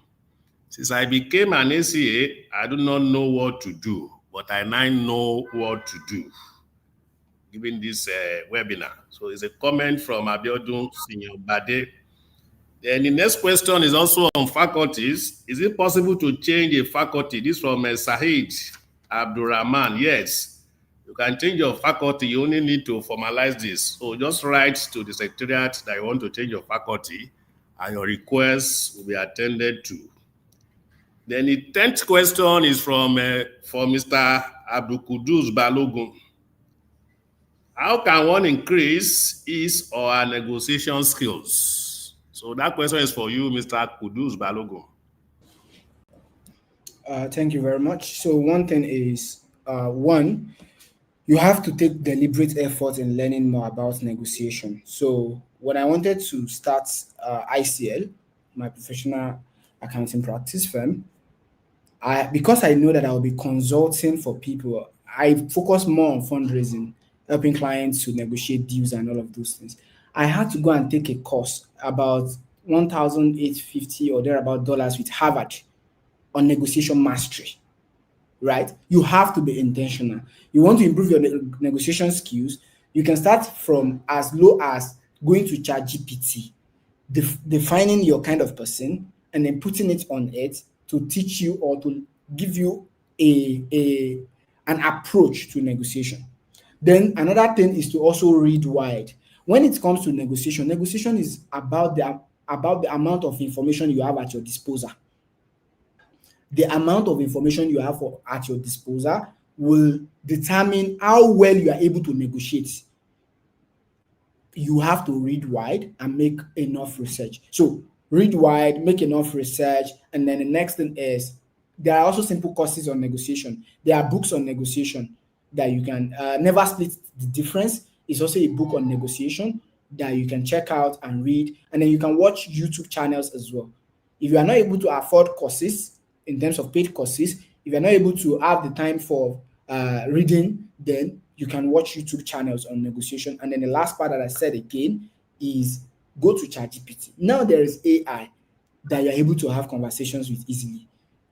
Since I became an ACA, I do not know what to do, but I now know what to do, given this webinar. So it's a comment from Abiodun Shinyobade. Then the next question is also on faculties. Is it possible to change a faculty? This from Sahid Abdurrahman. Yes, you can change your faculty. You only need to formalize this. So just write to the secretariat that you want to change your faculty and your request will be attended to. Then the 10th question is from Mr. AbdulQuddus Balogun. How can one increase his or her negotiation skills? So that question is for you, Mr. Quddus Balogun. Thank you very much. So one thing is, one, you have to take deliberate effort in learning more about negotiation. So when I wanted to start ICL, my professional accounting practice firm, because I know that I will be consulting for people, I focus more on fundraising, helping clients to negotiate deals and all of those things. I had to go and take a course about $1,850 or thereabout dollars with Harvard on negotiation mastery, right? You have to be intentional. You want to improve your negotiation skills, you can start from as low as going to ChatGPT, defining your kind of person, and then putting it on it to teach you or to give you an approach to negotiation. Then another thing is to also read wide. When it comes to negotiation is about the amount of information you have at your disposal. The amount of information you have at your disposal will determine how well you are able to negotiate. You have to read wide and make enough research. So read wide, make enough research, and then the next thing is there are also simple courses on negotiation. There are books on negotiation that you can Never Split the Difference is also a book on negotiation that you can check out and read, and then you can watch YouTube channels as well. If you are not able to afford courses in terms of paid courses, if you're not able to have the time for reading, then you can watch YouTube channels on negotiation. And then the last part that I said again is go to ChatGPT. Now there is AI that you're able to have conversations with easily.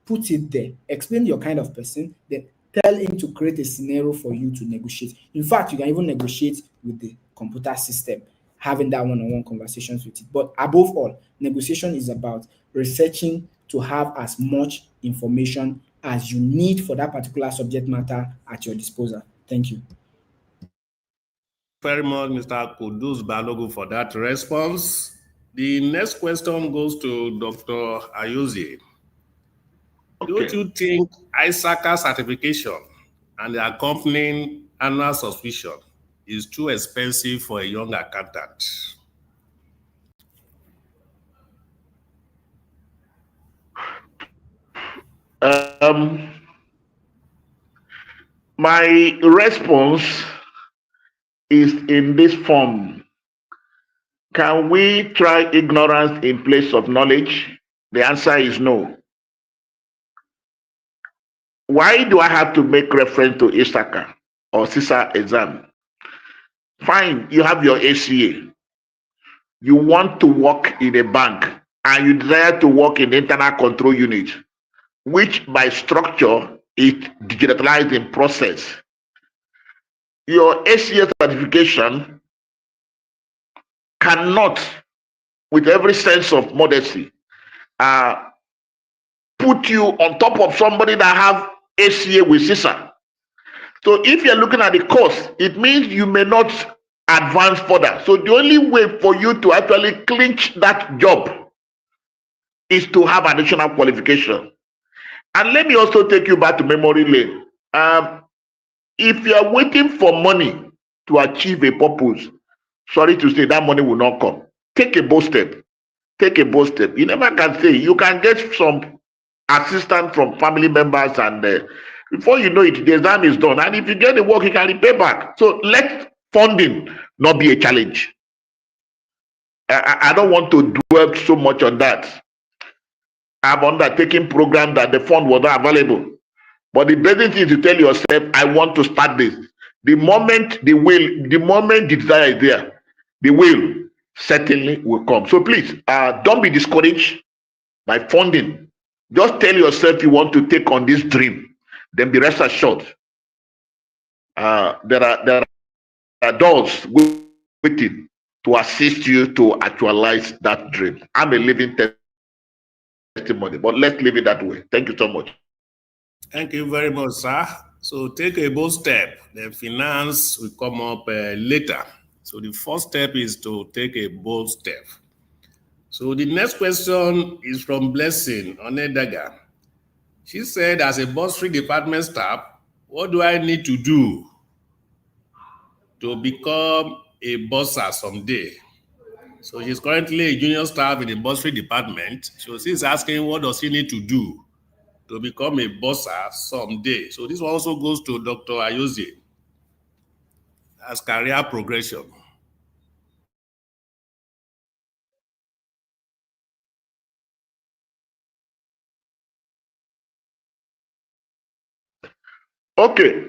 Put it there, explain your kind of person, then tell him to create a scenario for you to negotiate. In fact, you can even negotiate with the computer system, having that one-on-one conversations with it. But above all, negotiation is about researching to have as much information as you need for that particular subject matter at your disposal. Thank you. very much, Mr. Quddus Balogun, for that response. The next question goes to Dr. Ayozie. Okay. Don't you think ICAN-ngr certification and the accompanying annual subscription is too expensive for a young accountant? My response is in this form. Can we try ignorance in place of knowledge? The answer is no. Why do I have to make reference to ICAN or CISA exam? Fine, you have your ACA. You want to work in a bank and you desire to work in internal control unit, which by structure is digitalized in process. Your ACA certification cannot, with every sense of modesty, put you on top of somebody that have ACA with CISA. So if you're looking at the course, it means you may not advance further. So the only way for you to actually clinch that job is to have additional qualification. And let me also take you back to memory lane. If you are waiting for money to achieve a purpose, sorry to say that money will not come. Take a bold step. Take a bold step. You never can say. You can get some assistance from family members, and before you know it, the exam is done. And if you get the work, you can repay back. So let funding not be a challenge. I don't want to dwell so much on that. I've undertaken programs that the fund was not available. But the basic thing is to tell yourself, I want to start this. The moment the desire is there, the will certainly will come. So please, don't be discouraged by funding. Just tell yourself you want to take on this dream. Then be rest assured. There are doors waiting to assist you to actualize that dream. I'm a living testimony, but let's leave it that way. Thank you so much. Thank you very much, sir. So take a bold step. The finance will come up later. So the first step is to take a bold step. So the next question is from Blessing Onedaga. She said, as a bursary department staff, what do I need to do to become a bursar someday? So she's currently a junior staff in the bursary department. So she's asking, what does she need to do to become a bursar someday? So this also goes to Dr. Ayozie as career progression. Okay.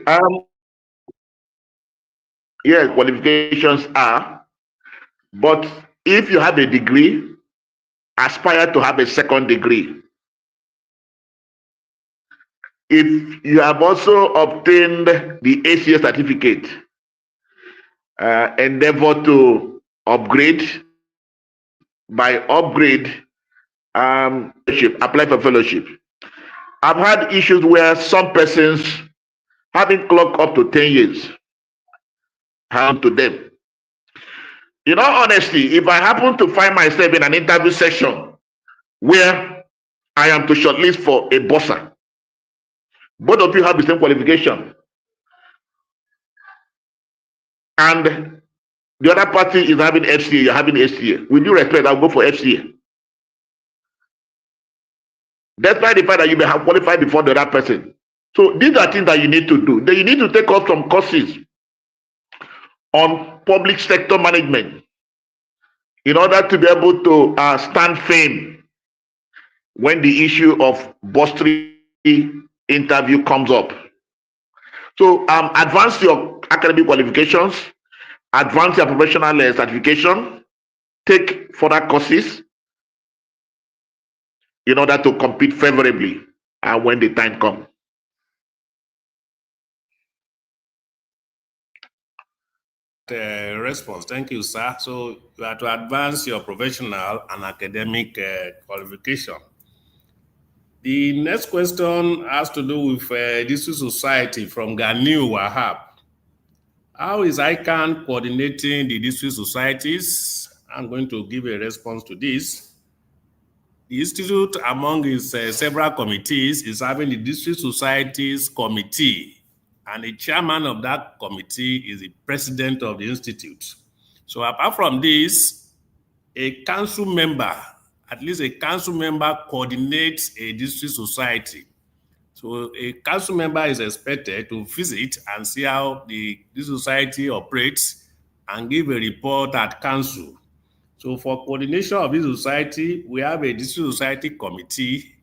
Yeah, qualifications are, but if you have a degree, aspire to have a second degree. If you have also obtained the ACA certificate, endeavor to upgrade. By upgrade, apply for fellowship. I've had issues where some persons having clocked up to 10 years happen to them. You know, honestly, if I happen to find myself in an interview session where I am to shortlist for a bursar, both of you have the same qualification, and the other party is having FCA, you're having ACA. With due respect, I'll go for FCA. Despite the fact that you may have qualified before the other person. So these are things that you need to do. Then you need to take up some courses on public sector management in order to be able to stand firm when the issue of bursary interview comes up. So advance your academic qualifications, advance your professional certification, take further courses in order to compete favorably when the time comes. Response. Thank you, sir. So you have to advance your professional and academic qualification. The next question has to do with Digital Society from Ganiu Wahab. How is ICAN coordinating the district societies? I'm going to give a response to this. The institute, among its several committees, is having the district societies committee, and the chairman of that committee is the president of the institute. So apart from this, a council member, at least a council member, coordinates a district society. So a council member is expected to visit and see how the society operates and give a report at council. So for coordination of this society, we have a district society committee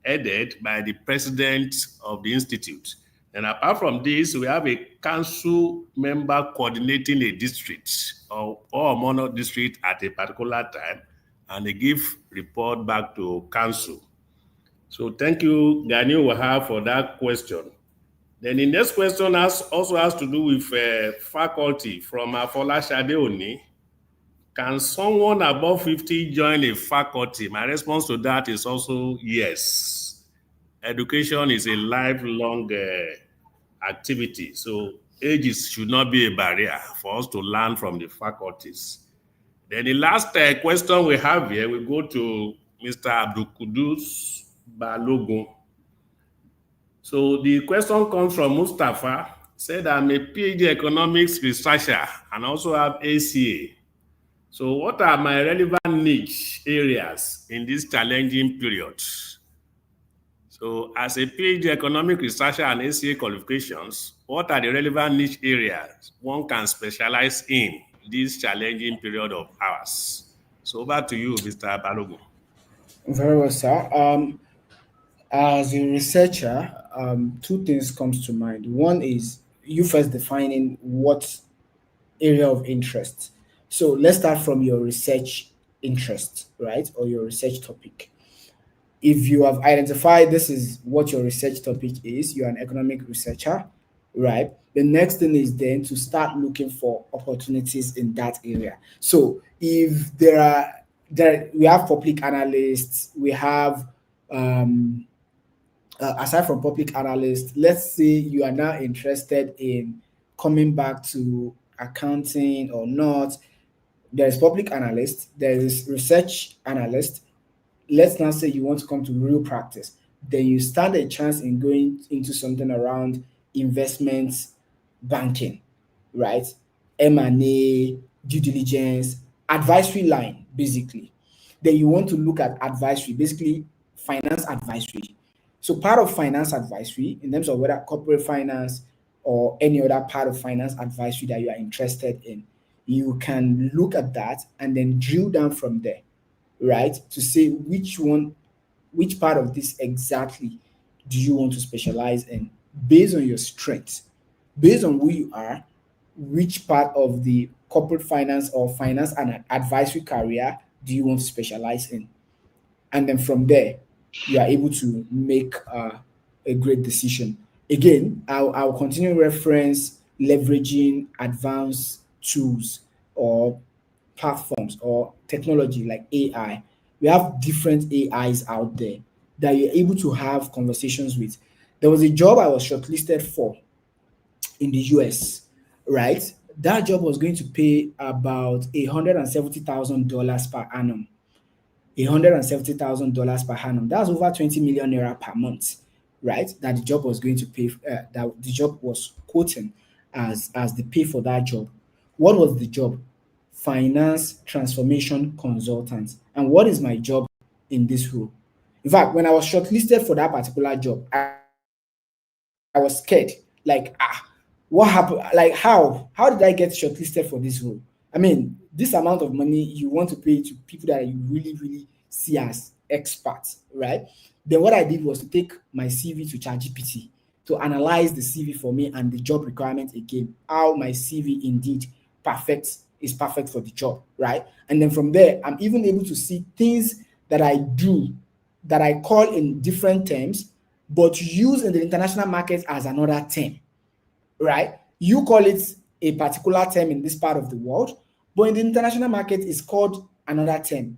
headed by the president of the institute. And apart from this, we have a council member coordinating a district or mono district at a particular time, and they give report back to council. So thank you, Gani Wahab, for that question. Then the next question also has to do with faculty from Afola Shadeoni. Can someone above 50 join a faculty? My response to that is also yes. Education is a lifelong activity, so ages should not be a barrier for us to learn from the faculties. Then the last question we have here, we go to Mr. AbdulQuddus Balogun. So the question comes from Mustafa, said I'm a PhD economics researcher and also have ACA. So what are my relevant niche areas in this challenging period? So as a PhD economic researcher and ACA qualifications, what are the relevant niche areas one can specialize in this challenging period of ours? So over to you, Mr. Balogun. Very well, sir. As a researcher, two things comes to mind. One is you first defining what area of interest. So let's start from your research interest, right? Or your research topic. If you have identified this is what your research topic is, you're an economic researcher, right? The next thing is then to start looking for opportunities in that area. So if we have public analysts, we have aside from public analysts, let's say you are now interested in coming back to accounting or not. There is public analyst, there is research analyst. Let's now say you want to come to real practice. Then you stand a chance in going into something around investment banking, right? M&A, due diligence, advisory line, basically. Then you want to look at advisory, basically finance advisory. So part of finance advisory, in terms of whether corporate finance or any other part of finance advisory that you are interested in, you can look at that and then drill down from there, right? To say which part of this exactly do you want to specialize in based on your strengths, based on who you are, which part of the corporate finance or finance and advisory career do you want to specialize in? And then from there, you are able to make a great decision. Again, I'll continue reference leveraging advanced tools or platforms or technology like AI. We have different AIs out there that you're able to have conversations with. There was a job I was shortlisted for in the US, right? That job was going to pay about $170,000 per annum. $170,000 per annum. That's over 20 million naira per month, right? That the job was going to pay, that the job was quoting as the pay for that job. What was the job? Finance transformation consultant. And what is my job in this role? In fact, when I was shortlisted for that particular job, I was scared. Like, what happened? Like, how did I get shortlisted for this role? I mean, this amount of money you want to pay to people that you really, really see as experts, right? Then what I did was to take my CV to ChatGPT to analyze the CV for me and the job requirement again, how my CV indeed is perfect for the job, right? And then from there, I'm even able to see things that I do that I call in different terms, but use in the international market as another term, right? You call it a particular term in this part of the world, but in the international market, it's called another term.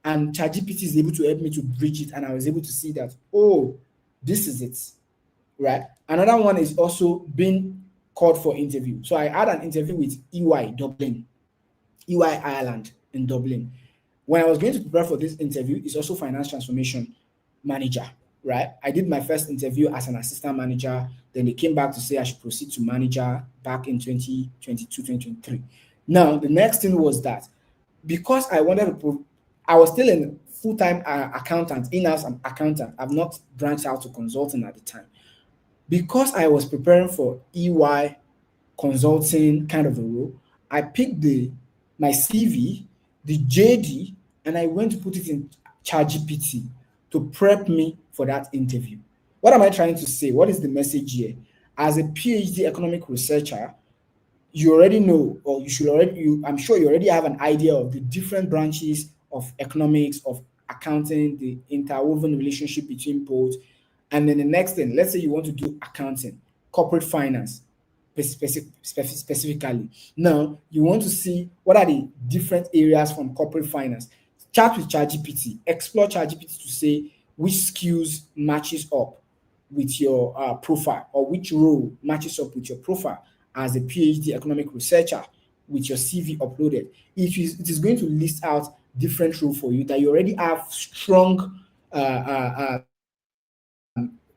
And ChatGPT is able to help me to bridge it, and I was able to see that, oh, this is it, right? Another one is also being called for interview. So I had an interview with EY Dublin, EY Ireland in Dublin. When I was going to prepare for this interview, it's also finance transformation manager, right? I did my first interview as an assistant manager. Then they came back to say I should proceed to manager back in 2022, 2023. Now, the next thing was that because I wanted to, I was still in full-time accountant, in-house accountant. I've not branched out to consulting at the time. Because I was preparing for EY consulting kind of a role, I picked my CV, the JD, and I went to put it in ChatGPT to prep me for that interview. What am I trying to say? What is the message here? As a PhD economic researcher, you already know, or you should already, I'm sure you already have an idea of the different branches of economics, of accounting, the interwoven relationship between both. And then the next thing, let's say you want to do accounting, corporate finance, specifically. Now, you want to see what are the different areas from corporate finance. Chat with ChatGPT, explore ChatGPT to say which skills matches up with your profile, or which role matches up with your profile as a PhD economic researcher with your CV uploaded. It is going to list out different roles for you that you already have strong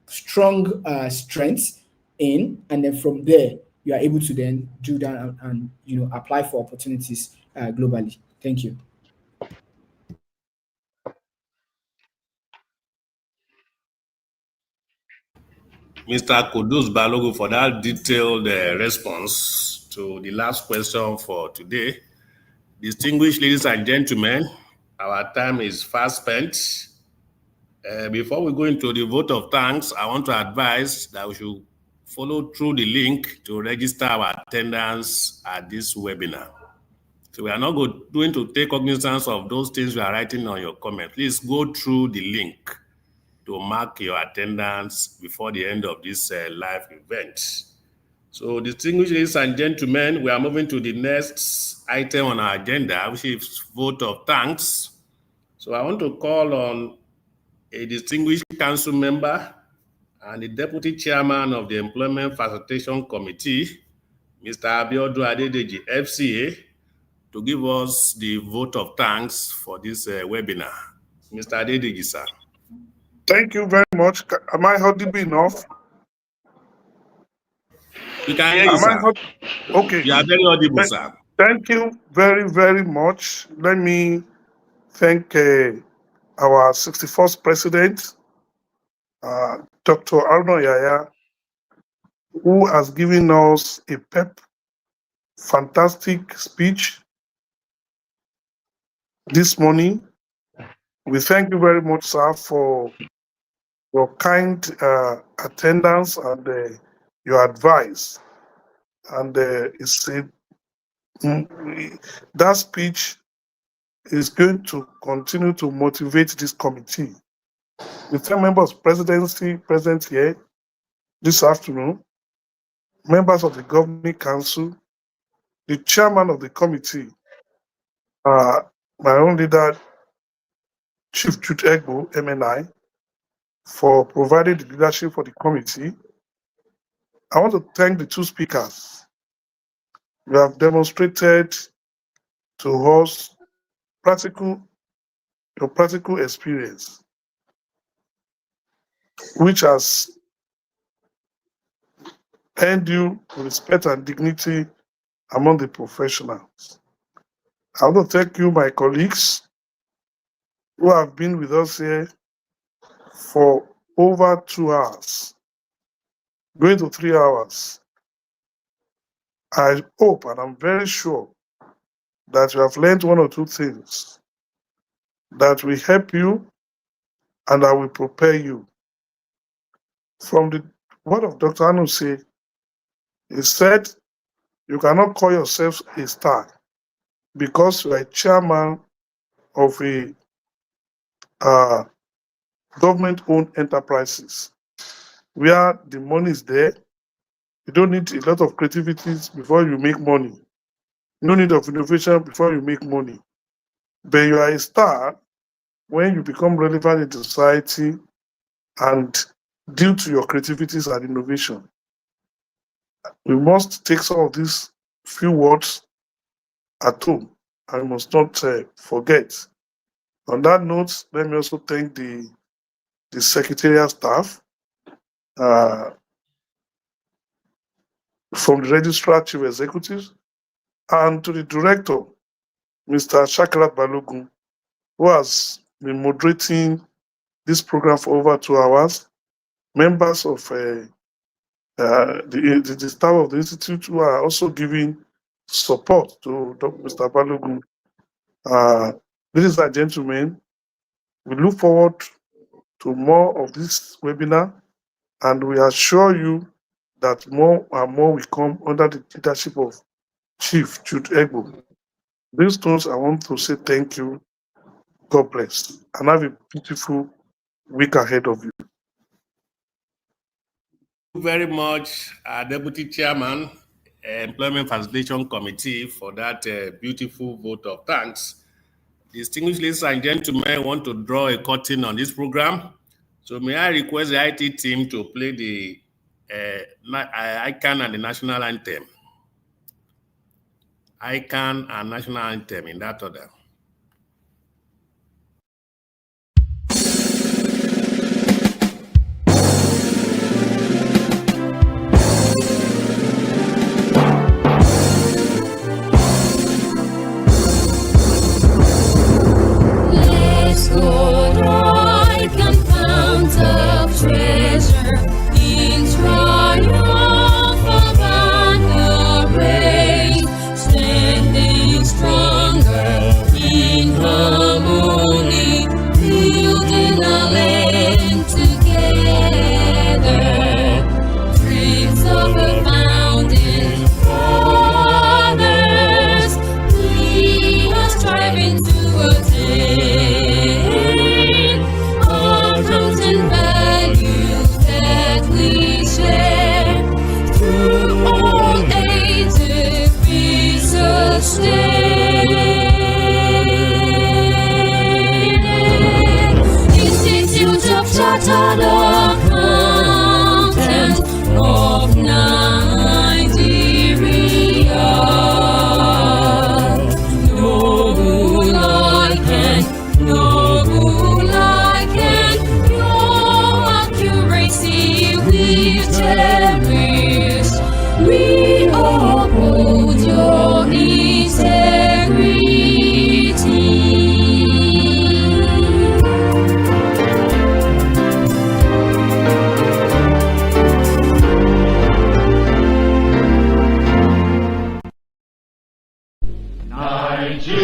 strengths in, and then from there you are able to then do that and apply for opportunities globally. Thank you. Mr. Quddus Balogun, for that detailed response to the last question for today. Distinguished ladies and gentlemen, our time is fast spent. Before we go into the vote of thanks, I want to advise that we should follow through the link to register our attendance at this webinar. So we are not going to take cognizance of those things you are writing on your comment. Please go through the link to mark your attendance before the end of this live event. So distinguished ladies and gentlemen, we are moving to the next item on our agenda, which is vote of thanks. So I want to call on a distinguished council member and the deputy chairman of the Employment Facilitation Committee, Mr. Ayozie, FCA, to give us the vote of thanks for this webinar. Mr. Adebowale, sir. Thank you very much. Am I audible enough? We can hear you, sir. Okay. You are very audible, sir. Thank you very, very much. Let me thank our 61st president, Dr. Arno Yaya, who has given us a fantastic speech this morning. We thank you very much, sir, for your kind attendance and your advice. And that speech is going to continue to motivate this committee. The 10 members of presidency present here this afternoon, members of the governing council, the chairman of the committee, my own leader, Chief Jude Egbo, MNI, for providing the leadership for the committee. I want to thank the two speakers. You have demonstrated to us your practical experience, which has earned you respect and dignity among the professionals. I want to thank you, my colleagues, who have been with us here for over 2 hours, going to 3 hours. I hope and I'm very sure that you have learned one or two things that will help you and that will prepare you. From the word of Dr. Ayozie, he said, you cannot call yourself a star because you are a chairman of a government-owned enterprises where the money is there. You don't need a lot of creativity before you make money. No need of innovation before you make money. But you are a star when you become relevant in the society and due to your creativities and innovation. we must take some of these few words at home and we must not forget. On that note, let me also thank the secretarial staff from the registrar chief executives and to the director, Mr. Shakrat Balogun, who has been moderating this program for over 2 hours, members of the staff of the institute who are also giving support to Mr. Balogun. Ladies and gentlemen, we look forward to more of this webinar, and we assure you that more and more will come under the leadership of Chief Jude Egbo. These things I want to say thank you, God bless, and have a beautiful week ahead of you. Thank you very much, Deputy Chairman, Employment Facilitation Committee, for that beautiful vote of thanks. Distinguished ladies and gentlemen, I want to draw a curtain on this program. So may I request the IT team to play the ICAN and the national anthem. ICAN and national anthem in that order. Let's go right fount of treasure in triumph of an array, standing stronger in harmony, building a land together. Dreams of a founding fathers, we are striving to attain our comes and values that we share through all ages be sustained. Institute of Chartered Accountants of Nigeria, noble ICAN, noble ICAN, your accuracy we cherish. We uphold your integrity.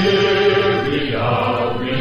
Nigeria, we